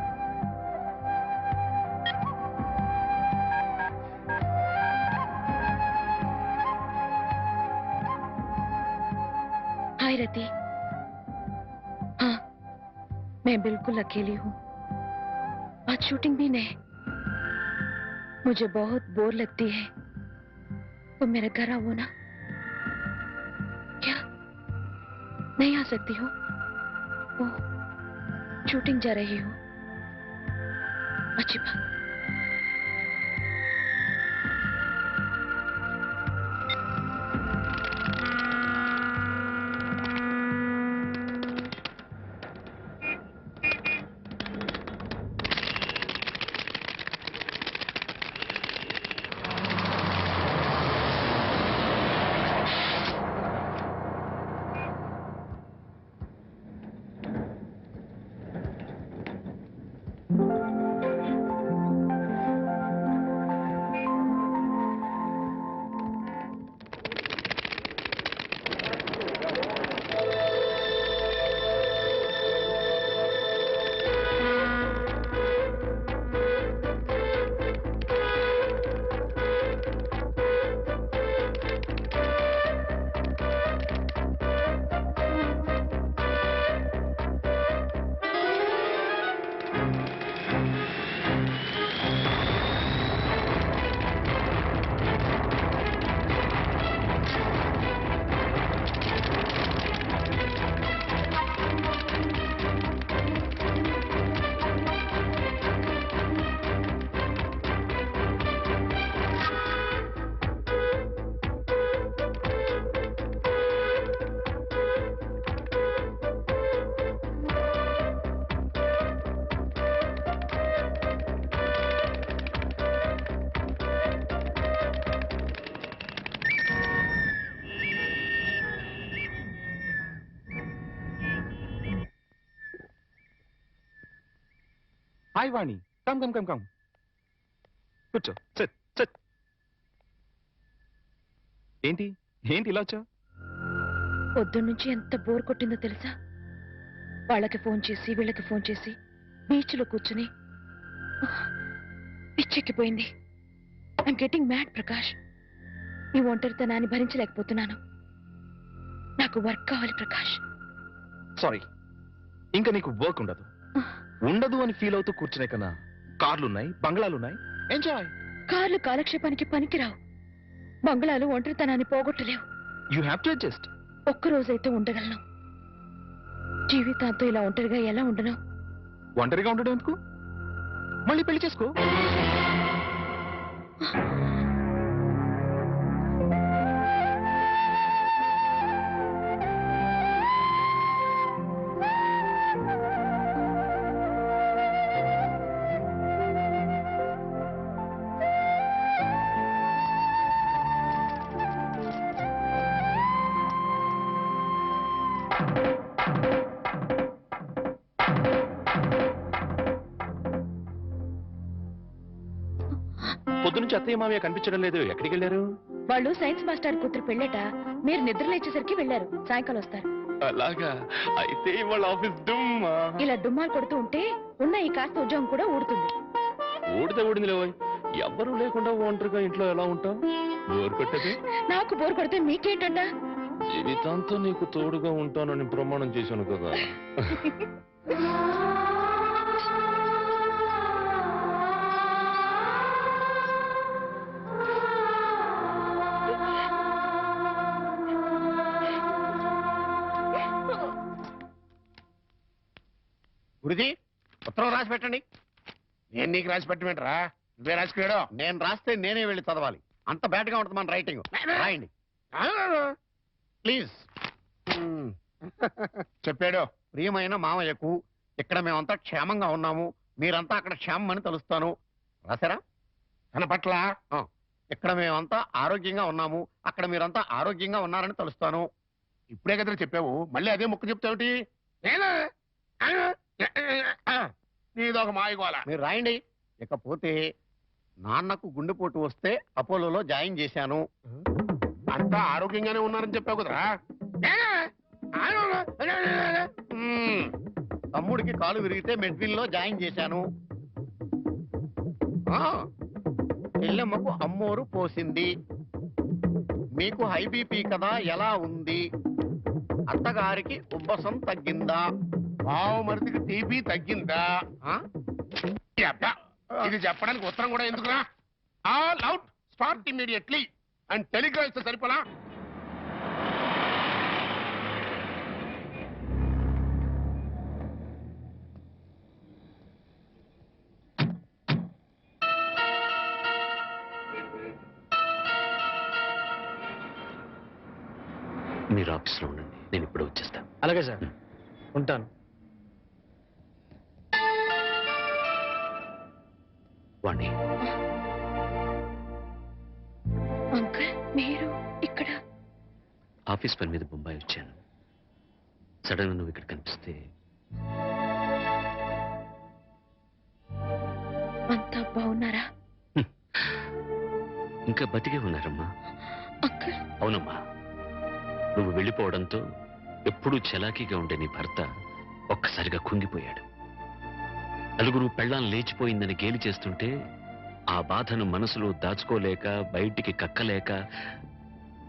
Hi Rati. हाँ, मैं बिल्कुल अकेली हूँ. आज शूटिंग भी नहीं. मुझे बहुत बोर लगती है. तुम मेरे घर आओ ना. क्या नहीं आ सकती हो? ओह, शूटिंग जा रही हूँ. अच्छी बात. హాయ్ వాణి, కమ్ కమ్ కమ్ కమ్. కూర్చో, సిట్ సిట్. ఏంటి ఏంటి ఇలా వచ్చా? పొద్దున్నుంచి ఎంత బోర్ కొట్టిందో తెలుసా? వాళ్ళకి ఫోన్ చేసి వీళ్ళకి ఫోన్ చేసి బీచ్లో కూర్చుని పిచ్చెక్కిపోయింది. I'm getting mad Prakash. ఈ ఒంటరితనాన్ని భరించలేకపోతున్నాను. నాకు వర్క్ కావాలి ప్రకాష్. సారీ, ఇంకా నీకు వర్క్ ఉండదు. ఉండదు అని ఫీల్ అవుతూ కూర్చునే కన్నా కార్లున్నాయి, బంగ్లాలున్నాయి, ఎంజాయ్. కార్లు కాలక్షేపానికి పనికిరావు. బంగ్లాలు ఒంటరితనాన్ని పోగొట్టలేవు. You have to adjust. ఒక్కరోజైతే ఉండగలను. జీవితాంతో ఇలా ఒంటరిగా ఎలా ఉండను? ఒంటరిగా ఉండడం ఎందుకు? మళ్ళీ పెళ్లి చేసుకో. పొద్దునుంచి అత్తయ్య మామయ్య కనిపించడం లేదు, ఎక్కడికి వెళ్ళారు? వాళ్ళు సైన్స్ మాస్టర్ కూతురు పెళ్ళట. మీరు నిద్ర లేచేసరికి వెళ్ళారు. సాయంకాలం వస్తారు. అలాగా? అయితే వాళ్ళ ఆఫీస్ దుమ్మా. ఇలా డుమ్మాలు కొడుతూ ఉంటే ఉన్న ఈ కాస్త ఉద్యోగం కూడా ఊడుతుంది. ఊడితే ఊడింది లేవోయ్. ఎవ్వరూ లేకుండా ఒంటరిగా ఇంట్లో ఎలా ఉంటావు? బోర్ కొట్టదు? నాకు బోర్ కొడితే మీకేంటంట? జీవితాంతం నీకు తోడుగా ఉంటానని ప్రమాణం చేశాను కదా. గురుజీ, ఉత్తరం రాసి పెట్టండి. నేను నీకు రాసి పెట్టమంటరా? నువ్వే రాసుకున్నాడు. నేను రాస్తే నేనే వెళ్ళి చదవాలి. అంత బ్యాడ్ గా ఉంటుంది మన రైటింగ్. రాయండి ప్లీజ్. చెప్పాడు. ప్రియమైన మామయ్యకు, ఇక్కడ మేమంతా క్షేమంగా ఉన్నాము, మీరంతా అక్కడ క్షేమం అని తలుస్తాను. రాశారా? తన పట్ల ఇక్కడ మేమంతా ఆరోగ్యంగా ఉన్నాము, అక్కడ మీరంతా ఆరోగ్యంగా ఉన్నారని తలుస్తాను. ఇప్పుడే కదా చెప్పావు, మళ్ళీ అదే ముక్క చెప్తావుటి? నీదొక మాయగోల. మీరు రాయండి. ఇకపోతే నాన్నకు గుండెపోటు వస్తే అపోలోలో జాయిన్ చేశాను. అంతా ఆరోగ్యంగానే ఉన్నారని చెప్పావు కదరా. తమ్ముడికి కాలు విరిగితే మెడ్విన్ లో జాయిన్ చేశాను. చెల్లెమ్మకు అమ్మోరు పోసింది. మీకు హై బీపీ కదా, ఎలా ఉంది? అత్తగారికి ఉబ్బసం తగ్గిందా? బావు మరిదికి టీబీ తగ్గిందా? ఇది చెప్పడానికి ఉత్తరం కూడా ఎందుకురా? All out, start immediately and Telegram ఇస్తే సరిపోలా? మీరు ఆఫీస్లో ఉండండి, నేను ఇప్పుడు వచ్చేస్తాను. అలాగే సార్, ఉంటాను. వాణి, అంకుల్ మీరు ఇక్కడ? ఆఫీస్ పని మీద బొంబాయి వచ్చాను. సడన్ గా నువ్వు ఇక్కడ కనిపిస్తే అంతా బాగున్నారా? ఇంకా బతికే ఉన్నారమ్మా. అంకుల్. అవునమ్మా, నువ్వు వెళ్ళిపోవడంతో ఎప్పుడూ చలాకీగా ఉండే నీ భర్త ఒక్కసారిగా కుంగిపోయాడు. నలుగురు పెళ్ళాం లేచిపోయిందని గేలి చేస్తుంటే ఆ బాధను మనసులో దాచుకోలేక, బయటికి కక్కలేక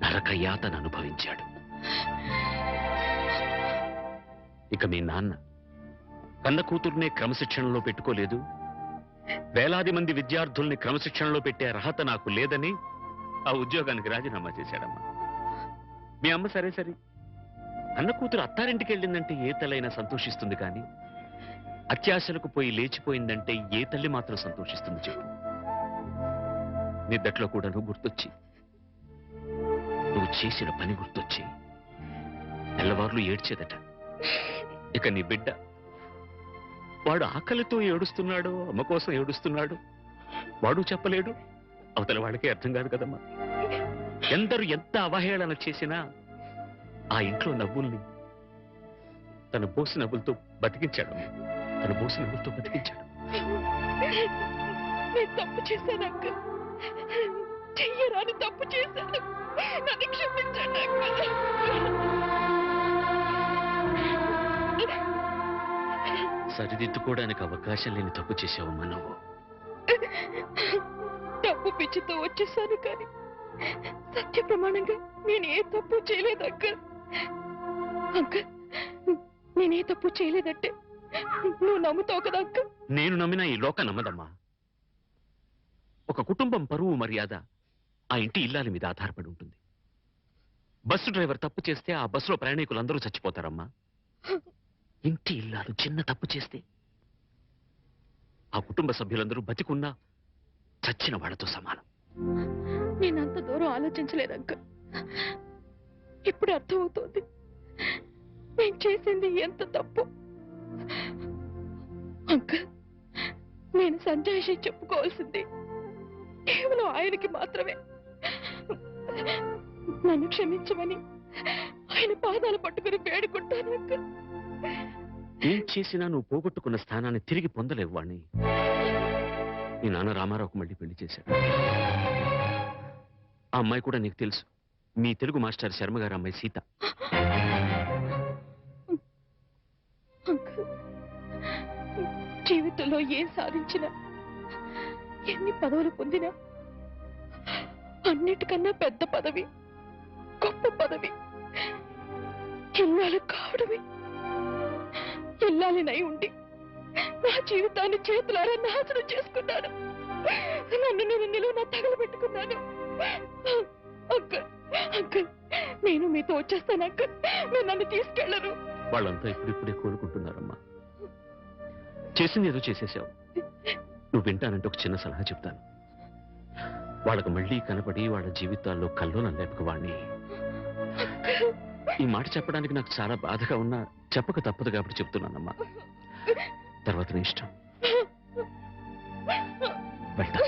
నరక యాతన అనుభవించాడు. ఇక మీ నాన్న కన్న కూతుర్నే క్రమశిక్షణలో పెట్టుకోలేదు, వేలాది మంది విద్యార్థుల్ని క్రమశిక్షణలో పెట్టే అర్హత నాకు లేదని ఆ ఉద్యోగానికి రాజీనామా చేశాడమ్మా. మీ అమ్మ సరే సరే, అన్న కూతురు అత్తారింటికి వెళ్ళిందంటే ఏ తల్లైనా సంతోషిస్తుంది, కానీ అత్యాశలకు పోయి లేచిపోయిందంటే ఏ తల్లి మాత్రం సంతోషిస్తుంది చెప్పు? నిద్దట్లో కూడా నువ్వు గుర్తొచ్చి, నువ్వు చేసిన పని గుర్తొచ్చి తెల్లవార్లు ఏడ్చేదట. ఇక నీ బిడ్డ, వాడు ఆకలితో ఏడుస్తున్నాడు, అమ్మ కోసం ఏడుస్తున్నాడు, వాడు చెప్పలేడు, అవతల వాళ్ళకి అర్థం కాదు కదమ్మా. ఎందరు ఎంత అవహేళన చేసినా ఆ ఇంట్లో నవ్వుల్ని తన బోసి నవ్వులతో బతికించాడు. తన బోసి నవ్వులతో బతికించాడు. నేను తప్పు చేశాను అంకుల్. చెయ్యరాని తప్పు చేశాను. నన్ను క్షమించండి అంకుల్. సరిదిద్దుకోవడానికి అవకాశం లేని తప్పు చేసావమ్మా నువ్వు. తప్పు పిచ్చితో వచ్చేసాను కానీ సత్య ప్రమాణంగా నేను ఏ తప్పు చేయలేదు అంకుల్. అంకుల్, నేనే తప్పు చేయలేదంటే నువ్వు నమ్ముతావు కదా అంకుల్? నేను నమ్మినా ఈ లోక నమ్మదమ్మా. ఒక కుటుంబం పరువు మర్యాద ఆ ఇంటి ఇల్లాలి మీద ఆధారపడి ఉంటుంది. బస్సు డ్రైవర్ తప్పు చేస్తే ఆ బస్సులో ప్రయాణికులందరూ చచ్చిపోతారమ్మా. ఇంటి ఇల్లాలు చిన్న తప్పు చేస్తే ఆ కుటుంబ సభ్యులందరూ బతికున్నా చచ్చిన వాళ్ళతో సమానం. నేనంత దూరం ఆలోచించలేదు అంకుల్. ఇప్పుడు అర్థమవుతోంది నేను చేసింది ఎంత తప్పు. అంకుల్, నేను సంజాయిషి చెప్పుకోవాల్సింది కేవలం ఆయనకి మాత్రమే. నన్ను క్షమించమని ఆయన పాదాలు పట్టుకుని వేడుకుంటాను అంకుల్. ఏం చేసినా నువ్వు పోగొట్టుకున్న స్థానాన్ని తిరిగి పొందలేవు వాణ్ణి. నీ నాన్న రామారావుకు మళ్ళీ పెళ్లి చేశాడు. ఆ అమ్మాయి కూడా నీకు తెలుసు. మీ తెలుగు మాస్టర్ శర్మ గారి అమ్మాయి సీత. అంకుల్, జీవితంలో ఏం సాధించినా ఎన్ని పదవులు పొందినా అన్నిటికన్నా పెద్ద పదవి, గొప్ప పదవి ఇల్లాలు కావడమే. ఇల్లాలినై ఉండి నా జీవితాన్ని చేతులారా నాశనం చేసుకున్నాను. నన్ను నేను నిలువున తగలబెట్టుకున్నాను. అంకుల్, అంకుల్, నేను మీతో వచ్చేస్తాను అంకుల్. మీరు నన్ను తీసుకెళ్లరు. వాళ్ళంతా ఇప్పుడిప్పుడే కోలుకుంటున్నారమ్మా. చేసింది ఏదో చేసేసావు. నువ్వు వింటానంటే ఒక చిన్న సలహా చెప్తాను. వాళ్ళకు మళ్ళీ కనపడి వాళ్ళ జీవితాల్లో కల్లోలం లేపక వాణ్ణి. ఈ మాట చెప్పడానికి నాకు చాలా బాధగా ఉన్నా చెప్పక తప్పదు కాబట్టి చెప్తున్నానమ్మా. తర్వాత నీ ఇష్టం. వెళ్తా.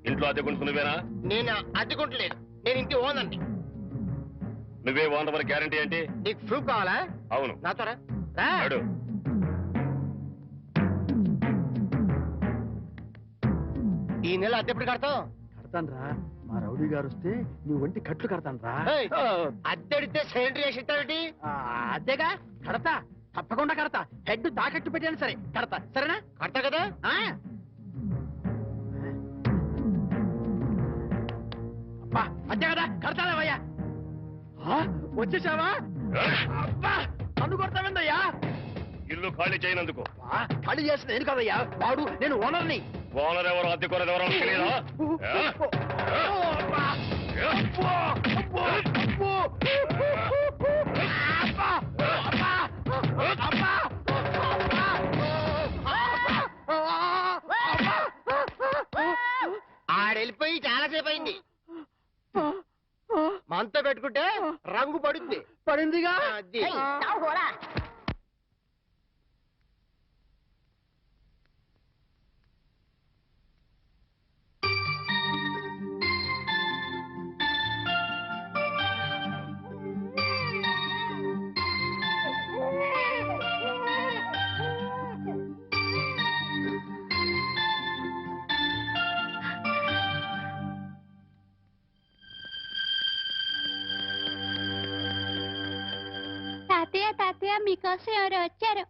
ఇంట్లో అద్దెకుంటు నువ్వేనా? నేను అద్దెకుంటలేదు, నేను ఇంటి ఓనండి. నువ్వే ఓనర్ గ్యారంటీ ఏంటి? నీకు ప్రూఫ్ కావాలా? అవును. నాతో రా. రా. ఈ నెల అద్దె ఎప్పుడు కడతావు? కడతాను రా. మా రౌడీ గారు వస్తే నీ ఒంటి కట్లు కడతాను రా. అద్దె అడిగితే సెంట్రీ వేసి ఇస్తావేంటి? అద్దెగా కడతా, తప్పకుండా కడతా. హెడ్ తాకట్టు పెట్టాను సరే కడతా. సరేనా? కడతా కదా. అద్దె కదా కడతావయ్యా. వచ్చేసావా? అబ్బా, నన్ను కొడతావేందయ్యా? ఇల్లు ఖాళీ చేయనందుకు. ఖాళీ చేసిన నేను కదయ్యా, వాడు నేను ఓనర్ని. ఓనర్ ఎవరు, అద్దెకోనది ఎవరో తెలియదా? ఆడెళ్ళిపోయి చాలాసేపు అయింది. మనతో పెట్టుకుంటే రంగు పడుద్ది. పడిందిగా. తాతయ్య తాతయ్య మీకోసం ఎవరు వచ్చారు?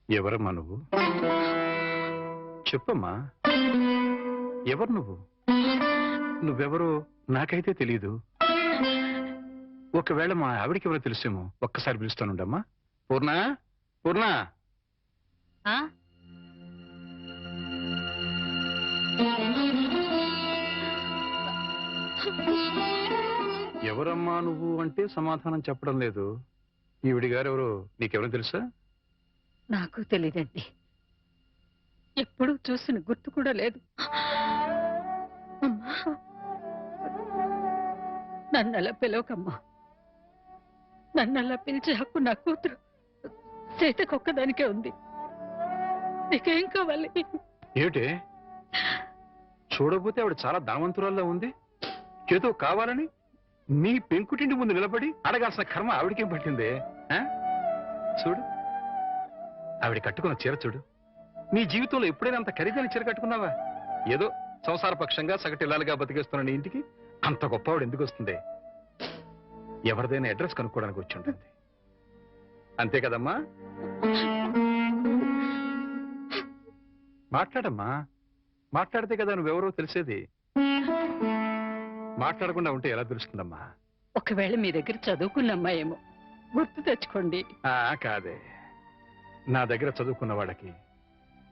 ఎవరమ్మా నువ్వు? చెప్పమ్మా, ఎవరు నువ్వు? నువ్వెవరో నాకైతే తెలీదు. ఒకవేళ మా ఆవిడికి ఎవరో తెలుసేమో. ఒక్కసారి పిలుస్తానుండమ్మా. పూర్ణ, పూర్ణ. ఎవరమ్మా నువ్వు అంటే సమాధానం చెప్పడం లేదు. ఈవిడి గారు ఎవరు నీకెవరో తెలుసా? నాకు తెలియదండి. ఎప్పుడూ చూసిన గుర్తు కూడా లేదు. నన్నలా పిలవకమ్మా. నన్నలా పిలిచే హక్కు నా కూతురు సీతకొక్కదానికే ఉంది. నీకేం కావాలి? ఏమిటే చూడకపోతే ఆవిడ చాలా ధనవంతురాల్లో ఉంది. ఏదో కావాలని నీ పెంకుటింటి ముందు నిలబడి అడగాల్సిన కర్మ ఆవిడకేం పట్టిందే? చూడు ఆవిడ కట్టుకున్న చీర చూడు. నీ జీవితంలో ఎప్పుడైనా అంత ఖరీదైన చీర కట్టుకున్నావా? ఏదో సంసారపక్షంగా సగటిల్లాలుగా బతికేస్తున్న నీ ఇంటికి అంత గొప్పవాడు ఎందుకు వస్తుంది? ఎవరిదైనా అడ్రస్ కనుక్కోవడానికి వచ్చి ఉంటుంది. అంతే కదమ్మా? మాట్లాడమ్మా. మాట్లాడితే కదా నువ్వెవరో తెలిసేది. మాట్లాడకుండా ఉంటే ఎలా తెలుస్తుందమ్మా? ఒకవేళ మీ దగ్గర చదువుకున్న అమ్మాయేమో గుర్తు తెచ్చుకోండి. కాదే, నా దగ్గర చదువుకున్న వాళ్ళకి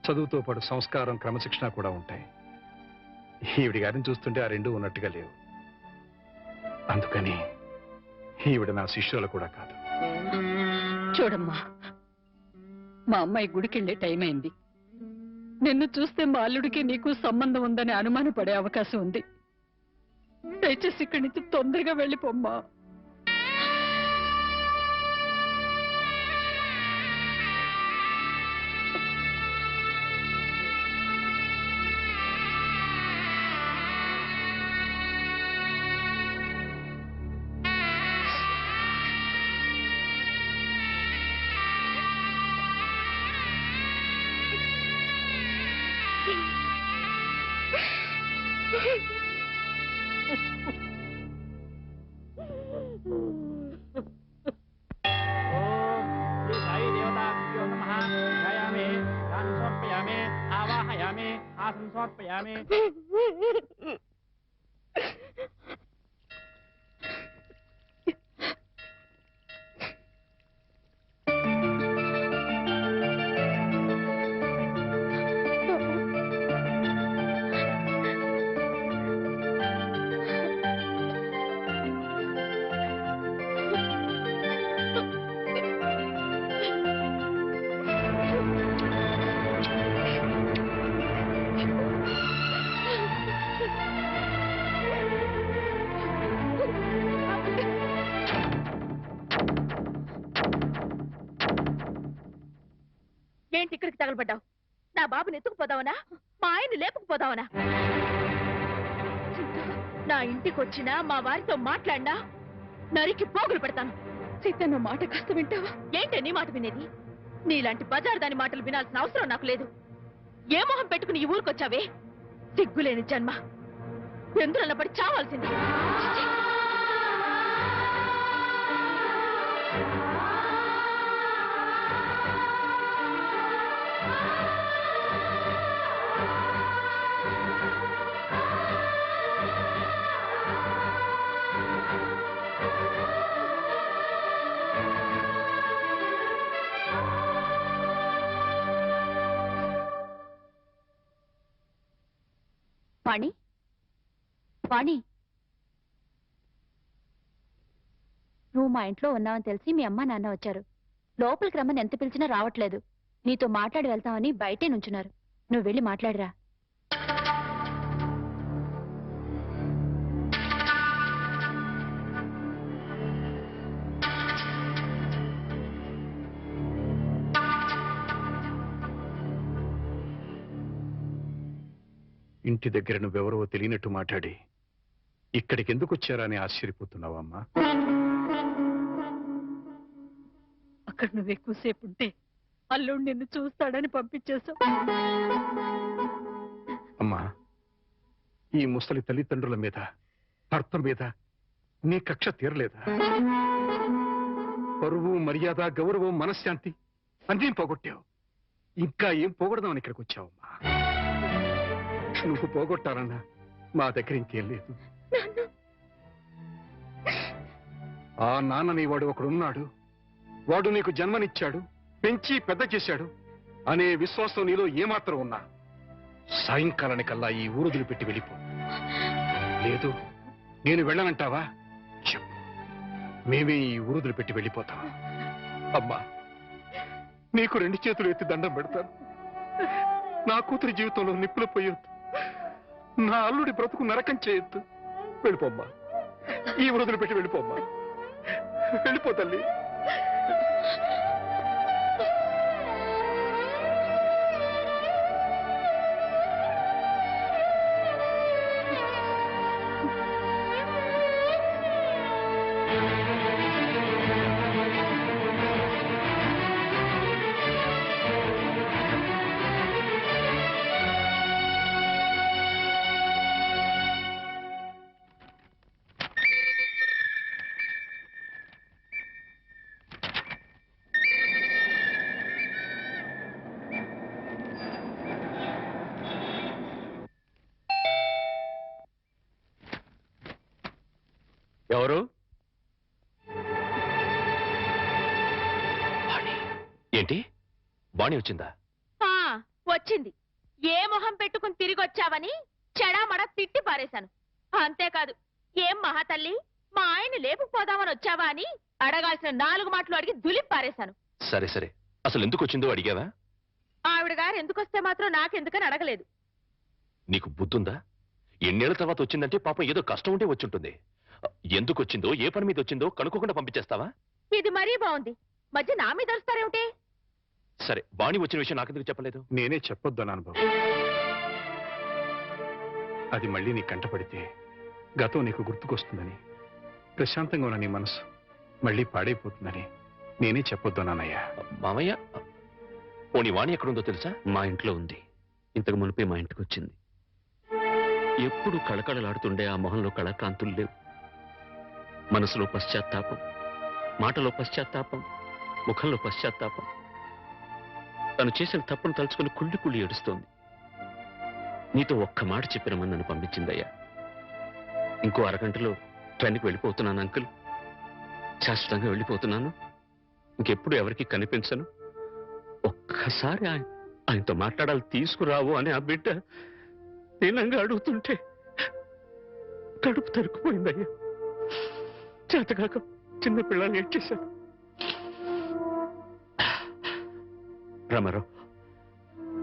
చదువుతో పాటు సంస్కారం క్రమశిక్షణ కూడా ఉంటాయి. ఈవిడి గారిని చూస్తుంటే ఆ రెండూ ఉన్నట్టుగా లేవు. అందుకని ఈవిడ నా శిష్యులు కూడా కాదు. చూడమ్మా, మా అమ్మాయి గుడికెళ్ళే టైం అయింది. నిన్ను చూస్తే మా అల్లుడికి నీకు సంబంధం ఉందని అనుమానపడే అవకాశం ఉంది. దయచేసి ఇక్కడి నుంచి తొందరగా వెళ్ళిపోమ్మా. ఏంటి ఇక్కడికి తగలబడ్డావు? నా బాబుని ఎత్తుకుపోదావనా? మా ఆయన్ని లేపుకుపోదావనా? నా ఇంటికి వచ్చినా మా వారితో మాట్లాడినా నరికి పోగులు పెడతాను. సీతన్న మాట కాస్త వింటావా? ఏంటే నీ మాట వినేది? నీలాంటి బజారు దాని మాటలు వినాల్సిన అవసరం నాకు లేదు. ఏ మొహం పెట్టుకుని ఈ ఊరికొచ్చావే? సిగ్గులేని జన్మ, ఎందులో పడి చావాల్సింది. వాణి, వాణి, నువ్వు మా ఇంట్లో ఉన్నావని తెలిసి మీ అమ్మ నాన్న వచ్చారు. లోపలికి రమ్మని ఎంత పిలిచినా రావట్లేదు. నీతో మాట్లాడి వెళ్తామని బయటే నుంచున్నారు. నువ్వు వెళ్ళి మాట్లాడిరా. ఇంటి దగ్గర నువ్వెవరో తెలియనట్టు మాట్లాడి ఇక్కడికి ఎందుకు వచ్చారా అని ఆశ్చర్యపోతున్నావా అమ్మా? అక్కడ నువ్వు ఎక్కువసేపు ఉంటే అల్లుడు నిన్ను చూస్తాడని పంపించేశావు. అమ్మా, ఈ ముసలి తల్లిదండ్రుల మీద, భర్త మీద నీ కక్ష తీరలేదా? పరువు, మర్యాద, గౌరవం, మనశ్శాంతి అన్నీ పోగొట్టావు. ఇంకా ఏం పోగొడదామని ఇక్కడికి వచ్చావమ్మా? నువ్వు పోగొట్టాలన్నా మా దగ్గర ఇంకేం లేదు. ఆ నాన్నని వాడు ఒకడున్నాడు. వాడు నీకు జన్మనిచ్చాడు, పెంచి పెద్ద చేశాడు అనే విశ్వాసం నీలో ఏమాత్రం ఉన్నా సాయంకాలానికల్లా ఈ ఊరు వదిలిపెట్టి వెళ్ళిపో. లేదు నేను వెళ్ళనంటావా? చెప్పు, మేమే ఈ ఊరు వదిలిపెట్టి వెళ్ళిపోతాం. అమ్మా, నీకు 2 చేతులు ఎత్తి దండం పెడతాను. నా కూతురి జీవితంలో నిప్పులు పోయొద్దు, నా అల్లుడి బ్రతుకు నరకం చేయొద్దు. వెళ్ళిపోమ్మా, ఈ ఊరు వదిలిపెట్టి వెళ్ళిపోమ్మా. వెళ్ళిపో తల్లి. ఎవరు? ఏంటి, బాణి వచ్చిందా? వచ్చింది. ఏ మొహం పెట్టుకుని తిరిగి వచ్చావని చెడామడ తిట్టి పారేశాను. అంతేకాదు, ఏం మహాతల్లి మా ఆయన లేపుకుపోదామని వచ్చావా అని అడగాల్సిన 4 మాటలు అడిగి దులిపి పారేశాను. సరే సరే, అసలు ఎందుకు వచ్చిందో అడిగావా? ఆవిడ గారు ఎందుకొస్తే మాత్రం నాకెందుకని అడగలేదు. నీకు బుద్ధుందా? ఎన్నేళ్ల తర్వాత వచ్చిందంటే పాపం ఏదో కష్టం ఉంటే వచ్చుంటుంది. ఎందుకు వచ్చిందో, ఏ పని మీద వచ్చిందో కనుక్కోకుండా పంపించేస్తావా? ఇది మరీ బాగుంది. మధ్య నా మీద వస్తారేమిటి? సరే, బాణి వచ్చిన విషయం నాకెందుకు చెప్పలేదు? నేనే చెప్పొద్దన్నాను బాబు. అది మళ్ళీ నీ కంటపడితే గతం నీకు గుర్తుకొస్తుందని, ప్రశాంతంగా ఉన్న నీ మనసు మళ్ళీ పాడైపోతుందని నేనే చెప్పొద్దన్నానయ్యా. మామయ్య, పోనీ వాణి ఎక్కడుందో తెలుసా? మా ఇంట్లో ఉంది. ఇంతకు మునిపే మా ఇంటికి వచ్చింది. ఎప్పుడు కళకళలాడుతుండే ఆ మొహంలో కళాకాంతులు లేవు. మనసులో పశ్చాత్తాపం, మాటలో పశ్చాత్తాపం, ముఖంలో పశ్చాత్తాపం. తను చేసిన తప్పును తలుచుకుని కుళ్ళి కుళ్ళి ఏడుస్తోంది. నీతో ఒక్క మాట చెప్పినమని నన్ను పంపించిందయ్యా. ఇంకో అరగంటలో ట్రైన్కి వెళ్ళిపోతున్నాను అంకుల్. శాశ్వతంగా వెళ్ళిపోతున్నాను. ఇంకెప్పుడు ఎవరికి కనిపించను. ఒక్కసారి ఆయనతో మాట్లాడాలి, తీసుకురావు అని ఆ బిడ్డ దీనంగా అడుగుతుంటే కడుపు తరుక్కుపోయిందయ్యా. చేతకాక చిన్న పిల్లల్ని ఏడ్చేశాను. రామారావు,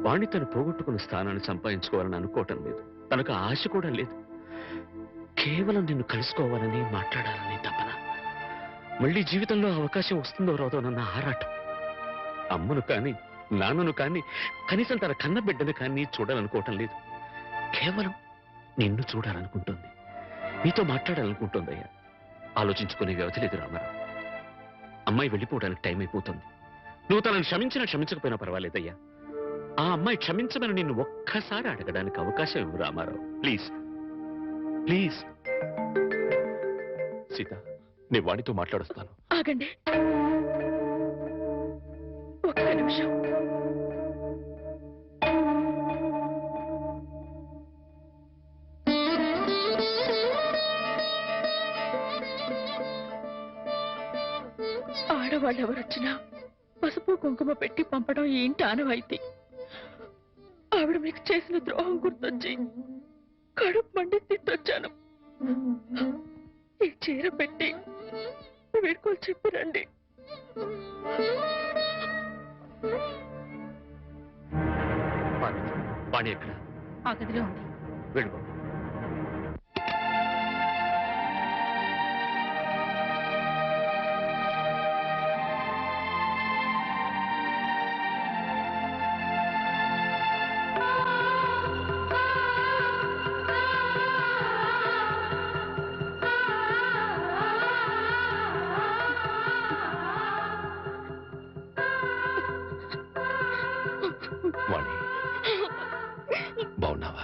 వాణ్ణి తను పోగొట్టుకున్న స్థానాన్ని సంపాదించుకోవాలని అనుకోవటం లేదు. తనకు ఆశ కూడా లేదు. కేవలం నిన్ను కలుసుకోవాలని, మాట్లాడాలని తపన. మళ్ళీ జీవితంలో అవకాశం వస్తుందో రాదోనన్న ఆరాటం. అమ్మను కానీ, నాన్నను కానీ, కనీసం తన కన్న బిడ్డను కానీ చూడాలనుకోవటం లేదు. కేవలం నిన్ను చూడాలనుకుంటుంది, నీతో మాట్లాడాలనుకుంటుందయ్యా. ఆలోచించుకునే వ్యవధి లేదు రామారావు. అమ్మాయి వెళ్ళిపోవడానికి టైం అయిపోతుంది. నువ్వు తనను క్షమించినా క్షమించకపోయినా పర్వాలేదయ్యా. ఆ అమ్మాయి క్షమించమని నిన్ను ఒక్కసారి అడగడానికి అవకాశం ఇవ్వు రామారావు. Please please. సీత, నేను వాణితో మాట్లాడుస్తాను. ఆగండి ఒక్క నిమిషం. ఆడవాళ్ళు ఎవరొచ్చినా పసుపు కుంకుమ పెట్టి పంపడం ఈ ఇంటి ఆనవాయితీ. ఆవిడ మీకు చేసిన ద్రోహం గుర్తొచ్చి కడుపు మండి తిట్టొచ్చాను. ఈ చీర పెట్టి వీడుకోలు చెప్పిరండి. వాణి ఎక్కడ? ఆ గదిలో ఉంది. వెళ్ళు. వాణి, బాగున్నావా?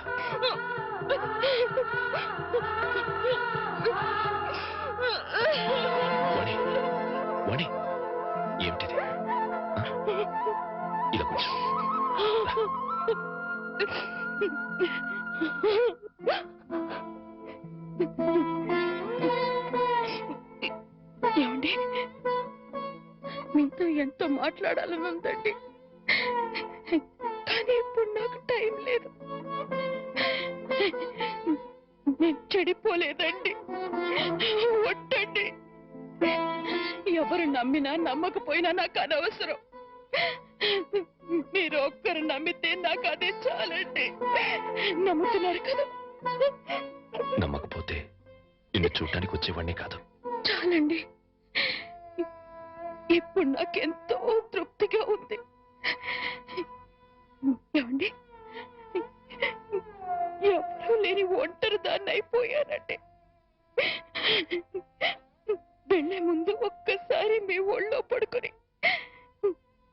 వాణి, వాణి, ఏమిటిది? ఇలా కొంచెం ఏమండి, మీతో ఎంతో మాట్లాడాలని ఉందండి, కానీ ఇప్పుడు నాకు టైం లేదు. చెడిపోలేదండి. ఒట్టండి. ఎవరు నమ్మినా నమ్మకపోయినా నాకు అనవసరం. మీరు ఒక్కరు నమ్మితే నాకు అదే చాలండి. నమ్ముతున్నారు కదా? నమ్మకపోతే నిన్ను చూడటానికి వచ్చేవాడినే కాదు. చాలండి. ఇప్పుడు నాకెంతో తృప్తిగా ఉంది. ఏమండి, ఎవరూ లేని ఒంటరి దాన్ని అయిపోయానండి. వెళ్లే ముందు ఒక్కసారి మీ ఒళ్ళో పడుకొని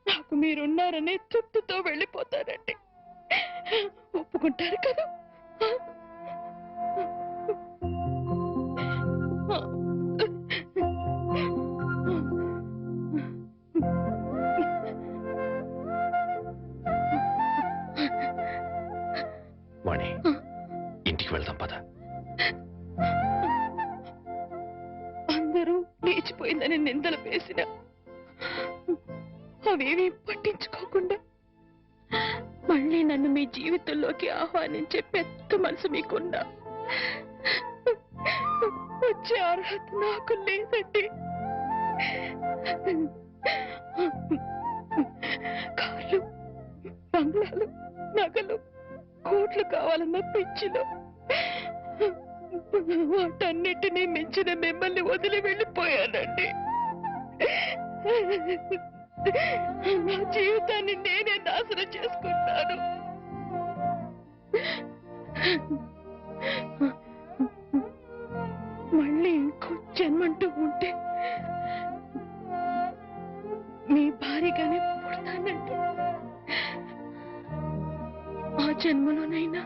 నాకు మీరున్నారనే తృప్తితో వెళ్ళిపోతానండి. ఒప్పుకుంటారు కదా? వాణి, ఇంటికి వెళ్దాం పద. అందరూ లేచిపోయిందని నిందలు వేసిన అవేమీ పట్టించుకోకుండా మళ్ళీ నన్ను మీ జీవితంలోకి ఆహ్వానించే పెద్ద మనసు మీకున్నా వచ్చే అర్హత నాకు లేదండి. కార్లు, బంగ్లాలు, నగలు, కోట్లు కావాలన్న పిచ్చిలో వాటన్నిటినీ మించిన మిమ్మల్ని వదిలి వెళ్ళిపోయానండి. నా జీవితాన్ని నేనే నాశనం చేసుకుంటాను. మళ్ళీ ఇంకో జన్మంటూ ఉంటే మీ భారీగానే పుడతానండి. ఆ జన్మలోనైనా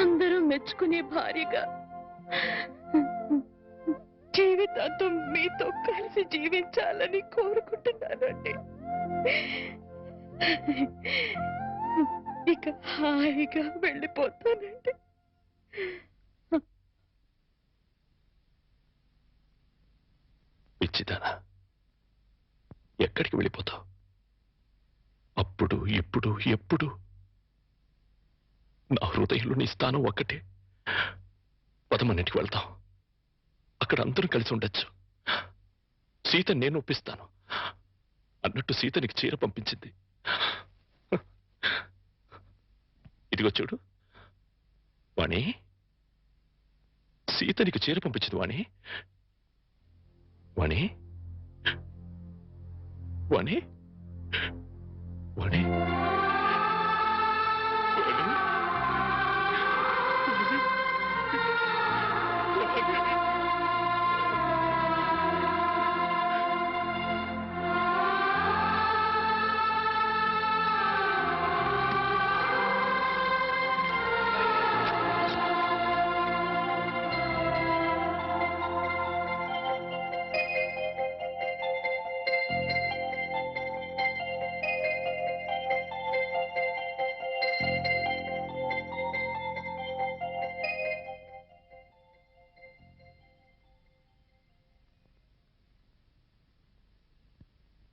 అందరూ మెచ్చుకునే భార్యగా జీవితాంతం మీతో కలిసి జీవించాలని కోరుకుంటున్నానండి. ఇక హాయిగా వెళ్ళిపోతానండి. పిచ్చిదానా, ఎక్కడికి వెళ్ళిపోతావు? అప్పుడు ఇప్పుడు ఎప్పుడు నా హృదయంలో నీ స్థానం ఒక్కటే. పదమన్నింటికి వెళ్తాం. అక్కడ అందరూ కలిసి ఉండొచ్చు. సీత నేను ఒప్పిస్తాను అన్నట్టు సీత నీకు చీర పంపించింది. ఇదిగో చూడు వాణి, సీత నీకు చీర పంపించింది వాణి. వాణి, వాణి.